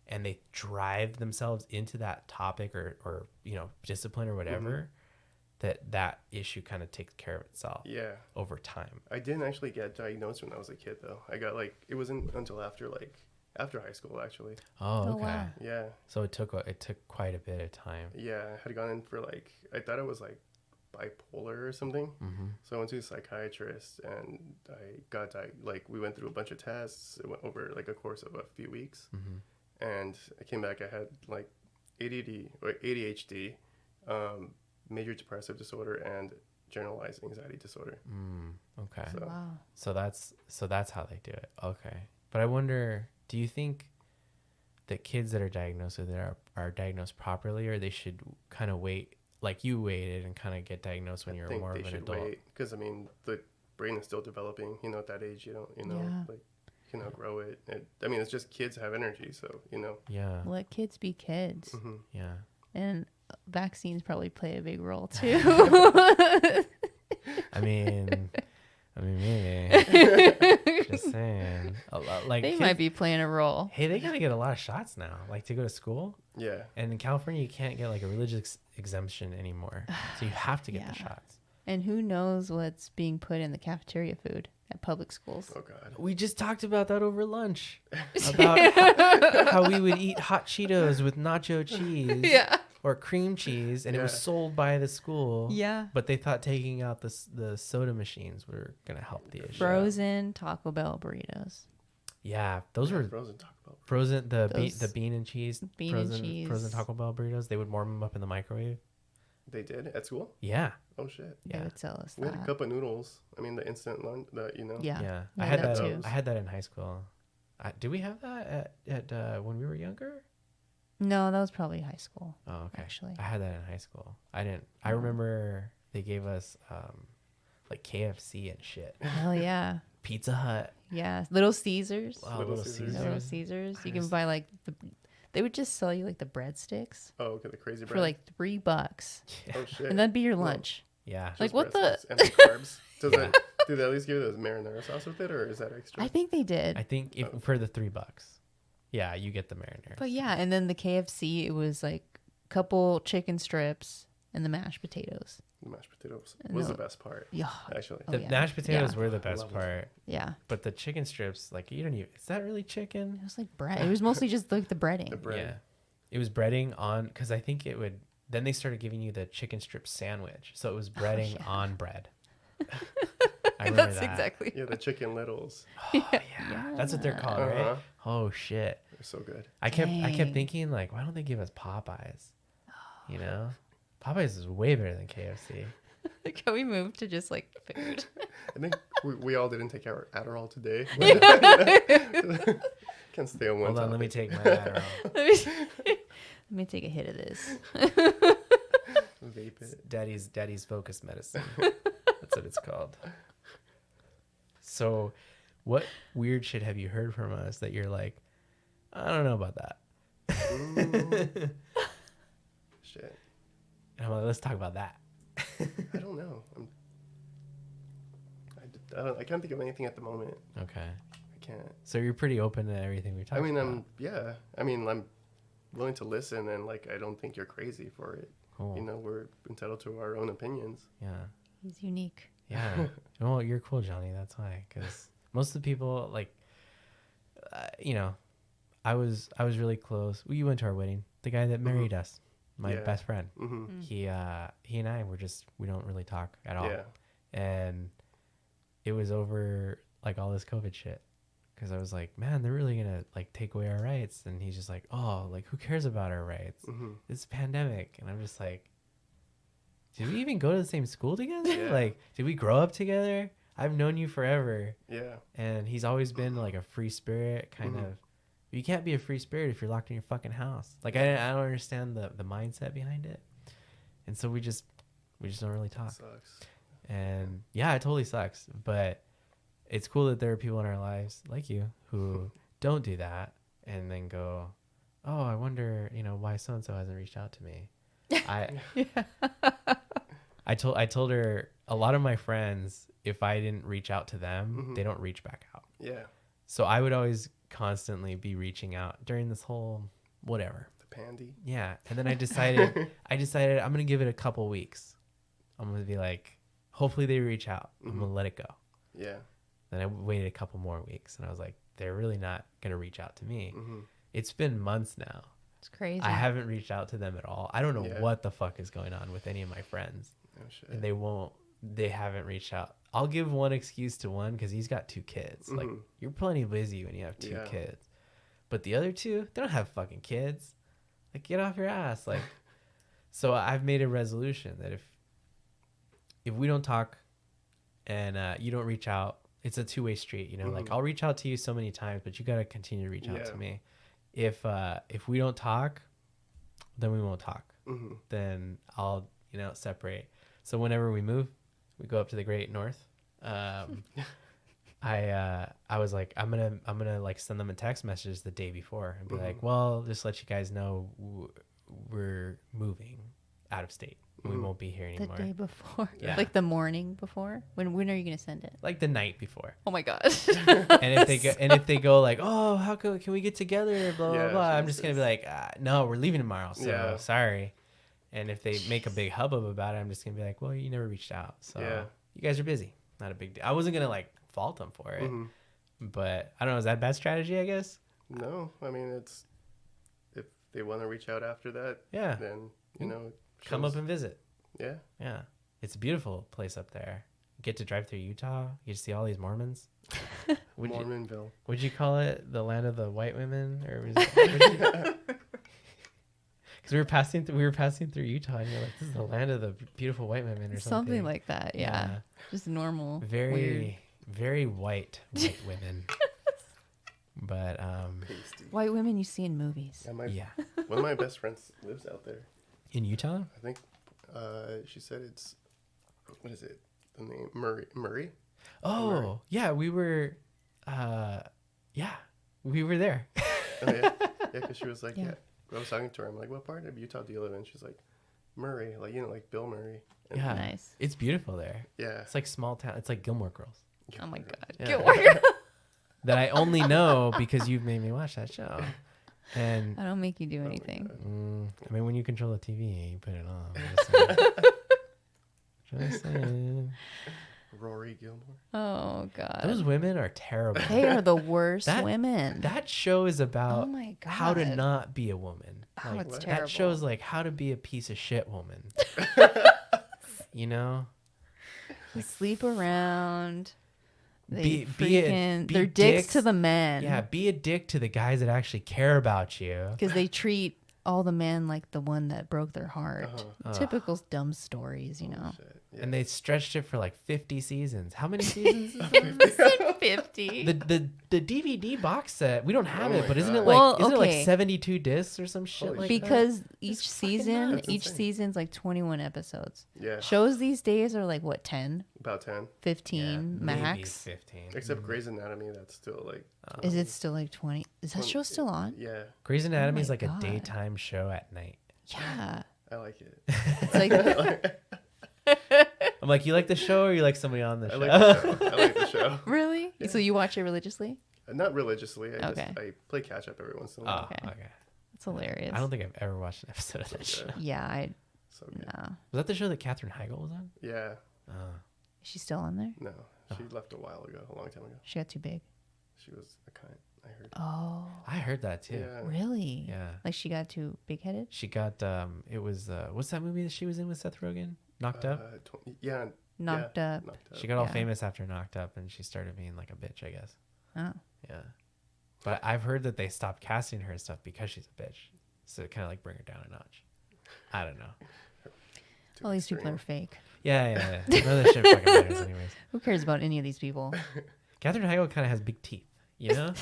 and they drive themselves into that topic or discipline or whatever, that issue kind of takes care of itself over time. I didn't actually get diagnosed when I was a kid, though. I got it wasn't until after high school, actually. Oh, okay. Wow. Yeah. So it took quite a bit of time. Yeah, I had gone in for I thought it was bipolar or something. So I went to a psychiatrist and I got we went through a bunch of tests. It went over a course of a few weeks, and I came back. I had ADD or ADHD, major depressive disorder, and generalized anxiety disorder. Okay. So, Wow. So that's how they do it. Okay. But I wonder, do you think that kids that are diagnosed with it are diagnosed properly, or they should kind of wait, like you waited and kind of get diagnosed when you're more of an adult? Wait, because the brain is still developing. At that age, you don't, you can outgrow it. It's just kids have energy, so Yeah. Let kids be kids. Yeah. And vaccines probably play a big role too. I mean, maybe. Just saying. They might be playing a role. Hey, they gotta get a lot of shots now, to go to school. Yeah. And in California, you can't get a religious exemption anymore, so you have to get the shots. And who knows what's being put in the cafeteria food at public schools? Oh God. We just talked about that over lunch. About how we would eat hot Cheetos with nacho cheese. Yeah. or cream cheese, and it was sold by the school. Yeah. But they thought taking out the soda machines were gonna help the issue. Frozen Taco Bell burritos. Yeah, those were frozen Taco Bell. frozen. The bean and cheese. Bean and cheese. Frozen Taco Bell burritos. They would warm them up in the microwave. They did at school? Yeah. Oh shit. They Yeah. would sell us We had a that. cup of noodles. I mean, the instant lunch, Yeah. Yeah. We I had had that that. too. I had that in high school. Did we have that at when we were younger? No, that was probably high school. Oh, okay. Actually. I had that in high school. I didn't. I remember they gave us like KFC and shit. Hell yeah. Pizza Hut. Yeah. Little Caesars. Oh, Little Little Caesars. Caesars. Little Caesars. You can buy like they would just sell you like the breadsticks Oh, okay, the crazy bread. for like $3, Oh shit. and that'd be your Whoa. lunch. Yeah. Like, Just what the- breadsticks and the carbs. Does Yeah. do they at least give you those marinara sauce with it, or is that extra? I think they did. I think for the $3. Yeah, you get the marinara. But yeah, and then the KFC, it was like a couple chicken strips and the mashed potatoes. The mashed potatoes And was the- the best part, Yeah. actually. Oh, The yeah. mashed potatoes Yeah. were the I best love it. part, Yeah. but the chicken strips, like you don't even. Is that really chicken? It was like bread. It was mostly just like the breading. The bread. Yeah, it was breading on because I think it would. Then they started giving you the chicken strip sandwich, so it was breading yeah. on bread. I remember That's that. exactly. Yeah, the chicken littles. Yeah, that's what they're called, right? Uh-huh. Oh shit! They're so good. I kept Dang. thinking like, why don't they give us Popeyes? You know, Popeyes is way better than KFC. Can we move to just like food? I think we all didn't take our Adderall today. Can't stay on one Hold on, let me topic. take my Adderall. Let me take a hit of this. Vape it. Daddy's focus medicine. That's what it's called. So, what weird shit have you heard from us that you're like, I don't know about that? Shit. And I'm like, let's talk about that. I don't know. I can't think of anything at the moment. Okay. I can't. So you're pretty open to everything we've talked I mean, about. I'm willing to listen, and like I don't think you're crazy for it. Cool. You know, we're entitled to our own opinions. Yeah. He's unique. Yeah. Well, you're cool, Johnny. That's why. Because most of the people, like, you know, I was really close. You went to our wedding. The guy that married us, my Yeah. best friend. Mm-hmm. He and I we don't really talk at all. Yeah. And it was over like all this COVID shit. Because I was like, man, they're really gonna like take away our rights. And he's just like, oh, like who cares about our rights? Mm-hmm. It's a pandemic. And I'm just like, did we even go to the same school together? Yeah. Like, did we grow up together? I've known you forever. Yeah. And he's always been like a free spirit kind Mhm. of. You can't be a free spirit if you're locked in your fucking house. Like I don't understand the mindset behind it. And so we just don't really talk. Sucks. And yeah, it totally sucks. But it's cool that there are people in our lives like you who don't do that and then go, oh, I wonder, why so and so hasn't reached out to me. I told her a lot of my friends, if I didn't reach out to them, they don't reach back out. Yeah. So I would always constantly be reaching out during this whole whatever. The pandy. Yeah. And then I decided I'm going to give it a couple weeks. I'm going to be like, hopefully they reach out. I'm going to let it go. Yeah. Then I waited a couple more weeks and I was like, they're really not going to reach out to me. Mm-hmm. It's been months now. It's crazy. I haven't reached out to them at all. I don't know Yeah. what the fuck is going on with any of my friends. Oh shit. And they haven't reached out. I'll give one excuse to one because he's got 2 kids. Like, Mhm. you're plenty busy when you have 2 Yeah. kids. But the other 2, they don't have fucking kids. Like, get off your ass. Like, so I've made a resolution that if we don't talk and you don't reach out, it's a 2-way street, like Mhm. I'll reach out to you so many times, but you got to continue to reach out Yeah. to me. If we don't talk, then we won't talk. Mm-hmm. Then I'll, separate. So whenever we move, we go up to the Great North. I was like, I'm gonna like send them a text message the day before and be like, well, just let you guys know we're moving out of state. We won't be here the anymore. day before. Yeah. Like the morning before. When are you gonna send it? Like the night before. Oh my gosh. And if they go like, oh, how can we get together? Blah blah Yeah, blah. I'm just gonna be like, no, we're leaving tomorrow. So Yeah. sorry. And if they make a big hubbub about it, I'm just gonna be like, well, you never reached out, so Yeah. you guys are busy. Not a big deal. I wasn't gonna like fault them for it, Mm-hmm. but I don't know. Is that a bad strategy? I guess. No, I mean it's if they want to reach out after that, Yeah. then you know, Come up and visit. yeah. Yeah. It's a beautiful place up there. You get to drive through Utah. You see all these Mormons. Mormonville. Would you call it the land of the white women, or was it? Because we were passing through Utah, and you're like, "This is the land of the beautiful white women," or something. Something like that. Yeah. Just normal. Very, weird. very white women. But Pasty. White women you see in movies. yeah, One of my best friends lives out there. in Utah. I think she said it's, what is it? The name Murray. Oh, yeah, we were there. Oh yeah, because she was like, Yeah. yeah. I was talking to her. I'm like, what part of Utah do you live in? She's like, Murray, like, you know, like Bill Murray. And Yeah, Nice. it's beautiful there. yeah. It's like small town. It's like Gilmore Girls. Oh my God. Yeah. Get work. That I only know because you've made me watch that show. And I don't make you do anything. I mean, when you control the TV, you put it on. I'm just saying. Just saying. Rory Gilmore. Oh God. Those women are terrible. They are the worst That- women. That show is about Oh my God. how to not be a woman. Oh, Like, it's what? terrible. that show's like how to be a piece of shit woman. You know? They sleep around. They Be freaking. be They're dicks dicks. to the men. Yeah, be a dick to the guys that actually care about you. Because they treat all the men like the one that broke their heart. Uh-huh. Typical dumb stories, you know. Shit. Yeah. And they stretched it for like 50 seasons. How many seasons is that? 50. The DVD box set, we don't have Oh it, my but isn't it God. like Well, isn't it like okay. 72 discs or some shit Holy like shit. Because It's each fucking season, nuts. each That's insane. season's like 21 episodes. Yeah. Shows these days are like what, 10, About 10. 15 maybe max? 15. Except Grey's Anatomy, that's still like. Is it still like 20? Is that show still on? Yeah. Grey's Anatomy is my like God. a daytime show at night. Yeah. I like it. It's like, I'm like, you like the show or you like somebody on the I show? like the show. I like the show. really? So you watch it religiously? Not religiously. Okay. I play catch up every once in a Oh, while. okay. It's hilarious. I don't think I've ever watched an episode of that So show. good. Yeah, I So good. no. Was that the show that Katherine Heigl was on? Yeah. Oh. Is she still on there? No. She left a while ago, a long time ago. She got too big. She was a cunt, I heard. Oh, I heard that too. Yeah. really? Yeah. Like she got too big headed? She got it was what's that movie that she was in with Seth Rogen? Knocked Up? Yeah. Knocked yeah, up. Knocked up. She got all Yeah. famous after Knocked Up and she started being like a bitch, I guess. Oh. Yeah. But I've heard that they stopped casting her and stuff because she's a bitch. So kind of like bring her down a notch. I don't know. Too All these people extreme. are fake. Yeah. None of this shit fucking matters anyways. Who cares about any of these people? Katherine Heigl kind of has big teeth, you know?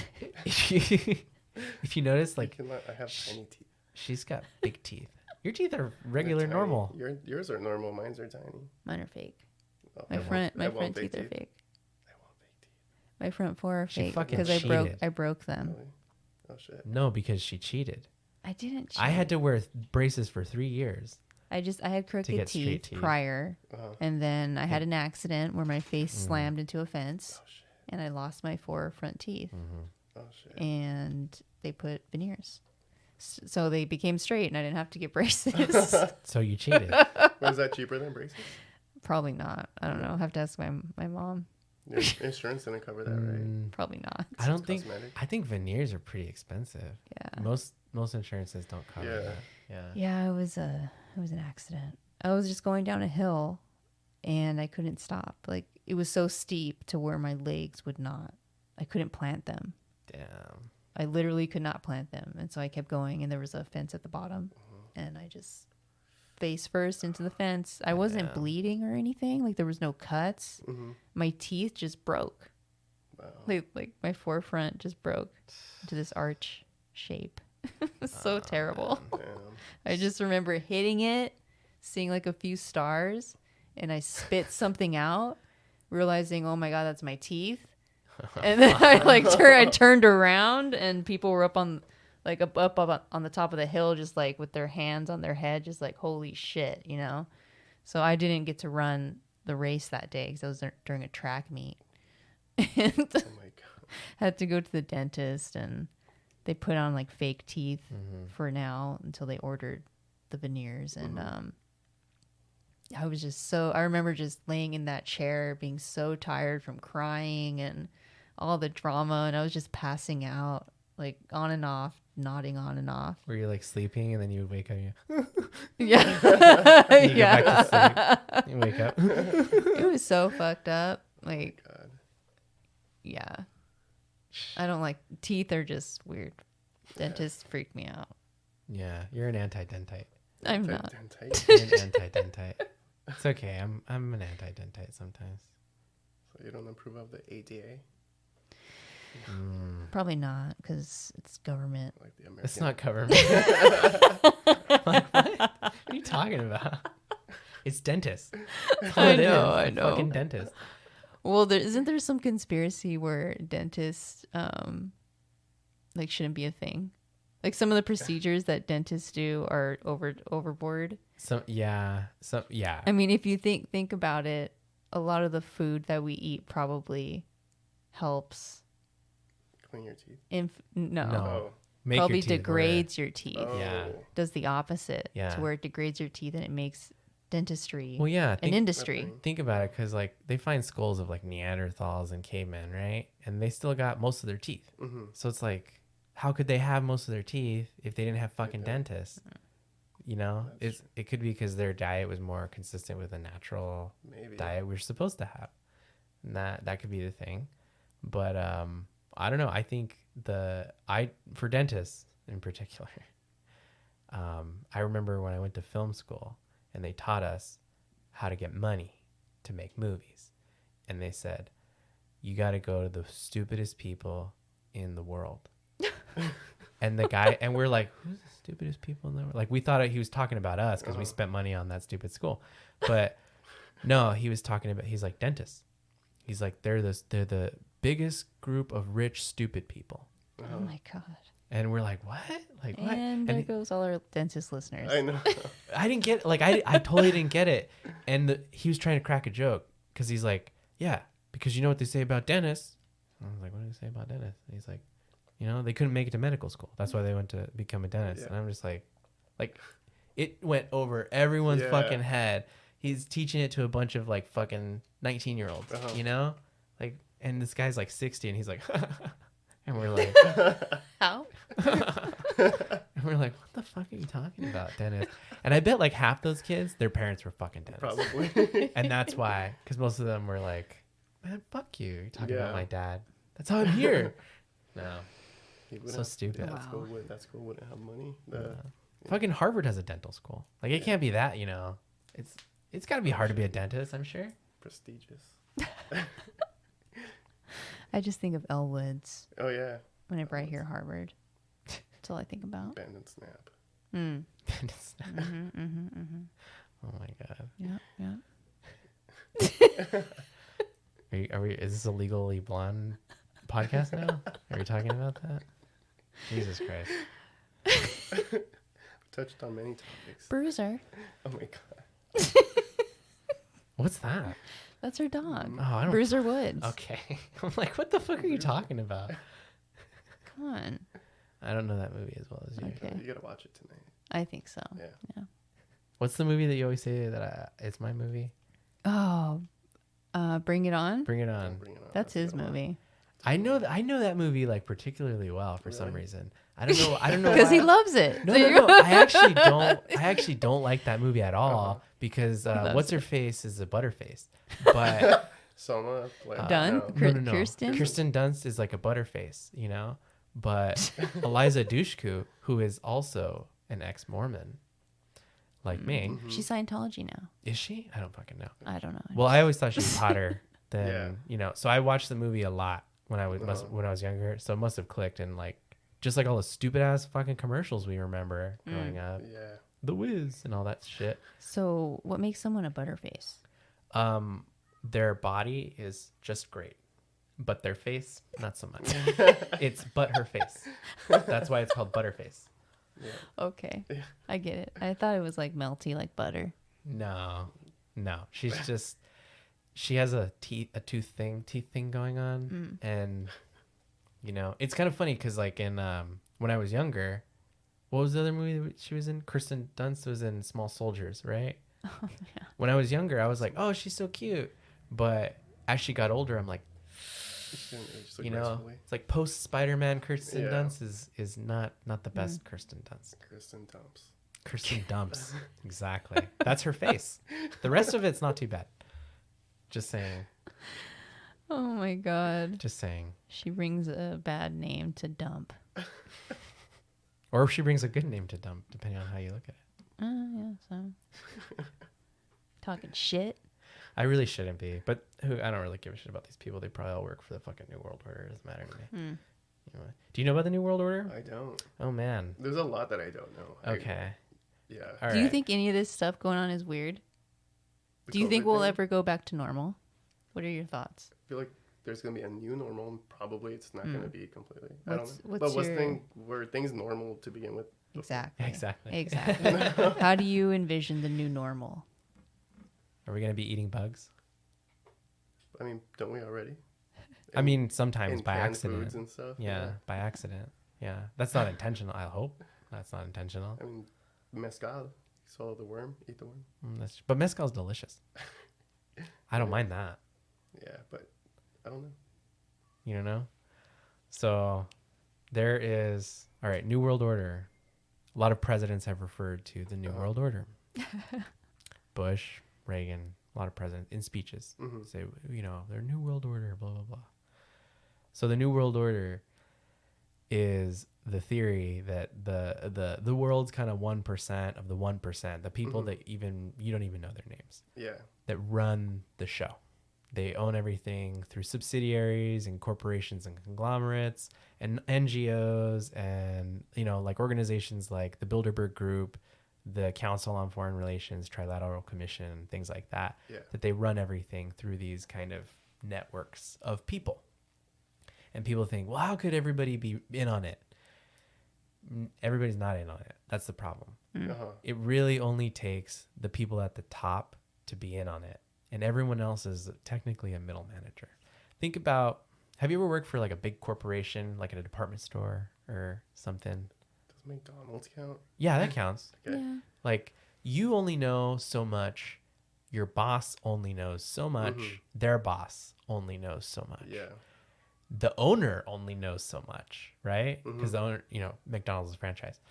if you notice, like, I have tiny teeth. she's got big teeth. Your teeth are They're regular, tiny. normal. Yours are normal. Mine's are tiny. Mine are fake. Oh, My I want- front I want teeth fake are fake. I want fake teeth. My front four are She fake fucking because cheated. I broke them. Really? Oh shit. No, because she cheated. I didn't. I had cheat. to wear braces for 3 years. I had crooked get straight teeth teeth. prior, Uh-huh. and then I had an accident where my face Mm. slammed into a fence, Oh shit. and I lost my 4 front teeth, Oh shit. and they put veneers, so they became straight, and I didn't have to get braces. So you cheated. Was that cheaper than braces? Probably not. I don't know. I'll have to ask my mom. Your insurance didn't cover that, right? Mm, Probably not. I don't It's think. cosmetic. I think veneers are pretty expensive. Yeah. Most insurances don't cover Yeah. that. Yeah. Yeah, it was an accident. I was just going down a hill, and I couldn't stop. Like it was so steep to where my legs would not. I couldn't plant them. Damn. I literally could not plant them, and so I kept going. And there was a fence at the bottom, and I just face first into the fence. I wasn't Damn. bleeding or anything. Like there was no cuts. Mm-hmm. My teeth just broke. Wow. Like my forefront just broke into this arch shape. It's so terrible. Damn. I just remember hitting it, seeing like a few stars, and I spit something out, realizing, oh my God, that's my teeth. And then I turned around, and people were up on the top of the hill, just like with their hands on their head, just like, holy shit, you know? So I didn't get to run the race that day because I was during a track meet. And Oh my god. had to go to the dentist, and they put on like fake teeth for now until they ordered the veneers. And I was just I remember just laying in that chair being so tired from crying and all the drama, and I was just passing out like on and off nodding on and off. Were you like sleeping and then you would wake up? Yeah. You go back to sleep. You wake up. It was so fucked up. Like, God. yeah. I don't like, teeth are just weird. Dentists freak me out. Yeah, you're an anti-dentite. I'm not. You're an anti-dentite. It's okay. I'm an anti-dentite sometimes. So you don't approve of the ADA? Probably not, because it's government. Like the American. It's not government. Like, what are you talking about? It's dentist. That's all I it is. know, I It's know. Fucking dentist. Well, isn't there some conspiracy where dentists, like, shouldn't be a thing? Like, some of the procedures that dentists do are overboard. Yeah. I mean, if you think about it, a lot of the food that we eat probably helps. Clean your teeth. No. Oh. Make Probably your teeth degrades your teeth. Oh. Yeah. Does the opposite. Yeah. To where it degrades your teeth and it makes dentistry Well, yeah. an industry. Think about it, because like they find skulls of like Neanderthals and cavemen, right? And they still got most of their teeth. Mm-hmm. So it's like, how could they have most of their teeth if they didn't have fucking dentists? You know, it could be because their diet was more consistent with a natural Maybe. diet we're supposed to have. And that could be the thing. But I don't know. I think for dentists in particular, I remember when I went to film school and they taught us how to get money to make movies. And they said, you got to go to the stupidest people in the world. And the guy, and we're like, who's the stupidest people in the world? Like, we thought he was talking about us because we spent money on that stupid school. But no, he was talking about, he's like, dentists. He's like, they're the biggest group of rich, stupid people. Oh my God. And we're like, what? Like, what? And there goes all our dentist listeners. I know. I didn't get, like, I totally didn't get it. And he was trying to crack a joke because he's like, yeah, because you know what they say about dentists. And I was like, what do they say about dentists? And he's like, you know, they couldn't make it to medical school. That's why they went to become a dentist. Yeah. And I'm just like, it went over everyone's Yeah. fucking head. He's teaching it to a bunch of like fucking 19-year-olds, you know? Like, and this guy's like 60 and he's like, and we're like, How? and we're like, what the fuck are you talking about, dentist? And I bet like half those kids, their parents were fucking dentists. Probably. And that's why, because most of them were like, man, fuck you. You're talking about Yeah. my dad. That's how I'm here. No. He wouldn't So stupid. That school, Wow. that school wouldn't have money. Fucking Harvard has a dental school. Like, it can't be that, you know. It's got to be hard to be a dentist, I'm sure. Prestigious. I just think of Elwoods Oh yeah. whenever I hear Harvard. That's all I think about. Bend and snap. Mm. Dentist. Mm-hmm. Oh my god. Yeah. Are we? Is this a Legally Blonde podcast now? Are we talking about that? Jesus Christ. Touched on many topics. Bruiser. Oh my god. What's that? That's her dog. Oh, I don't. Bruiser Woods. Okay. I'm like, what the fuck are you talking about? Come on. I don't know that movie as well as you. Okay. You gotta watch it tonight. I think so. Yeah. What's the movie that you always say that it's my movie? Oh, Bring It On. Bring It On. Bring it on. That's his a good one. movie. I know that movie like particularly well for some reason. I don't know. Because he why. loves it. No. I actually don't like that movie at all because loves what's her face is a butterface. But Soma. Dunn? no. Kirsten? Kirsten Dunst is like a butterface, you know. But Eliza Dushku, who is also an ex-Mormon, like me, She's Scientology now. is she? I don't fucking know. I don't know. Well, I always thought she was hotter than Yeah. you know. So I watched the movie a lot when I was younger. So it must have clicked and like just like all the stupid ass fucking commercials we remember growing up, Yeah. The Wiz and all that shit. So what makes someone a butterface? Their body is just great, but their face not so much. It's but her face. That's why it's called Butterface. Okay. I get it. I thought it was like melty like butter. No. She's just she has a teeth thing going on, and you know it's kind of funny because like in when I was younger, what was the other movie that she was in? Kirsten Dunst was in Small Soldiers, right? Oh, yeah. When I was younger, I was like, oh, she's so cute, but as she got older, I'm like, She didn't age so You know, gracefully. it's like post Spider-Man Kirsten Yeah. Dunst is not the best Kirsten Dunst. Kirsten Dumps. Kirsten Dumps. Exactly. That's her face. The rest of it's not too bad. Just saying. Oh my God. Just saying. She brings a bad name to dump. Or if she brings a good name to dump, depending on how you look at it. Yeah, so. Talking shit. I really shouldn't be, but I don't really give a shit about these people. They probably all work for the fucking New World Order. It doesn't matter to me. You know, do you know about the New World Order? I don't. Oh, man. There's a lot that I don't know. Okay. Yeah. All Do you right. think any of this stuff going on is weird? The Do you think COVID we'll thing, ever go back to normal? What are your thoughts? I feel like there's gonna be a new normal. And probably it's not gonna be completely. I What's- don't know. what's But your- were things normal to begin with? Exactly. Exactly. Exactly. How do you envision the new normal? Are we going to be eating bugs? I mean, don't we already? I mean, sometimes In by canned accident. foods and stuff. Yeah, by accident. Yeah. That's not intentional, I hope. That's not intentional. I mean, mezcal. Swallow the worm, eat the worm. But mezcal's delicious. I don't mind that. Yeah, but I don't know. You don't know? So there is, all right, New World Order. A lot of presidents have referred to the New World Order. Bush, Reagan, a lot of presidents in speeches say, you know, their New World Order, blah, blah, blah. So the New World Order is the theory that the world's kind of 1% of the 1%, the people that even, you don't even know their names, Yeah. that run the show. They own everything through subsidiaries and corporations and conglomerates and NGOs and, you know, like organizations like the Bilderberg Group, the Council on Foreign Relations, Trilateral Commission, things like that, Yeah. that they run everything through these kind of networks of people. And people think, well, how could everybody be in on it? Everybody's not in on it. That's the problem. It really only takes the people at the top to be in on it. And everyone else is technically a middle manager. Think about, have you ever worked for like a big corporation, like at a department store or something? Does McDonald's count? Yeah, that counts. Okay. Yeah. Like you only know so much. Your boss only knows so much. Their boss only knows so much. Yeah. The owner only knows so much, right? Because the owner, you know, McDonald's is a franchise.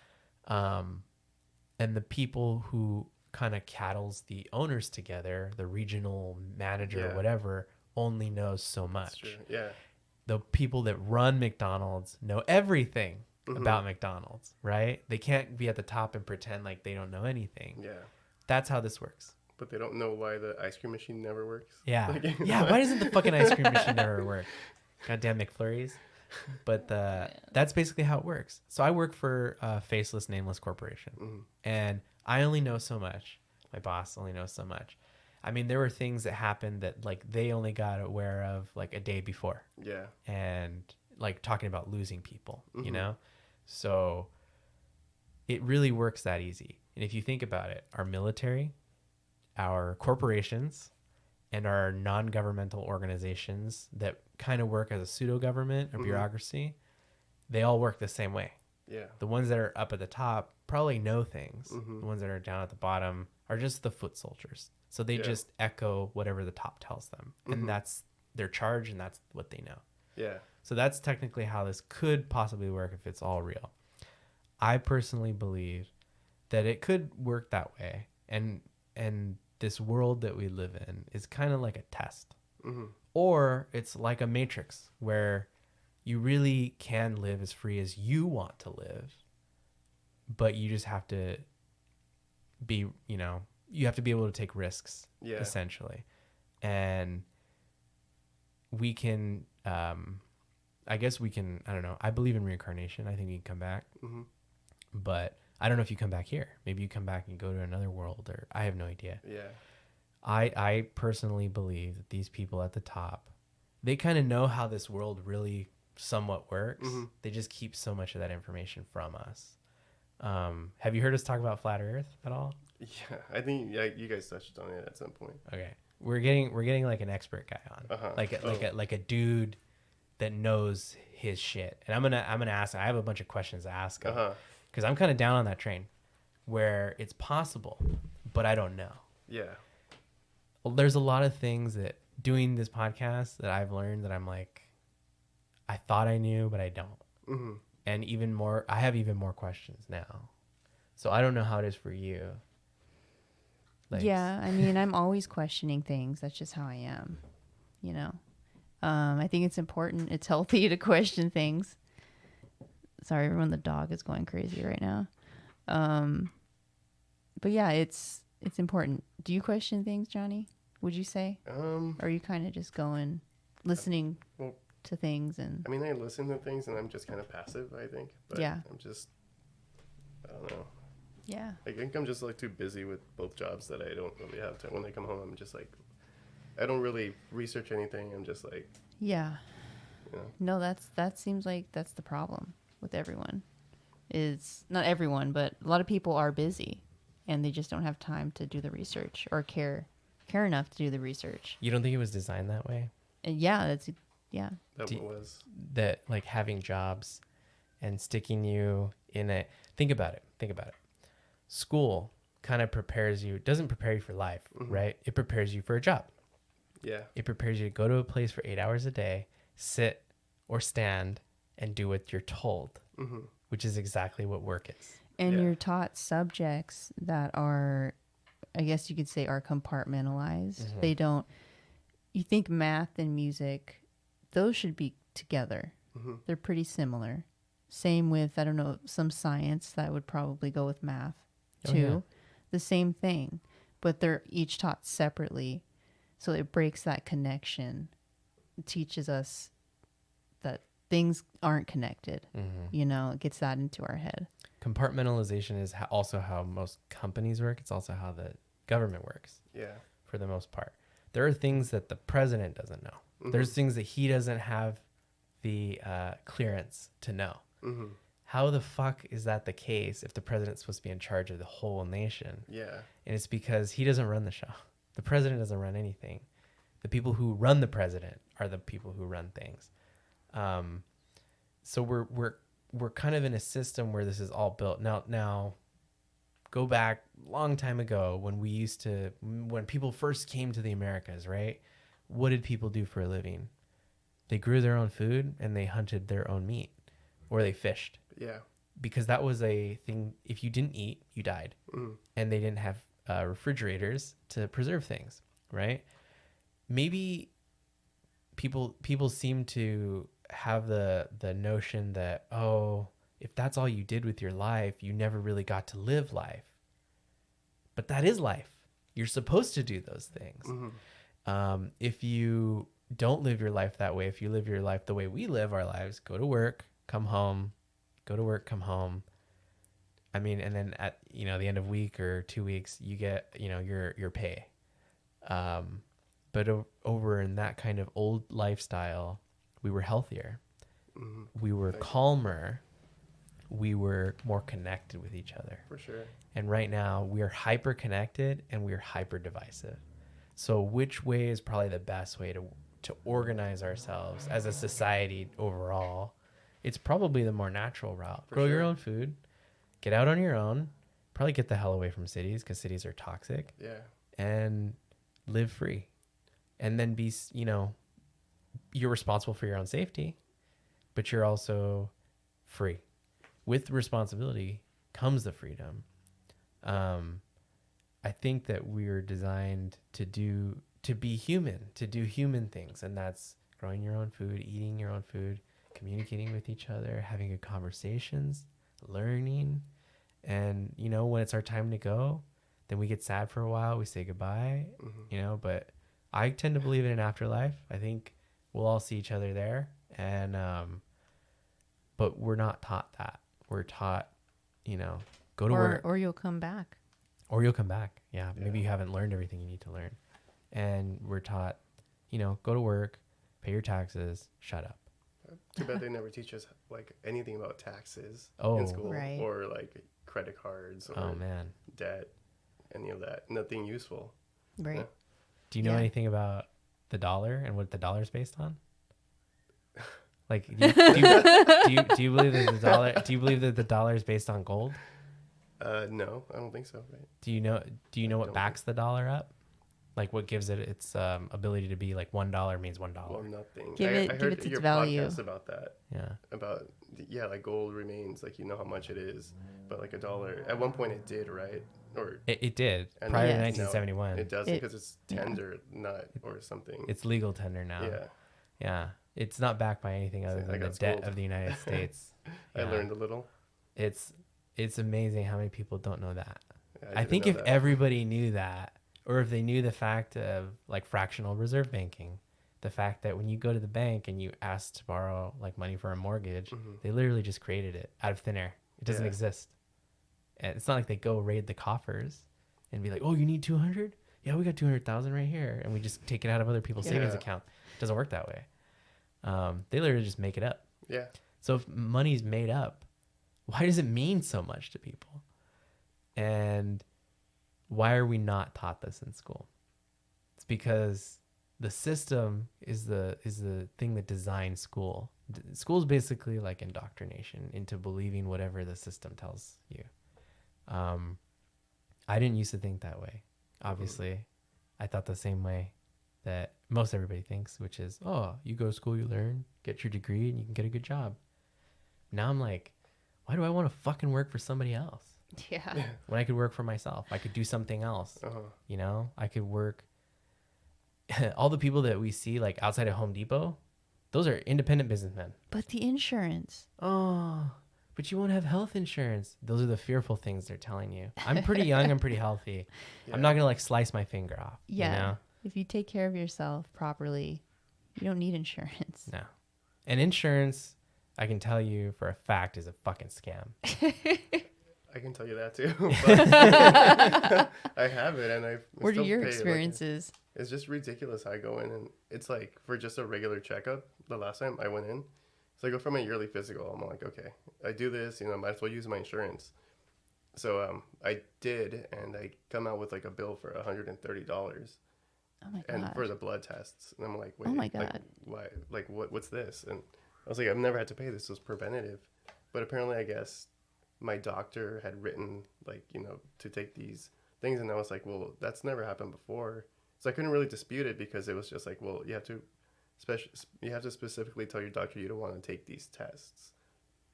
And the people who kind of cattles the owners together, the regional manager or whatever, only knows so much. True. Yeah. The people that run McDonald's know everything about McDonald's, right? They can't be at the top and pretend like they don't know anything. Yeah. That's how this works. But they don't know why the ice cream machine never works. Yeah. Like, Yeah. Why doesn't the fucking ice cream machine never work? Goddamn McFlurries. But that's basically how it works. So I work for a faceless, nameless corporation. And I only know so much. My boss only knows so much. I mean, there were things that happened that like they only got aware of like a day before. Yeah. And like talking about losing people, you know? So it really works that easy. And if you think about it, our military, our corporations, and our non-governmental organizations that kind of work as a pseudo-government or bureaucracy, they all work the same way. Yeah. The ones that are up at the top probably know things. The ones that are down at the bottom are just the foot soldiers. So they just echo whatever the top tells them. And that's their charge and that's what they know. Yeah. So that's technically how this could possibly work if it's all real. I personally believe that it could work that way. And this world that we live in is kind of like a test. Or it's like a matrix where you really can live as free as you want to live, but you just have to be, you know, you have to be able to take risks, essentially. And we can, I guess we can, I don't know. I believe in reincarnation. I think we can come back, but I don't know if you come back here. Maybe you come back and go to another world, or I have no idea. Yeah. I personally believe that these people at the top, they kind of know how this world really somewhat works. They just keep so much of that information from us. Have you heard us talk about flat Earth at all? Yeah. I think you guys touched on it at some point. Okay, we're getting like an expert guy on, like a dude that knows his shit. And I'm gonna ask. I have a bunch of questions to ask him because I'm kind of down on that train, where it's possible, but I don't know. Yeah. Well, there's a lot of things that doing this podcast that I've learned that I'm like, I thought I knew, but I don't. Mm-hmm. And I have even more questions now. So I don't know how it is for you. Like, Yeah, I mean, I'm always questioning things. That's just how I am, you know. I think it's important. It's healthy to question things. Sorry, everyone. The dog is going crazy right now. But yeah, it's important. Do you question things, Johnny? Would you say? Or are you kind of just listening to things and? I mean, I listen to things and I'm just kind of passive, I think. But yeah. I don't know. Yeah. I think I'm just like too busy with both jobs that I don't really have time. When I come home, I'm just like, I don't really research anything. I'm just like. Yeah. You know. No, that seems like that's the problem with everyone. Is not everyone, but a lot of people are busy, and they just don't have time to do the research or care enough to do the research. You don't think it was designed that way? And yeah, That was that, like, having jobs and sticking you in a think about it. School kind of doesn't prepare you for life, right? It prepares you for a job. Yeah. It prepares you to go to a place for 8 hours a day, sit or stand and do what you're told, which is exactly what work is. And you're taught subjects that are, I guess you could say, are compartmentalized. They don't, you think math and music, those should be together. They're pretty similar. Same with, I don't know, some science that would probably go with math too. The same thing, but they're each taught separately. So it breaks that connection. It teaches us that things aren't connected. You know, it gets that into our head. Compartmentalization is also how most companies work. It's also how the government works. Yeah. For the most part. There are things that the president doesn't know. There's things that he doesn't have the clearance to know. How the fuck is that the case if the president's supposed to be in charge of the whole nation? Yeah. And it's because he doesn't run the show. The president doesn't run anything. The people who run the president are the people who run things. So we're kind of in a system where this is all built. Now go back a long time ago when people first came to the Americas, right? What did people do for a living? They grew their own food and they hunted their own meat, or they fished. Yeah. Because that was a thing. If you didn't eat, you died. And they didn't have refrigerators to preserve things, right? Maybe people seem to have the notion that, oh, if that's all you did with your life, you never really got to live life. But that is life. You're supposed to do those things. If you don't live your life that way, if you live your life the way we live our lives, go to work, come home, go to work, come home. I mean, and then at, the end of week or 2 weeks, you get, your pay. But over in that kind of old lifestyle, we were healthier. We were calmer. We were more connected with each other. For sure. And right now we are hyper connected and we're hyper divisive. So which way is probably the best way to organize ourselves as a society overall? It's probably the more natural route. Grow your own food, get out on your own, probably get the hell away from cities because cities are toxic. Yeah. And live free. And then be, you're responsible for your own safety, but you're also free. With responsibility comes the freedom. I think that we're designed to be human, to do human things. And that's growing your own food, eating your own food, communicating with each other, having good conversations, learning. And, when it's our time to go, then we get sad for a while. We say goodbye, but I tend to believe in an afterlife. I think we'll all see each other there. And, but we're not taught that. We're taught, go to work. Or you'll come back. Or you'll come back. Yeah. Maybe you haven't learned everything you need to learn. And we're taught, go to work, pay your taxes, shut up. Too bad they never teach us like anything about taxes in school, right? Or like credit cards or debt, any of that. Nothing useful. Right. Yeah. Do you know anything about the dollar and what the dollar is based on? Like, do you believe that the dollar? Do you believe that the dollar is based on gold? No, I don't think so. Right? Do you know what backs the dollar up? Like what gives it its ability to be like $1 means $1. Well, nothing. Give I it heard its your value. podcast about that. Yeah. About like gold remains, like you know how much it is, but like $1 at one point it did, right? Or It did and prior to Yes. 1971. it doesn't It- because it's yeah. tender, not or something. It's legal tender now. Yeah, Yeah. It's not backed by anything other I than the got debt schooled. of the United States. I Yeah. learned a little. It's amazing how many people don't know that. I didn't think know if that. everybody knew that, or if they knew the fact of like fractional reserve banking, the fact that when you go to the bank and you ask to borrow like money for a mortgage, they literally just created it out of thin air. It doesn't Yeah. exist. And it's not like they go raid the coffers and be like, "Oh, you need 200? Yeah, we got 200,000 right here." And we just take it out of other people's savings Yeah. account. It doesn't work that way. They literally just make it up. Yeah, So if money's made up, why does it mean so much to people? And why are we not taught this in school? It's because the system is the thing that designs school. School is basically like indoctrination into believing whatever the system tells you. I didn't used to think that way. Obviously, I thought the same way that most everybody thinks, which is, oh, you go to school, you learn, get your degree, and you can get a good job. Now I'm like, why do I want to fucking work for somebody else Yeah. when I could work for myself? I could do something else. You know, I could work. All the people that we see like outside of Home Depot, those are independent businessmen. But the insurance. Oh, but you won't have health insurance. Those are the fearful things they're telling you. I'm pretty young. I'm pretty healthy. Yeah. I'm not going to like slice my finger off. Yeah. You know? If you take care of yourself properly, you don't need insurance. No. And insurance, I can tell you for a fact, is a fucking scam. I can tell you that too. But I have it, and I. What are still your pay, like, experiences? it's just ridiculous. I go in, and it's like for just a regular checkup. The last time I went in, so I go for my yearly physical. I'm like, okay, I do this, might as well use my insurance. So I did, and I come out with like a bill for $130, Oh my god. and for the blood tests, and I'm like, wait, Oh my like, God. why? Like, what's this? And I was like, I've never had to pay this. It was preventative, but apparently, I guess my doctor had written like to take these things, and I was like, well, that's never happened before, so I couldn't really dispute it because it was just like, well, you have to specifically tell your doctor you don't want to take these tests.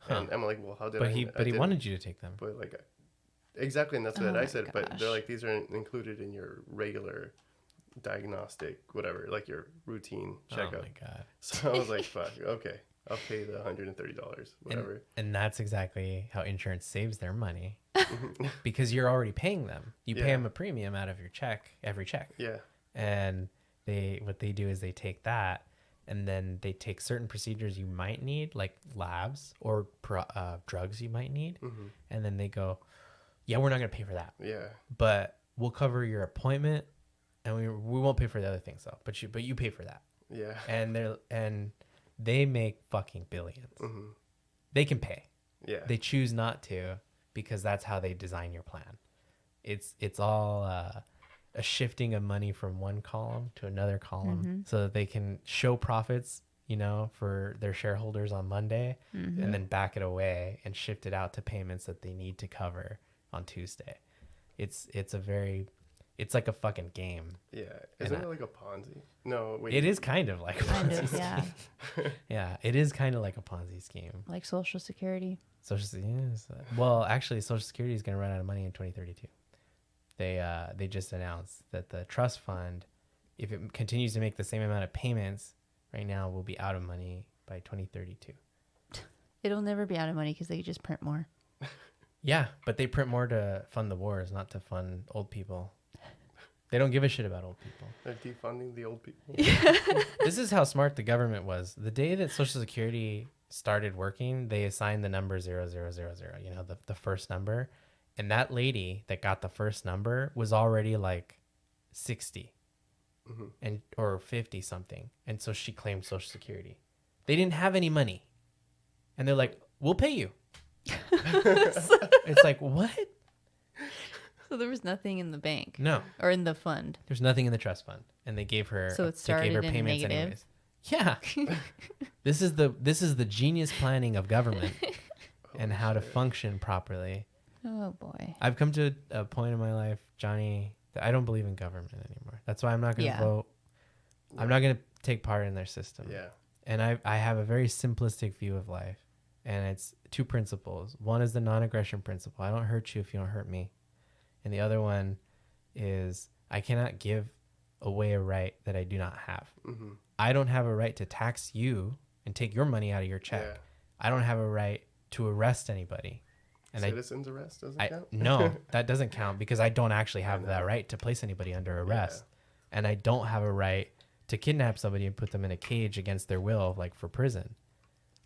Huh. And I'm like, well, how did But I? he I didn't. wanted you to take them. But like, exactly, and that's what Oh I my said. But they're gosh. like, these are included in your regular diagnostic, whatever, like your routine checkup. Oh my God. So I was like, fuck, okay, I'll pay the $130, whatever. And that's exactly how insurance saves their money because you're already paying them. You pay Yeah. them a premium out of your check, every check. Yeah, And what they do is they take that and then they take certain procedures you might need, like labs or drugs you might need. And then they go, yeah, we're not going to pay for that, yeah, but we'll cover your appointment and we won't pay for the other things though. But you pay for that. yeah. And they make fucking billions. They can pay. Yeah. They choose not to because that's how they design your plan. It's all a shifting of money from one column to another column so that they can show profits, for their shareholders on Monday and then back it away and shift it out to payments that they need to cover on Tuesday. It's like a fucking game. Yeah. Isn't it like a Ponzi? No, wait. It is kind of like a Kind Ponzi of, scheme. yeah. Yeah, it is kind of like a Ponzi scheme. Like Social Security. Well, actually, Social Security is going to run out of money in 2032. They just announced that the trust fund, if it continues to make the same amount of payments right now, will be out of money by 2032. It'll never be out of money because they just print more. Yeah, but they print more to fund the wars, not to fund old people. They don't give a shit about old people. They're defunding the old people. This is how smart the government was. The day that Social Security started working, they assigned the number 0000, the first number. And that lady that got the first number was already like 60 or 50 something. And so she claimed Social Security. They didn't have any money. And they're like, we'll pay you. It's like, what? So there was nothing in the bank No, or in the fund. there's nothing in the trust fund. And they gave her, So it started in negative? anyways. Yeah. This is the genius planning of government and how to function properly. Oh boy. I've come to a point in my life, Johnny, that I don't believe in government anymore. That's why I'm not going to vote. I'm not going to take part in their system. Yeah. And I have a very simplistic view of life. And it's two principles. One is the non-aggression principle. I don't hurt you if you don't hurt me. And the other one is I cannot give away a right that I do not have. Mm-hmm. I don't have a right to tax you and take your money out of your check. Yeah. I don't have a right to arrest anybody. And Citizen's arrest doesn't count? No, that doesn't count because I don't actually have that right to place anybody under arrest. Yeah. And I don't have a right to kidnap somebody and put them in a cage against their will, like for prison.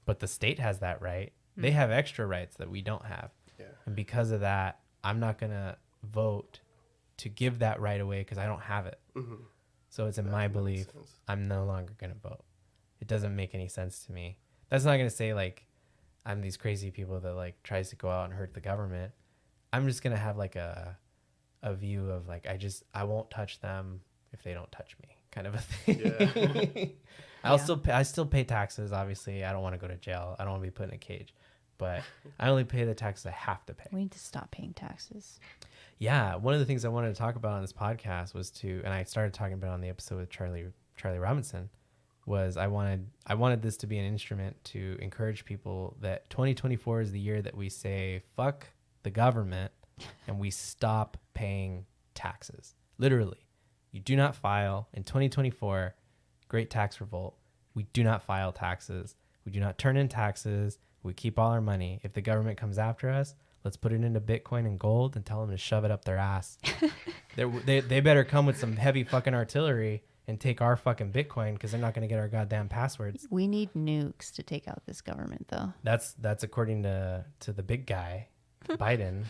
But the state has that right. Mm-hmm. They have extra rights that we don't have. Yeah. And because of that, I'm not going to vote to give that right away because I don't have it. Mm-hmm. So it's in my belief, I'm no longer going to vote. It doesn't make any sense to me. That's not going to say like I'm these crazy people that like tries to go out and hurt the government. I'm just going to have like a view of like, I won't touch them if they don't touch me kind of a thing. Yeah. I still pay taxes. Obviously I don't want to go to jail. I don't want to be put in a cage, but I only pay the taxes I have to pay. We need to stop paying taxes. Yeah. One of the things I wanted to talk about on this podcast was and I started talking about on the episode with Charlie Robinson, was I wanted this to be an instrument to encourage people that 2024 is the year that we say, fuck the government and we stop paying taxes. Literally. You do not file in 2024, great tax revolt. We do not file taxes. We do not turn in taxes. We keep all our money. If the government comes after us, let's put it into Bitcoin and gold and tell them to shove it up their ass. They better come with some heavy fucking artillery and take our fucking Bitcoin because they're not going to get our goddamn passwords. We need nukes to take out this government, though. That's according to the big guy, Biden.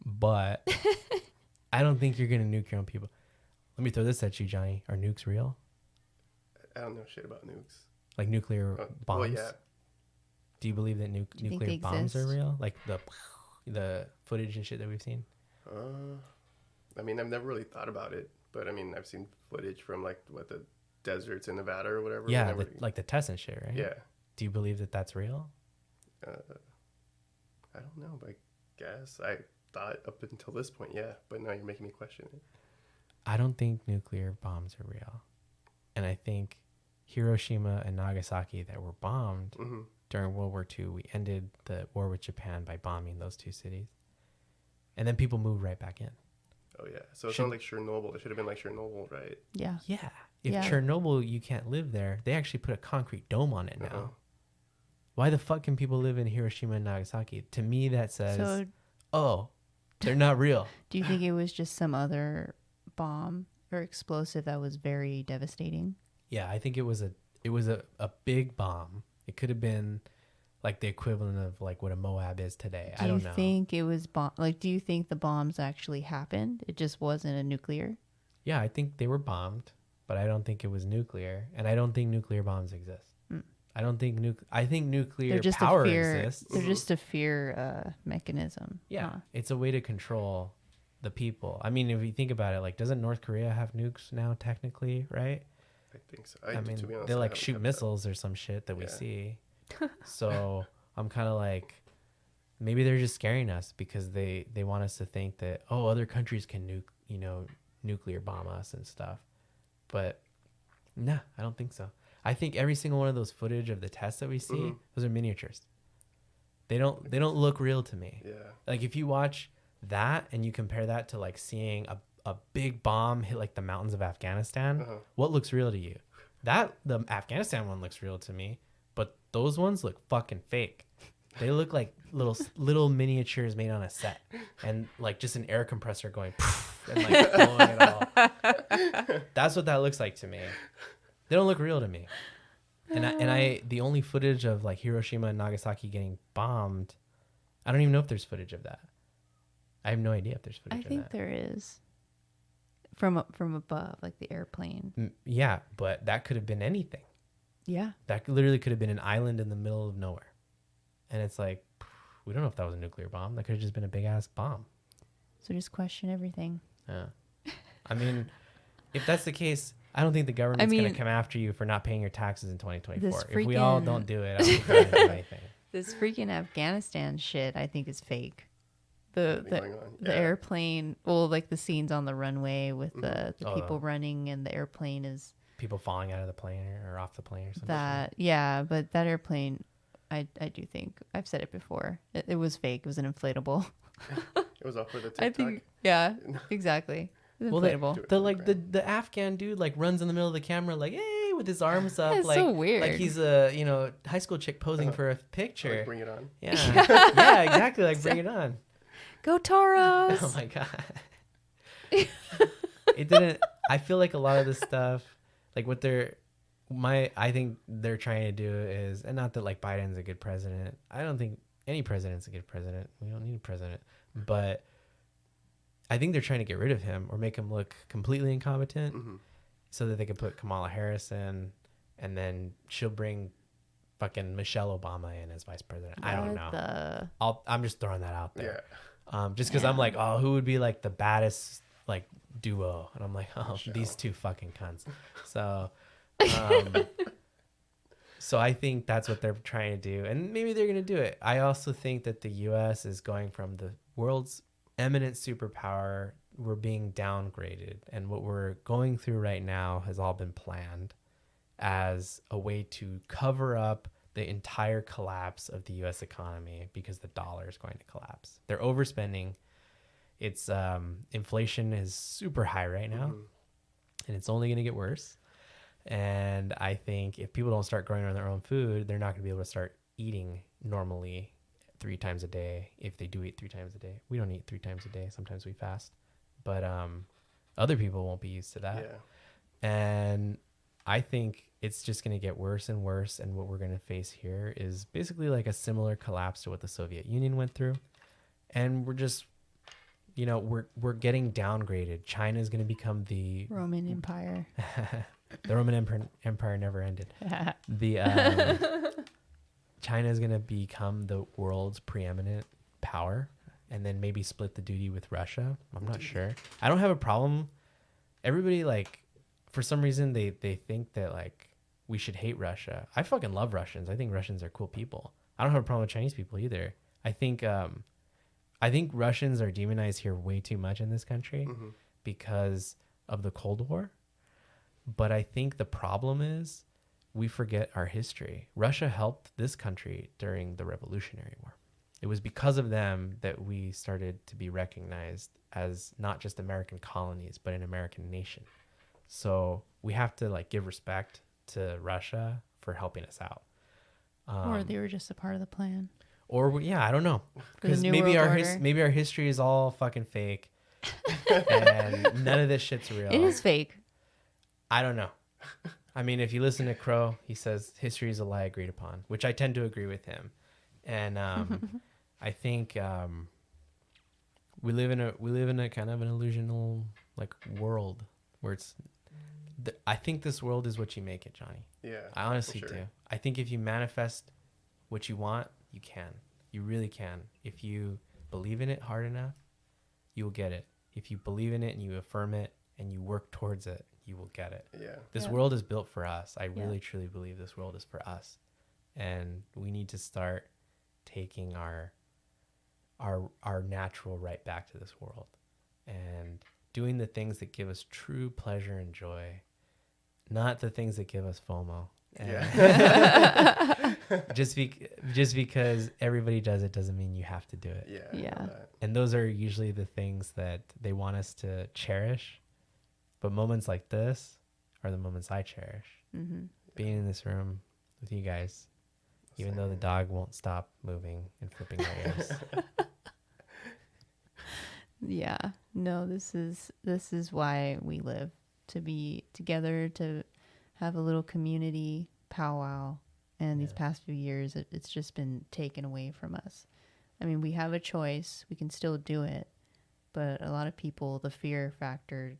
But I don't think you're going to nuke your own people. Let me throw this at you, Johnny. Are nukes real? I don't know shit about nukes. Like nuclear bombs? Well, yeah. Do you believe that nuclear bombs are real? Like the footage and shit that we've seen? I mean, I've never really thought about it, but I mean, I've seen footage from like the deserts in Nevada or whatever. Yeah, like the tests and shit, right? Yeah. Do you believe that that's real? I don't know, but I guess I thought up until this point, yeah. But now you're making me question it. I don't think nuclear bombs are real. And I think Hiroshima and Nagasaki that were bombed during World War II, we ended the war with Japan by bombing those two cities. And then people moved right back in. Oh, yeah. So it's not like Chernobyl. It should have been like Chernobyl, right? Yeah. Yeah. If Chernobyl, you can't live there, they actually put a concrete dome on it now. Why the fuck can people live in Hiroshima and Nagasaki? To me, that says, they're not real. Do you think it was just some other bomb or explosive that was very devastating? Yeah, I think it was a big bomb. It could have been like the equivalent of like what a Moab is today. I don't know. Do you think it was do you think the bombs actually happened? It just wasn't a nuclear? Yeah, I think they were bombed, but I don't think it was nuclear, and I don't think nuclear bombs exist. I don't think I think nuclear power exists. They're just a fear mechanism. Yeah, it's a way to control the people. I mean, if you think about it, like, doesn't North Korea have nukes now technically, right? I think so. I mean, to be honest, they like shoot missiles or some shit that we see. So I'm kind of like, maybe they're just scaring us because they want us to think that, other countries can nuclear bomb us and stuff. But nah, I don't think so. I think every single one of those footage of the tests that we see, those are miniatures. They don't look real to me. Yeah. Like if you watch that and you compare that to like seeing a big bomb hit like the mountains of Afghanistan, what looks real to you? The Afghanistan one looks real to me, but those ones look fucking fake. They look like little miniatures made on a set, and like just an air compressor going and like blowing it all. That's what that looks like to me. They don't look real to me. And I the only footage of like Hiroshima and Nagasaki getting bombed, I don't even know if there's footage of that. I have no idea if there's footage of that. I think there is. From above, like the airplane. Yeah, but that could have been anything. Yeah. That literally could have been an island in the middle of nowhere. And it's like, we don't know if that was a nuclear bomb. That could have just been a big ass bomb. So just question everything. Yeah. I mean, if that's the case, I don't think the government's going to come after you for not paying your taxes in 2024. If we all don't do it, I don't think they're going to do anything. This freaking Afghanistan shit, I think, is fake. the going on. the airplane, well, like the scenes on the runway with the Oh, people running, and the airplane is People falling out of the plane or off the plane or something. that. Yeah, but that airplane, I do think I've said it before. It was fake. It was an inflatable. It was all for the TikTok. I think. Yeah, exactly. It was Well, inflatable. the Afghan dude like runs in the middle of the camera like, hey, with his arms up, It's like so weird. like he's a high school chick posing for a picture. Like, bring it on. Yeah, yeah, exactly. Like bring it on. Go Toros! Oh my god. It didn't. I feel like a lot of this stuff, like what I think they're trying to do is, and not that like Biden's a good president. I don't think any president's a good president. We don't need a president, but I think they're trying to get rid of him or make him look completely incompetent, so that they can put Kamala Harris in, and then she'll bring fucking Michelle Obama in as vice president. I don't know. I'm just throwing that out there. Yeah. Just because I'm like, oh, who would be like the baddest like duo? And I'm like, oh, Michelle. These two fucking cunts. So, so I think that's what they're trying to do, and maybe they're gonna do it. I also think that the U.S. is going from the world's eminent superpower. We're being downgraded, and what we're going through right now has all been planned as a way to cover up the entire collapse of the U.S. economy because the dollar is going to collapse. They're overspending. It's inflation is super high right now, and it's only going to get worse. And I think if people don't start growing their own food, they're not going to be able to start eating normally 3 times a day. If they do eat 3 times a day, we don't eat 3 times a day. Sometimes we fast, but other people won't be used to that. Yeah. And I think it's just going to get worse and worse. And what we're going to face here is basically like a similar collapse to what the Soviet Union went through. And we're just, we're getting downgraded. China is going to become the Roman Empire. The Roman Empire never ended. China is going to become the world's preeminent power, and then maybe split the duty with Russia. I'm not sure. I don't have a problem. Everybody, like, for some reason, they think that, like, we should hate Russia. I fucking love Russians. I think Russians are cool people. I don't have a problem with Chinese people either. I think Russians are demonized here way too much in this country because of the Cold War. But I think the problem is we forget our history. Russia helped this country during the Revolutionary War. It was because of them that we started to be recognized as not just American colonies, but an American nation. So we have to like give respect to Russia for helping us out. Or they were just a part of the plan. Or I don't know, because maybe our history is all fucking fake, and none of this shit's real. It is fake. I don't know. I mean, if you listen to Crow, he says history is a lie agreed upon, which I tend to agree with him. And I think we live in a kind of an illusional like world where it's. I think this world is what you make it, Johnny. Yeah, I honestly for sure. do. I think if you manifest what you want, you can. You really can. If you believe in it hard enough, you will get it. If you believe in it and you affirm it and you work towards it, you will get it. Yeah. This world is built for us. I really truly believe this world is for us. And we need to start taking our natural right back to this world and doing the things that give us true pleasure and joy, not the things that give us FOMO. Yeah. just because everybody does it doesn't mean you have to do it. Yeah. And those are usually the things that they want us to cherish. But moments like this are the moments I cherish. Mm-hmm. Being in this room with you guys, even though the dog won't stop moving and flipping our ears. Yeah. No, this is why we live, to be together, to have a little community powwow. And these past few years, it's just been taken away from us. I mean, we have a choice. We can still do it. But a lot of people, the fear factor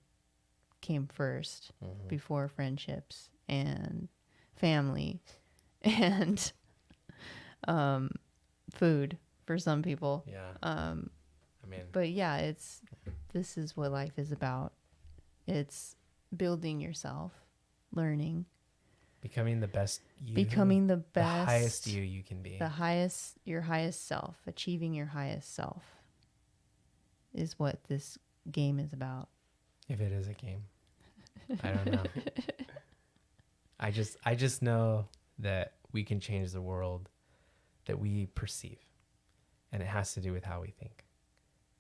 came first before friendships and family and food for some people. But yeah, this is what life is about. It's building yourself, learning, becoming the best you, the highest you can be, your highest self, achieving your highest self. is what this game is about. If it is a game, I don't know. I just know that we can change the world that we perceive, and it has to do with how we think.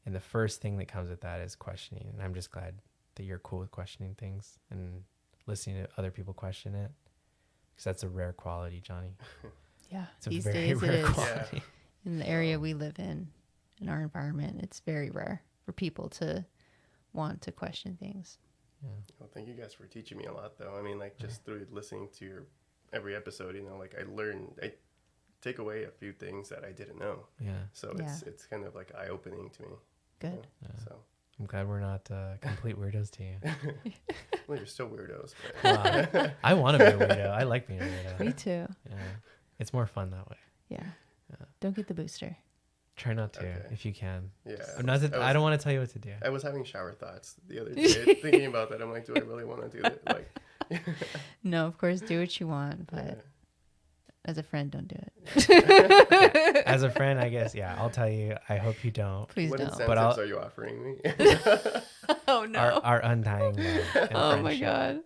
And the first thing that comes with that is questioning. And I'm just glad that you're cool with questioning things and listening to other people question it, because that's a rare quality, Johnny. Yeah, It's a these very days it rare is. quality. In the area we live in our environment, it's very rare for people to want to question things. Yeah. Well, thank you guys for teaching me a lot, though. I mean, like, just through listening to your every episode, you know, like, I take away a few things that I didn't know. Yeah. So it's kind of like eye-opening to me. Good. Yeah. So I'm glad we're not complete weirdos to you. well, you're still weirdos. But Well, I want to be a weirdo. I like being a weirdo. Me too. Yeah. It's more fun that way. Yeah. Don't get the booster. Try not to Okay. if you can. yeah, I don't want to tell you what to do. I was having shower thoughts the other day, thinking about that. I'm like, do I really want to do that? Like, No, of course, do what you want, but yeah. as a friend, don't do it. As a friend, I guess, yeah, I'll tell you. I hope you don't. Please What don't. incentives are you offering me? Oh no. Our undying love and Oh my friendship. god.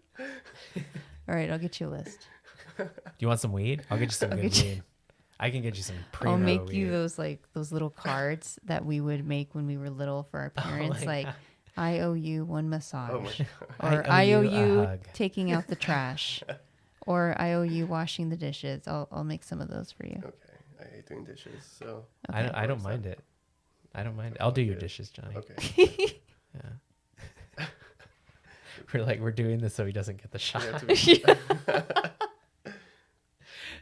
All right, I'll get you a list. Do you want some weed? I'll get you some I'll good get you- weed. I can get you some primo I'll make weed. you those little cards that we would make when we were little for our parents. my Like, God. I owe you one Oh massage, my God. or I owe a you hug. taking out the trash, or I owe you washing the dishes. I'll make some of those for you. Okay, I hate doing dishes, so Okay. I don't mind it. I don't mind it. I'll do your Okay. dishes, Johnny. okay. Yeah. We're doing this so he doesn't get the shot. Yeah,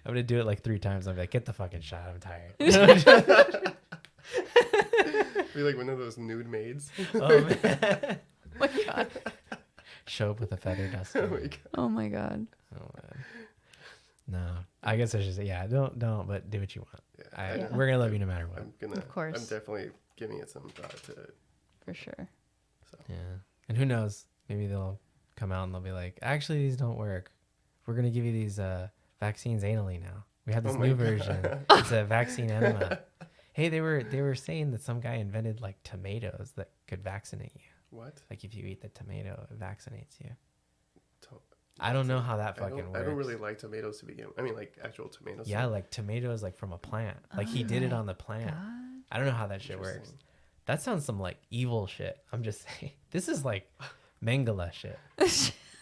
I'm gonna do it like 3 times. I'm like, get the fucking shot. I'm tired. be like one of those nude maids. Oh man. Oh my god. Show up with a feather Oh duster. my God. Oh my god. Oh man. No, I guess I should say, yeah, don't, but do what you want. Yeah, We're gonna love you no matter what. Of course. I'm definitely giving it some thought to it. For sure. So Yeah, and who knows? Maybe they'll come out and they'll be like, actually, these don't work. We're gonna give you these vaccines anally now. We have this Oh my new God. version. It's a vaccine enema. Hey, they were saying that some guy invented like tomatoes that could vaccinate you. what? Like if you eat the tomato, it vaccinates you. To- I don't know how that I fucking don't, works. I don't really like tomatoes to begin. I mean, like actual tomatoes. Yeah, like tomatoes, like from a plant. Like he did it on the plant. God. I don't know how that shit works. Interesting. That sounds some like evil shit. I'm just saying. This is like Mangala shit.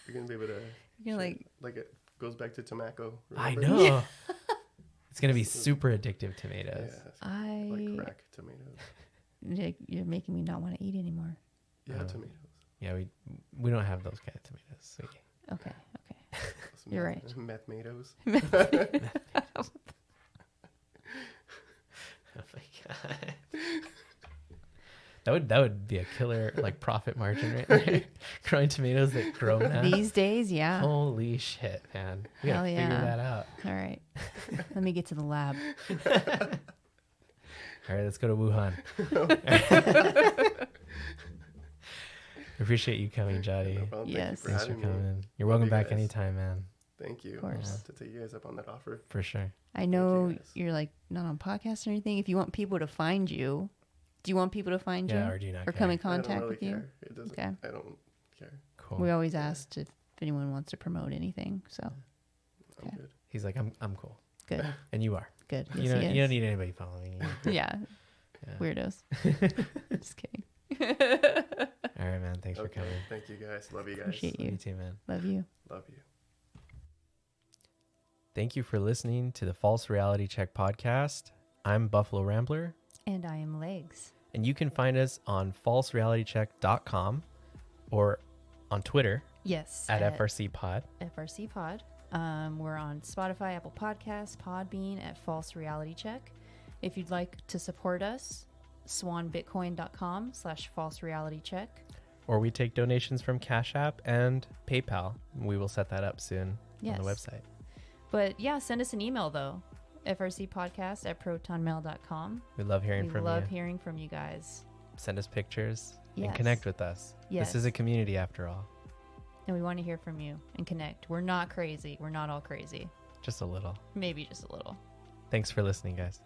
You're gonna be able to. You're like, it goes back to tobacco. I remember? know. It's gonna be super addictive Yeah, tomatoes. like crack tomatoes. you're making me not want to eat anymore. Yeah, Oh. tomatoes. Yeah, we don't have those kind of tomatoes. So Okay. Those You're right. Meth tomatoes. oh my god. That would be a killer like profit margin right there. Growing tomatoes that grow now. These days, yeah. Holy shit, man. We gotta Hell figure yeah. that out. All right. Let me get to the lab. All right, let's go to Wuhan. Appreciate you coming, Johnny. No problem. Yes. Thank you Thanks for for having me. coming. You're Love welcome you back guys. anytime, man. Thank you. Of course. I'll have to take you guys up on that offer. For sure. I know guys. you're like not on podcasts or anything. If you want people to find you, do you want people to find Yeah, you or do you not or care? come in I don't contact really with you? care. It doesn't. Okay. I don't care. Cool. We always asked if anyone wants to promote anything. So I'm Okay. good. He's like, I'm cool. good, And you are. good. You Yes, don't, he you don't is. need anybody following you. Yeah, Yeah. weirdos. Just kidding. All right, man. Thanks for Okay. coming. Thank you guys. Love you guys. Appreciate You you. too, man. Love you. Love you. Thank you for listening to the False Reality Check podcast. I'm Buffalo Rambler, And I am Legs. and you can find us on falserealitycheck.com or on Twitter Yes. at FRC Pod. FRC Pod. We're on Spotify, Apple Podcasts, Podbean at False Reality Check. If you'd like to support us, swanbitcoin.com/false reality check. Or we take donations from Cash App and PayPal. We will set that up soon Yes. on the website. But yeah, send us an email though. frcpodcast@protonmail.com. We love hearing We from love you. hearing from you guys. Send us pictures and Yes. connect with us. Yes. This is a community after all. And we want to hear from you and connect. We're not crazy. We're not all crazy. Just a little. Maybe just a little. Thanks for listening, guys.